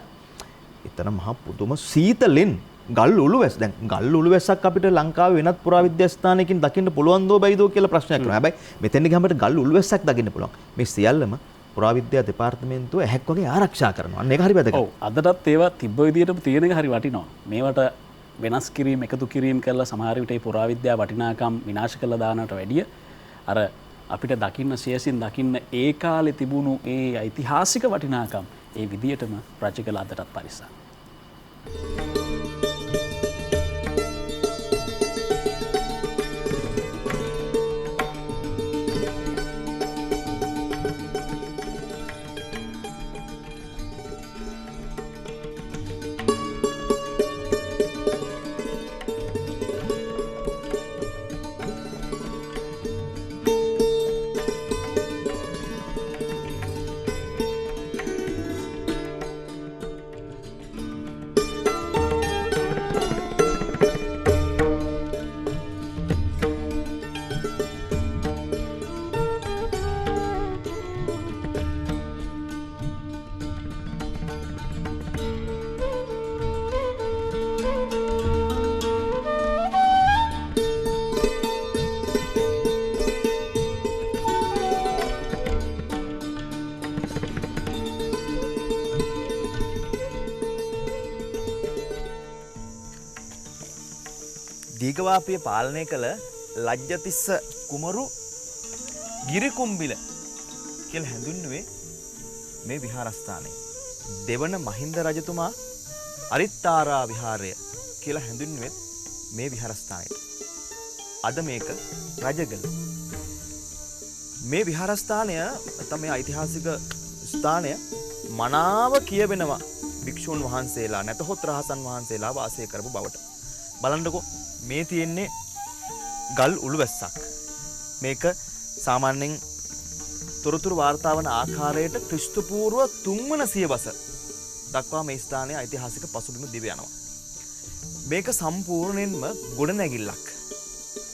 එතන මහා පුදුම සීතලෙන් ගල් උළුවැස් දැන් ගල් උළුවැස්සක් අපිට ලංකාවේ වෙනත් පුරාවිද්‍යා ස්ථානයකින් දකින්න පුළුවන් දෝ බයිදෝ කියලා ප්‍රශ්නයක් කරනවා. හැබැයි මෙතෙන් ගියාම ගල් උළුවැස්සක් දකින්න පුළුවන්. මේ සියල්ලම පුරාවිද්‍යා දෙපාර්තමේන්තුව ඇහැක් වගේ ආරක්ෂා කරනවා. අන්න ඒක හරි වැදගත්. ඔව් අදටත් ඒවා තිබ්බ විදිහටම තියෙන එක හරි වටිනවා. මේවට වෙනස් කිරීම එකතු කිරීම කරලා සමහර විට ඒ පුරාවිද්‍යා වටිනාකම් විනාශ කරලා දානවට වැඩිය අර අපිට දකින්න සියසින් දකින්න ඒ කාලේ තිබුණු ඒ ඓතිහාසික වටිනාකම් ඒ විදියටම රජකල අදටත් පරිසම්. දීඝවාපිය පාලනය කළ ලජ්ජතිස්ස කුමරු ගිරිකුම්බිල කියලා හැඳින්වුවේ මේ විහාරස්ථානය. දෙවන මහින්ද රජතුමා අරිත්තාරා විහාරය කියලා හැඳින්වෙන්නේ මේ විහාරස්ථානයට. අද මේක රජගල. මේ විහාරස්ථානය නැත්නම් මේ ඓතිහාසික ස්ථානය මනාව කියවෙනවා භික්ෂුන් වහන්සේලා නැතහොත් රහතන් වහන්සේලා වාසය කරපු බවට. බලන්නකෝ මේ තියෙන්නේ ගල් උළුවැස්සක්. මේක සාමාන්‍යයෙන් තොරතුරු වාර්තා වන ආකාරයට ක්‍රිස්තු පූර්ව 3 වන සියවස දක්වා මේ ස්ථානයේ ඓතිහාසික පසුබිම දිව යනවා. මේක සම්පූර්ණයෙන්ම ගොඩනැගිල්ලක්.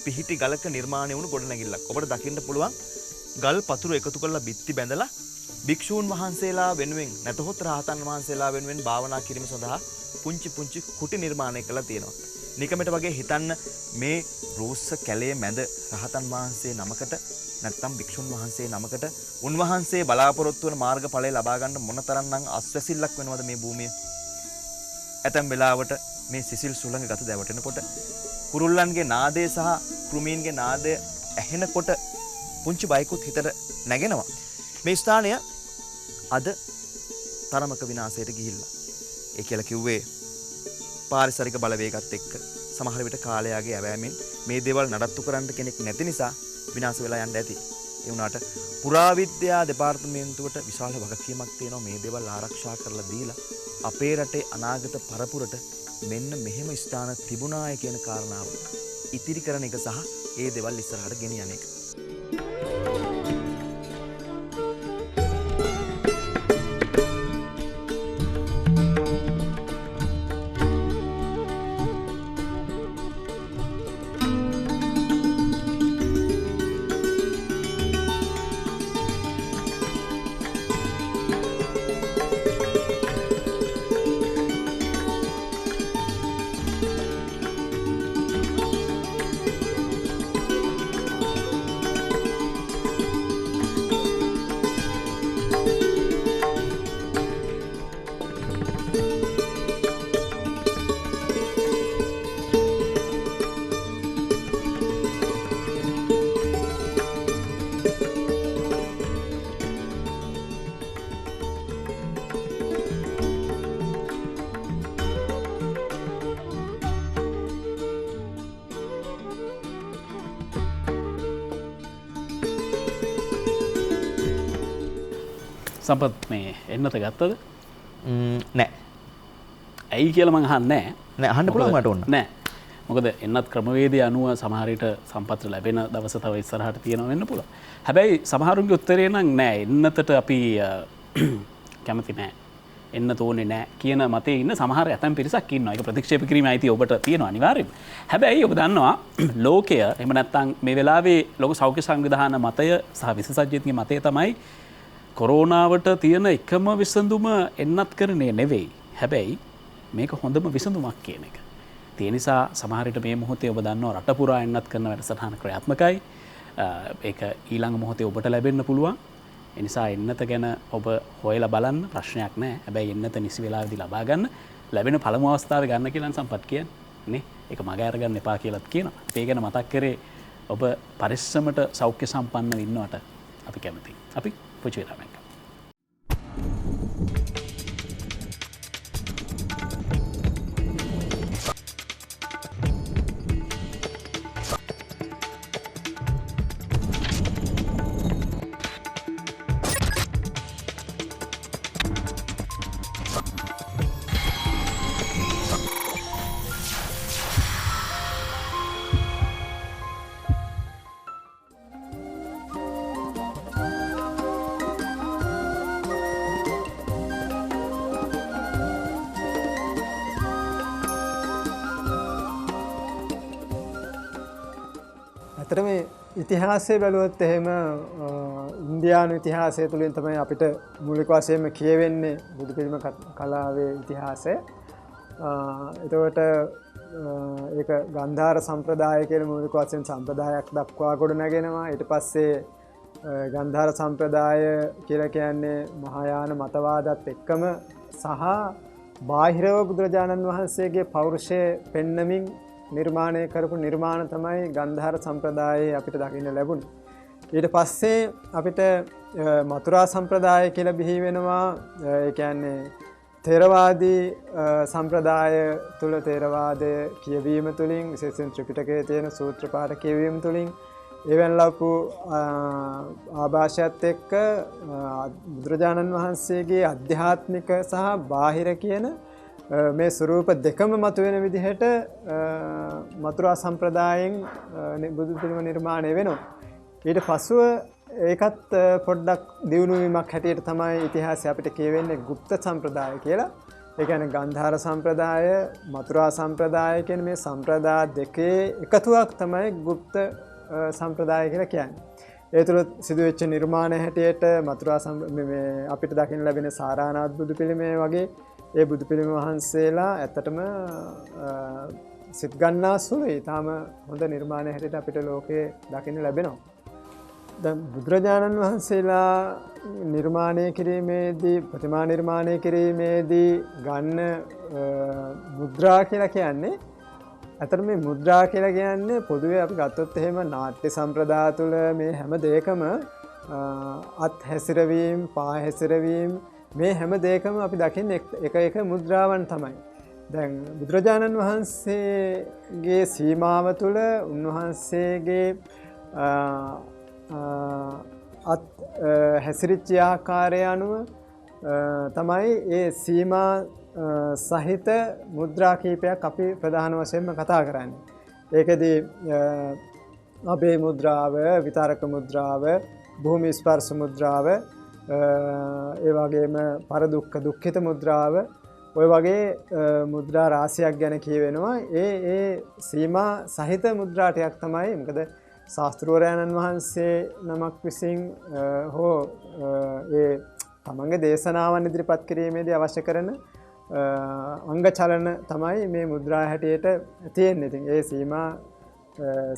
පිහිටි ගලක නිර්මාණය වුණු ගොඩනැගිල්ලක්. ඔබට දකින්න පුළුවන් ගල් පතුරු එකතු කරලා බිත්ති බැඳලා භික්ෂූන් වහන්සේලා වෙනුවෙන් නැතහොත් රහතන් වහන්සේලා වෙනුවෙන් භාවනා කිරීම සඳහා පුංචි පුංචි කුටි නිර්මාණය කළා තියෙනවා. නිකමෙට වගේ හිතන්න මේ රෝස්ස කැලේ මැද රහතන් වහන්සේ නමකට නැත්නම් භික්ෂුන් වහන්සේ නමකට උන්වහන්සේ බලාපොරොත්තු වන මාර්ගඵලය ලබා ගන්න මොනතරම්නම් අස්වැසිල්ලක් වෙනවද මේ භූමිය. ඇතැම් වෙලාවට මේ සිසිල් සුළඟ ගත දැවටෙනකොට කුරුල්ලන්ගේ නාදය සහ කෘමීන්ගේ නාදය ඇහෙනකොට පුංචි බයකුත් හිතට නැගෙනවා. මේ ස්ථානය අද තරමක විනාශයට ගිහිල්ලා. ඒ කියලා කිව්වේ පාරිසරික බලවේගات එක්ක සමහර විට කාලයාගේ ඇවෑමෙන් මේ දේවල් නඩත්තු කරන්න කෙනෙක් නැති නිසා විනාශ වෙලා යන්න ඇති. ඒ වුණාට පුරාවිද්‍යා දෙපාර්තමේන්තුවට විශාල වගකීමක් තියෙනවා මේ දේවල් ආරක්ෂා කරලා දීලා අපේ රටේ අනාගත පරපුරට මෙන්න මෙහෙම ස්ථාන තිබුණාය කියන කාරණාව ඉතිරි කරන එක සහ ඒ දේවල් ඉස්සරහට ගෙනියන එක. සම්පත් මේ එන්නත ගත්තද? නෑ. ඇයි කියලා මං අහන්නේ නෑ. අහන්න පුළුවන් මට ඕන. නෑ. මොකද එන්නත් ක්‍රමවේදය අනුව සමහර විට සම්පත් ලැබෙන දවස තව ඉස්සරහට තියෙනවා වෙන්න පුළුවන්. හැබැයි සමහරුන්ගේ උත්තරේ නම් නෑ. එන්නතට අපි කැමති නෑ. එන්න තෝරන්නේ නෑ කියන මතේ ඉන්න සමහර ඇතැම් පිරිසක් ඉන්නවා. ඒක ප්‍රතික්ෂේප කිරීමේ අයිතිය ඔබට තියෙනවා අනිවාර්යයෙන්ම. හැබැයි ඔබ දන්නවා ලෝකය එහෙම නැත්නම් මේ වෙලාවේ ලෝක සෞඛ්‍ය සංවිධාන මතය සහ විශේෂඥයන්ගේ මතය තමයි කොරෝනාවට තියෙන එකම විසඳුම එන්නත් කරන්නේ නෙවෙයි. හැබැයි මේක හොඳම විසඳුමක් කියන එක. ඒ නිසා සමහර විට මේ මොහොතේ ඔබ දන්නවා රට පුරා එන්නත් කරන වැඩසටහන ක්‍රියාත්මකයි. ඒක ඊළඟ මොහොතේ ඔබට ලැබෙන්න පුළුවන්. ඒ නිසා එන්නත ගැන ඔබ හොයලා බලන්න ප්‍රශ්නයක් නැහැ. හැබැයි එන්නත නිසි වෙලාවෙදී ලබා ගන්න ලැබෙන පළමු අවස්ථාවේ ගන්න කියලා සම්පත් කියන්නේ නේ. ඒක මග අරගන්න එපා කියලාත් කියනවා. ඒ ගැන මතක් කරේ ඔබ පරිස්සමට සෞඛ්‍ය සම්පන්නව ඉන්නවට අපි කැමතියි. අපි පුංචි වෙලාවක්. ඇත්තට මේ ඉතිහාසය බැලුවොත් එහෙම ඉන්දියානු ඉතිහාසය තුළින් තමයි අපිට මූලික වශයෙන්ම කියවෙන්නේ බුදු පිළිම කලාවේ ඉතිහාසය. එතකොට ඒක ගන්ධාර සම්ප්‍රදාය කියන මූලික වශයෙන් සම්ප්‍රදායක් දක්වා ගොඩනගෙනවා. ඊට පස්සේ ගන්ධාර සම්ප්‍රදාය කියලා කියන්නේ මහායාන මතවාදත් එක්කම සහ බාහිරව බුදුරජාණන් වහන්සේගේ පෞරුෂය පෙන්නමින් නිර්මාණය කරපු නිර්මාණ තමයි ගන්ධාර සම්ප්‍රදායේ අපිට දකින්න ලැබුණේ. ඊට පස්සේ අපිට මතුරා සම්ප්‍රදාය කියලා බිහි වෙනවා. ඒ කියන්නේ තේරවාදී සම්ප්‍රදාය තුළ තේරවාදය කියවීම තුළින් විශේෂයෙන් ත්‍රිපිටකයේ තියෙන සූත්‍ර පාඨ කියවීම තුළින් එවන් ලපු ආభాෂයත් එක්ක බුදුරජාණන් වහන්සේගේ අධ්‍යාත්මික සහ බාහිර කියන මේ ස්වරූප දෙකම මතුවෙන විදිහට මතුරා සම්ප්‍රදායෙන් බුදු පිළිම නිර්මාණය වෙනවා. ඊට පසුව ඒකත් පොඩ්ඩක් දියුණු වීමක් හැටියට තමයි ඉතිහාසය අපිට කියවෙන්නේ ගුප්ත සම්ප්‍රදාය කියලා. ඒ කියන්නේ ගන්ධාර සම්ප්‍රදාය, මතුරා සම්ප්‍රදාය කියන මේ සම්ප්‍රදාය දෙකේ එකතුවක් තමයි ගුප්ත සම්ප්‍රදාය කියලා කියන්නේ. ඒ තුළ සිදුවෙච්ච නිර්මාණ හැටියට මතුරා අපිට දකින්න ලැබෙන සාරානාථ බුදු පිළිමය වගේ ඒ බුදු පිළිම වහන්සේලා ඇත්තටම සිත් ගන්නා සුළුයි. තාම හොඳ නිර්මාණ හැටියට අපිට ලෝකේ දකින්න ලැබෙනවා. දැන් බුදුරජාණන් වහන්සේලා නිර්මාණය කිරීමේදී ප්‍රතිමා නිර්මාණය කිරීමේදී ගන්න මුද්‍රා කියලා කියන්නේ ඇත්තට මේ මුද්‍රා කියලා කියන්නේ පොදුවේ අපි ගත්තොත් එහෙම නාට්‍ය සම්ප්‍රදාය තුළ මේ හැම දෙයකම අත් හැසිරවීම, පා හැසිරවීම මේ හැම දෙයකම අපි දකින්නේ එක මුද්‍රාවන් තමයි. දැන් බුදුරජාණන් වහන්සේගේ සීමාව තුළ උන්වහන්සේගේ අත් හැසිරිච්ච ආකාරය අනුව තමයි ඒ සීමා සහිත මුද්‍රා කීපයක් අපි ප්‍රධාන වශයෙන්ම කතා කරන්නේ. ඒකදී අබේ මුද්‍රාව, විතරක මුද්‍රාව, භූමි ස්පර්ශ මුද්‍රාව, ඒ වගේම පරදුක්ඛ දුක්ඛිත මුද්‍රාව, ඔය වගේ මුද්‍රා රාශියක් ගැන කියවෙනවා. ඒ සීමා සහිත මුද්‍රා ටිකක් තමයි. මොකද ශාස්ත්‍රවරයන්න් වහන්සේ නමක් විසින් හෝ ඒ තමන්ගේ දේශනාවන් ඉදිරිපත් කිරීමේදී අවශ්‍ය කරන අංග චලන තමයි මේ මුද්‍රා හැටියට තියෙන්නේ. ඉතින් ඒ සීමා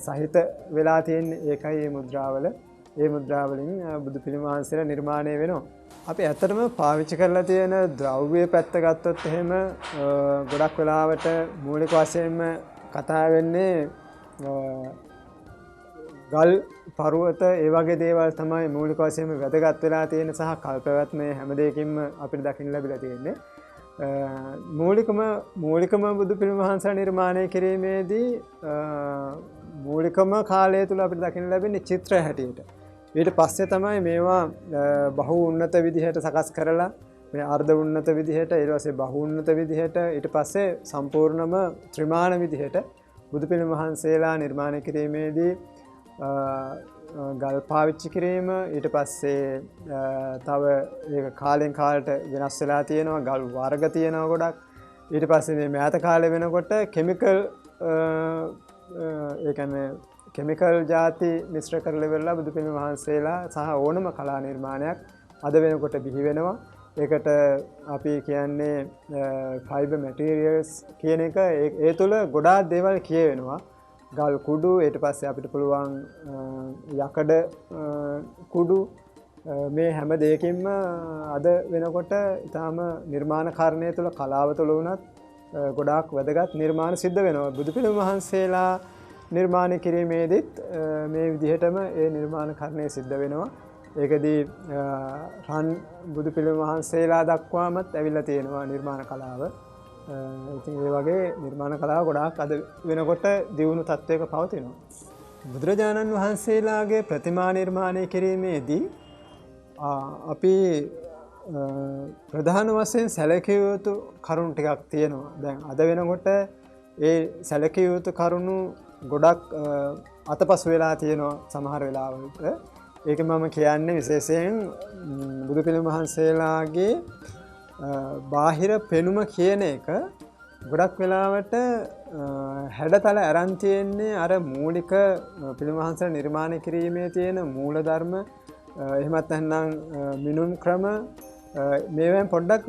සහිත වෙලා තියෙන්නේ ඒකයි මේ මුද්‍රාවල. ඒ මුද්‍රාවලින් බුදු පිළිම වහන්සේලා නිර්මාණය වෙනවා. අපි ඇත්තටම පාවිච්චි කරලා තියෙන ද්‍රව්‍ය පැත්ත ගත්තොත් එහෙම ගොඩක් වෙලාවට මූලික වශයෙන්ම කතා වෙන්නේ ගල් පර්වත ඒ වගේ දේවල් තමයි මූලික වශයෙන්ම වැදගත් වෙලා තියෙන සහ කල්පවත්ම හැම දෙයකින්ම අපිට දකින්න ලැබිලා තියෙන්නේ. මූලිකම බුදු පිළිම වහන්සේලා නිර්මාණය කිරීමේදී මූලිකම කාලය තුල අපිට දකින්න ලැබෙන්නේ චිත්‍ර හැටියට. ඊට පස්සේ තමයි මේවා බහු උන්නත විදිහට සකස් කරලා මේ අර්ධ උන්නත විදිහට ඊට පස්සේ බහු උන්නත විදිහට ඊට පස්සේ සම්පූර්ණම ත්‍රිමාන විදිහට බුදු පිළිම වහන්සේලා නිර්මාණය කිරීමේදී ගල් පාවිච්චි කිරීම ඊට පස්සේ තව ඒක කාලෙන් කාලට වෙනස් වෙලා තියෙනවා. ගල් වර්ග තියෙනවා ගොඩක්. ඊට පස්සේ මේ මෑත කාලේ වෙනකොට කෙමිකල් ඒ කියන්නේ කෙමිකල් ಜಾති මිශ්‍ර කරලා වෙලා බුදු පිළිම වහන්සේලා සහ ඕනම කලා නිර්මාණයක් අද වෙනකොට බිහි වෙනවා. ඒකට අපි කියන්නේ ෆයිබර් මැටීරියල්ස් කියන එක. ඒ තුල ගොඩාක් දේවල් කියවෙනවා. ගල් කුඩු, ඊට පස්සේ අපිට පුළුවන් යකඩ කුඩු, මේ හැම දෙයකින්ම අද වෙනකොට ඊටාම නිර්මාණකරණය තුළ කලාව තුළ වුණත් ගොඩාක් වැදගත් නිර්මාණ සිද්ධ වෙනවා. බුදු පිළිම වහන්සේලා නිර්මාණය කිරීමේදීත් මේ විදිහටම ඒ නිර්මාණකරණය සිද්ධ වෙනවා. ඒකදී රන් බුදු පිළිම වහන්සේලා දක්වාමත් ඇවිල්ලා තියෙනවා නිර්මාණ කලාව. ඉතින් ඒ වගේ නිර්මාණ කලාව ගොඩාක් අද වෙනකොට දියුණු තත්ත්වයක පවතිනවා. බුදුරජාණන් වහන්සේලාගේ ප්‍රතිමා නිර්මාණය කිරීමේදී අපි ප්‍රධාන වශයෙන් සැලකිය යුතු කරුණු ටිකක් තියෙනවා. දැන් අද වෙනකොට ඒ සැලකිය යුතු කරුණු ගොඩක් අතපසු වෙලා තියෙනවා සමහර වෙලාවලට. ඒක මම කියන්නේ විශේෂයෙන් බුදු පිළිම වහන්සේලාගේ බාහිර පෙනුම කියන එක ගොඩක් වෙලාවට හැඩතල අරන් තියෙන්නේ අර මූලික පිළිම වහන්සේලා නිර්මාණය කිරීමේ තියෙන මූලධර්ම, එහෙමත් නැත්නම් මිනුම් ක්‍රම, මේවෙන් පොඩ්ඩක්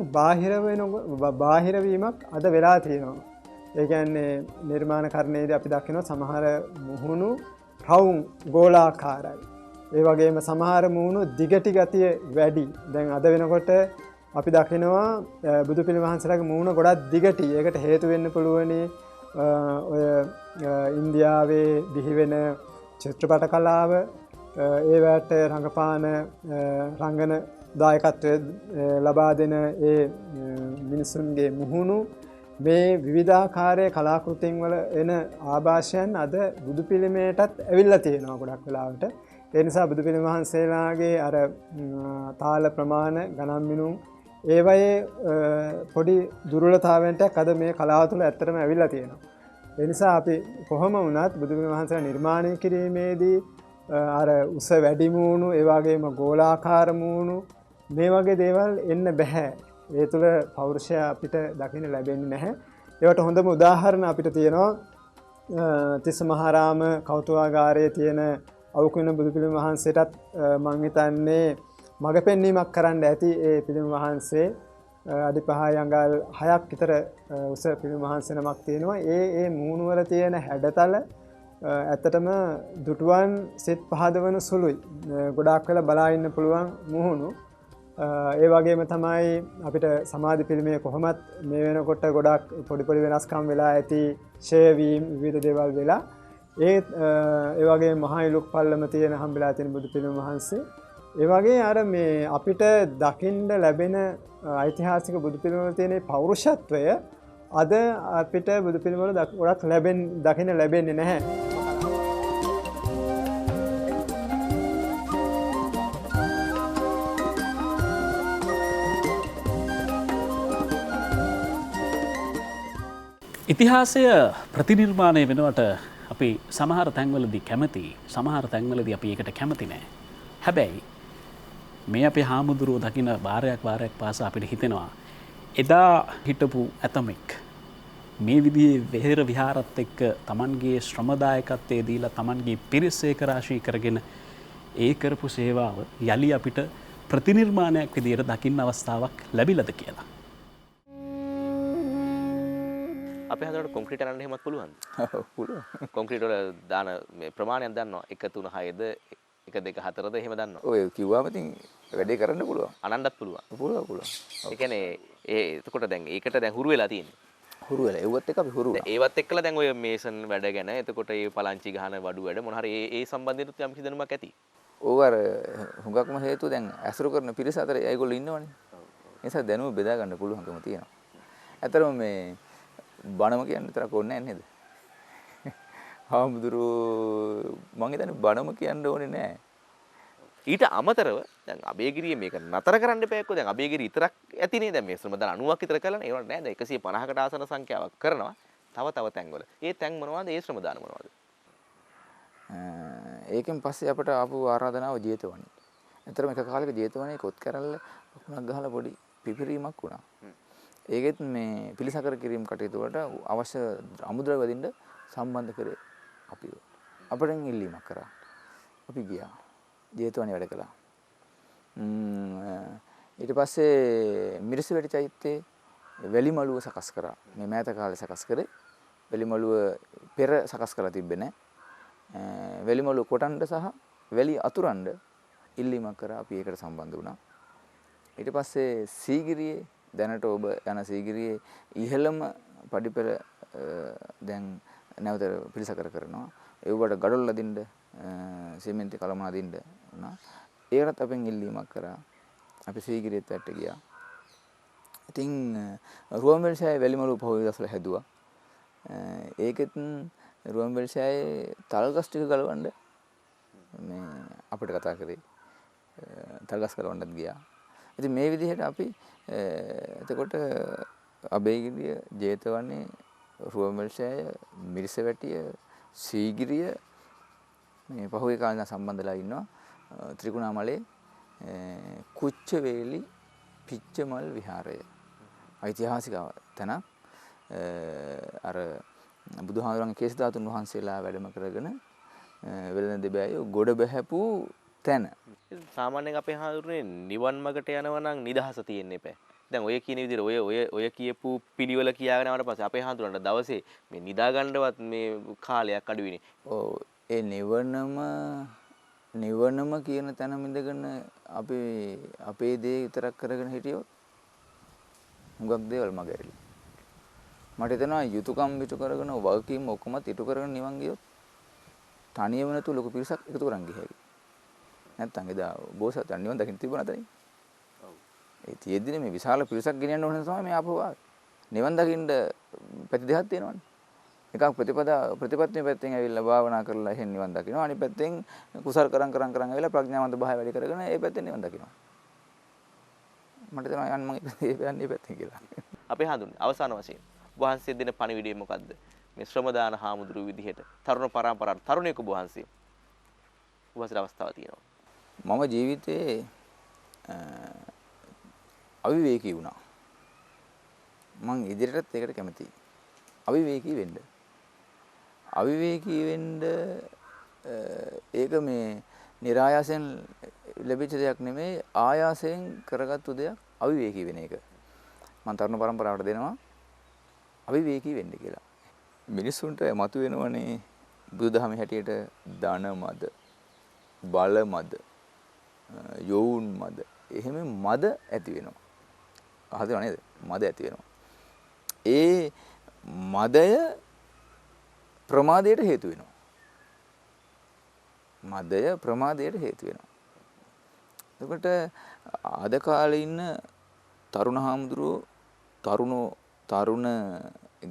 බාහිර වීමක් අද වෙලා තියෙනවා. ඒ කියන්නේ නිර්මාණකරණයේදී අපි දකිනවා සමහර මුහුණු රවුම් ගෝලාකාරයි. ඒ වගේම සමහර මුහුණු දිගටි ගතිය වැඩි. දැන් අද වෙනකොට අපි දකිනවා බුදු පිළිම වහන්සේලාගේ මුහුණ ගොඩක් දිගටි. ඒකට හේතු වෙන්න පුළුවනි ඔය ඉන්දියාවේ බිහි වෙන චිත්‍රපට කලාව, ඒවට රංගපාන රංගන දායකත්වය ලබා දෙන ඒ මිනිසුන්ගේ මුහුණු මේ විවිධාකාරයේ කලාකෘතින් වල එන ආభాෂයන් අද බුදු පිළිමයටත් ඇවිල්ලා තියෙනවා ගොඩක් වෙලාවට. ඒ නිසා බුදු පිළිම වහන්සේලාගේ අර තාල ප්‍රමාණ ගණන් මිනුම් ඒවයේ පොඩි දුර්වලතාවයන්ට අද මේ කලාව තුළ ඇත්තටම ඇවිල්ලා තියෙනවා. ඒ නිසා අපි කොහොම වුණත් බුදු පිළිම වහන්සේලා නිර්මාණය කිරීමේදී අර උස වැඩි මූණු ඒ වගේම ගෝලාකාර මූණු මේ වගේ දේවල් එන්න බෑ. ඒ තුළ පෞරුෂය අපිට දකින්න ලැබෙන්නේ නැහැ. ඒවට හොඳම උදාහරණ අපිට තියෙනවා තිස්ස මහාරාම කෞතුකාගාරයේ තියෙන අවුකුණ බුදු පිළිම වහන්සේටත් මං හිතන්නේ මඟ පෙන්වීමක් කරන්න ඇති ඒ පිළිම වහන්සේ අඩි 5 අඟල් 6ක් විතර උස පිළිම වහන්සේ නමක් තියෙනවා. ඒ මූණු වල තියෙන හැඩතල ඇත්තටම දුටුවන් සිත් පහදවන සුළුයි. ගොඩාක් වෙලා බලා ඉන්න පුළුවන් මුහුණු. ඒ වගේම තමයි අපිට සමාධි පිළිමේ කොහොමත් මේ වෙනකොට ගොඩාක් පොඩි පොඩි වෙනස්කම් වෙලා ඇති ෂේ වීම විවිධ දේවල් වෙලා ඒ වගේ මහා ඉලුක් පල්ලම තියෙන හම්බෙලා තියෙන බුදු පිළිම වහන්සේ ඒ වගේ අර මේ අපිට දකින්න ලැබෙන ඓතිහාසික බුදු පිළිම වල තියෙන පෞරුෂත්වය අද අපිට බුදු පිළිම වල ගොඩක් දකින්න ලැබෙන්නේ නැහැ. ඉතිහාසය ප්‍රතිනිර්මාණය වෙනවට අපි සමහර තැන්වලදී කැමති, සමහර තැන්වලදී අපි ඒකට කැමති නෑ. හැබැයි මේ අපේ හාමුදුරුවෝ දකින වාරයක් පාසා අපිට හිතෙනවා එදා හිටපු ඇතමෙක් මේ විදිහේ වෙහෙර විහාරත් එක්ක Tamanගේ ශ්‍රමදායකත්වයේ දීලා Tamanගේ පිරිස ඒකරාශී කරගෙන ඒ කරපු සේවාව යලි අපිට ප්‍රතිනිර්මාණයක් විදිහට දකින්න අවස්ථාවක් ලැබිලාද කියලා. අපේ හදවතට කොන්ක්‍රීට් අරන්න එහෙමත් පුළුවන්ද? ඔව් පුළුවන්. කොන්ක්‍රීට් වල දාන මේ ප්‍රමාණයක් දන්නවා 1 3 6ද 1 2 4ද එහෙම දන්නවා. ඔය කිව්වම ඉතින් වැඩේ කරන්න පුළුවන්. අනන්නත් පුළුවන්. පුළුවන්. ඒ කියන්නේ එතකොට දැන් ඒකට දැන් හුරු වෙලා තියෙන්නේ. හුරු වෙලා ඒවත් එක්ක අපි හුරු වෙලා. ඒවත් එක්කලා දැන් ඔය මේසන් වැඩ ගැන එතකොට ඒ පලංචි ගහන වඩු වැඩ මොන හරි ඒ සම්බන්ධයෙන් යම් කිසි දැනුමක් ඇති. ඕක අර හුඟක්ම හේතුව දැන් ඇසුරු කරන පිරිස අතර ඒගොල්ලෝ ඉන්නවනේ. ඒ නිසා දැනුම බෙදා ගන්න පුළුවන්කම තියෙනවා. ඇත්තටම මේ බණම කියන්න විතරක් ඕනේ නැහැ නේද? හාමුදුරුවෝ මං හිතන්නේ බණම කියන්න ඕනේ නැහැ. ඊට අමතරව දැන් අබේගිරිය මේක නතර කරන්න එපා එක්කෝ. දැන් අබේගිරිය විතරක් ඇතිනේ. දැන් මේ ශ්‍රමදාන 90ක් විතර කළානේ. ඒවට නෑ දැන් 150කට ආසන සංඛ්‍යාවක් කරනවා. තව තැන්වල. ඒ තැන් මොනවද? ඒ ශ්‍රමදාන මොනවද? ඒකෙන් පස්සේ අපට ආපු ආරාධනාව ජේතවනේ. ඇත්තටම එක කාලෙක ජේතවනේ කොත් කරල්ල පොකුණක් ගහලා පොඩි පිපිරීමක් වුණා. ඒකෙත් මේ පිළිසකර කිරීම කටයුතු වලට අවශ්‍ය අමුද්‍රව්‍ය දෙන්න සම්බන්ධ කරේ අපිව. අපෙන් ඉල්ලීමක් කරා. අපි ගියා. ජේතවනේ වැඩ කළා. ඊට පස්සේ මිරිසවැටි චෛත්‍යයේ වැලිමලුව සකස් කරා. මේ මෑත කාලේ සකස් කරේ. වැලිමලුව පෙර සකස් කරලා තිබ්බේ නැහැ. වැලිමලුව කොටන්න සහ වැලි අතුරන්න ඉල්ලීමක් කරා. අපි ඒකට සම්බන්ධ වුණා. ඊට පස්සේ සීගිරියේ දැනට ඔබ යන සීගිරියේ ඉහළම පඩිපෙළ දැන් නැවත පිළිසකර කරනවා. ඒවට ගඩොල් අදින්න සිමෙන්ති කලම අදින්න උනා. ඒකටත් අපෙන් ඉල්ලීමක් කරා. අපි සීගිරියත් වැට්ට ගියා. ඉතින් රුවන්වැලිසෑය වැලිමලුව පහුගිය දවස්වල හැදුවා. ඒකෙත් රුවන්වැලිසෑයේ තල්ගස් ටික ගලවන්න මේ අපිට කතා කරේ. තල්ගස් ගලවන්නත් ගියා. ඉතින් මේ විදිහට අපි එතකොට අබේගිරිය, ජේතවනේ, රුවන්වැලිසෑය, මිරිසවැටිය, සීගිරිය මේ පහුගිය කාලේ සම්බන්ධලා ඉන්නවා. ත්‍රිකුණාමලේ කුච්චවේලි පිච්චමල් විහාරය. ඓතිහාසික තැනක්. අර බුදුහාමුදුරන්ගේ කේසධාතුන් වහන්සේලා වැඩම කරගෙන වෙළඳ දෙබෑයෝ ගොඩ බැහැපු තැන. සාමාන්‍යයෙන් අපේ හාමුදුරනේ නිවන් මාර්ගට යනවා නම් නිදහස තියෙන්න එපා. දැන් ඔය කියන විදිහට ඔය කියපු පිළිවෙල කියාගෙන ආවට පස්සේ අපේ හාමුදුරන්ට දවසේ මේ නිදා ගන්නවත් මේ කාලයක් අඩුයිනේ. ඔව් ඒ නිවනම කියන තැන මිදගෙන අපි අපේ දේ විතරක් කරගෙන හිටියොත් හුඟක් දේවල් මගහැරිලා. මට හිතෙනවා යුතුයකම් පිටු කරගෙන වගකීම් ඔක්කොමත් ඉටු කරගෙන නිවන් ගියොත් තනියම නැතු ලොකු පිරිසක් එකතු කරන් ගියහැකි. නැත්තම් එදා බෝසත්යන් නිවන් දකින්න තිබුණා තනින්. ඒ තියෙද්දිනේ මේ විශාල පිරිසක් ගෙනියන්න ඕන තමයි මේ ආපහු ආවේ. නිවන් දකින්න පැති දෙකක් තියෙනවනේ. එකක් ප්‍රතිපත්තිය පැත්තෙන් ඇවිල්ලා භාවනා කරලා එහෙන් නිවන් දකිනවා. අනිත් පැත්තෙන් කුසල් කරන් ඇවිල්ලා ප්‍රඥාවන්ත භාවය වැඩි කරගෙන ඒ පැත්තෙන් නිවන් දකිනවා. මට තේරෙනවා යන්න මම යන්නේ පැත්තෙන් කියලා. අපේ හඳුන්නේ අවසාන වශයෙන් වහන්සේ දෙන පණිවිඩය මොකද්ද? මේ ශ්‍රමදාන හාමුදුරුවෝ විදිහට තරුණ පරම්පරාවට තරුණයෙකු වහන්සේ වහන්සේට අවස්ථාවක් තියෙනවා. මම ජීවිතේ අවිවේකී වුණා. මං ඉදිරියටත් ඒකට කැමතියි. අවිවේකී වෙන්න. අවිවේකී වෙන්න ඒක මේ નિરાයාසයෙන් ලැබිච්ච දෙයක් නෙමෙයි ආයාසයෙන් කරගත්තු දෙයක් අවිවේකී වෙන එක. මම තරුණ පරම්පරාවට දෙනවා අවිවේකී වෙන්න කියලා. මිනිස්සුන්ට මතුවෙනවනේ බුදුදහමේ හැටියට ධන මද, බල මද, යෝන් මද, එහෙම මද ඇති වෙනවා. අහදව නේද? මද ඇති වෙනවා. ඒ මදය ප්‍රමාදයට හේතු වෙනවා. මදය ප්‍රමාදයට හේතු වෙනවා. එතකොට අද කාලේ ඉන්න තරුණ හාමුදුරුවෝ තරුණ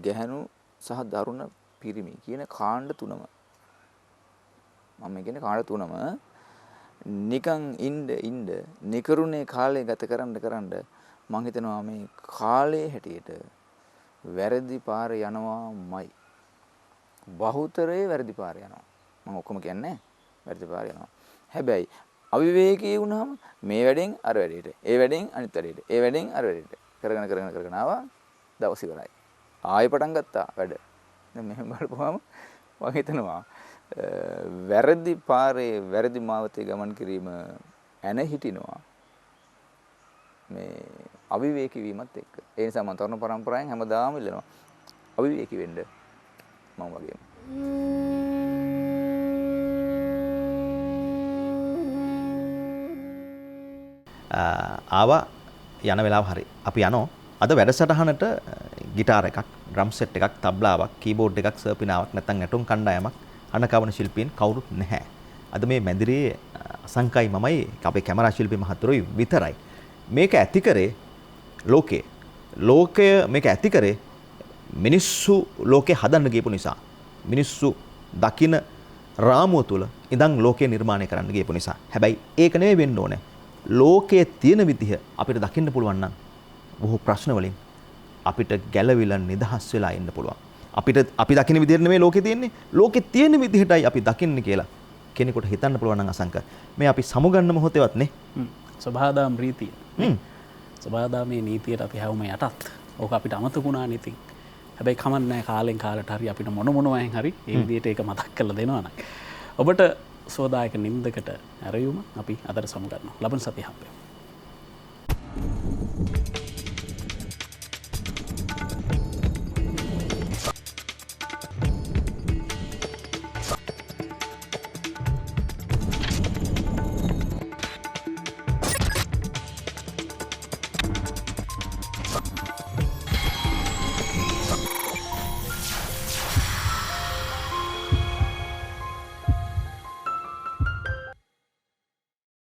ගැහැණු සහ දරුණ පිරිමි කියන කාණ්ඩ තුනම මම කියන්නේ කාණ්ඩ තුනම නිකන් ඉන්න නිකරුණේ කාලය ගත කරන්න මම හිතනවා මේ කාලේ හැටියට වැරදි පාර යනවාමයි. බහුතරේ වැරදි පාර යනවා. මම ඔක්කොම කියන්නේ වැරදි පාර යනවා. හැබැයි අවිවේකී වුණාම මේ වැඩෙන් අර වැඩේට, ඒ වැඩෙන් අනිත් වැඩේට, ඒ වැඩෙන් අර වැඩේට කරගෙන ආවා දවස් ඉවරයි. ආයෙ පටන් ගත්තා වැඩ. දැන් මෙහෙම බලපුවාම මම හිතනවා වැරදි පාරේ වැරදි මාවතේ ගමන් කිරීම ඇන හිටිනවා මේ අවිවේකී වීමත් එක්ක. ඒ නිසා මම තරුණ පරම්පරාවෙන් හැමදාම ඉල්ලනවා අවිවේකී වෙන්න මම වගේම. ආවා යන වෙලාව හරි. අපි යනවා. අද වැඩසටහනට ගිටාර එකක්, ඩ්‍රම් සෙට් එකක්, තබ්ලාවක්, කීබෝඩ් එකක්, සර්පිනාවක් නැත්නම් ඇටුම් කණ්ඩායමක් අනකවන ශිල්පීන් කවුරුත් නැහැ. අද මේ මැදිරියේ අසංකයි මමයි අපේ කැමරා ශිල්පී මහතුරුයි විතරයි. මේක ඇති කරේ ලෝකය මේක ඇති කරේ මිනිස්සු ලෝකේ හදන්න ගියපු නිසා. මිනිස්සු දකින රාමුව තුල ඉඳන් ලෝකය නිර්මාණය කරන්න ගියපු නිසා. හැබැයි ඒක නෙවෙයි වෙන්න ඕනේ. ලෝකයේ තියෙන විදිහ අපිට දකින්න පුළුවන් නම් බොහෝ ප්‍රශ්න වලින් අපිට ගැලවිලා නිදහස් වෙලා ඉන්න පුළුවන්. අපි දකින්න විදිහට නෙමෙයි ලෝකේ තියෙන්නේ. ලෝකේ තියෙන විදිහටයි අපි දකින්නේ කියලා කෙනෙකුට හිතන්න පුළුවන් නම් අසංක. මේ අපි සමුගන්න මොහොතේවත් නේ. සබහාදාම් රීතිය. සබහාදාමේ නීතියට අපි හැවම යටත්. ඕක අපිට අමතකුණා නිතින්. හැබැයි කමන්නේ කාලෙන් කාලට හරි අපිට මොනවයින් හරි ඒ විදිහට ඒක මතක් කරලා දෙනවා නම්. ඔබට සෝදායක නින්දකට ඇරයුම අපි අදට සමුගන්නවා. ලබන සතිය හම්බෙමු.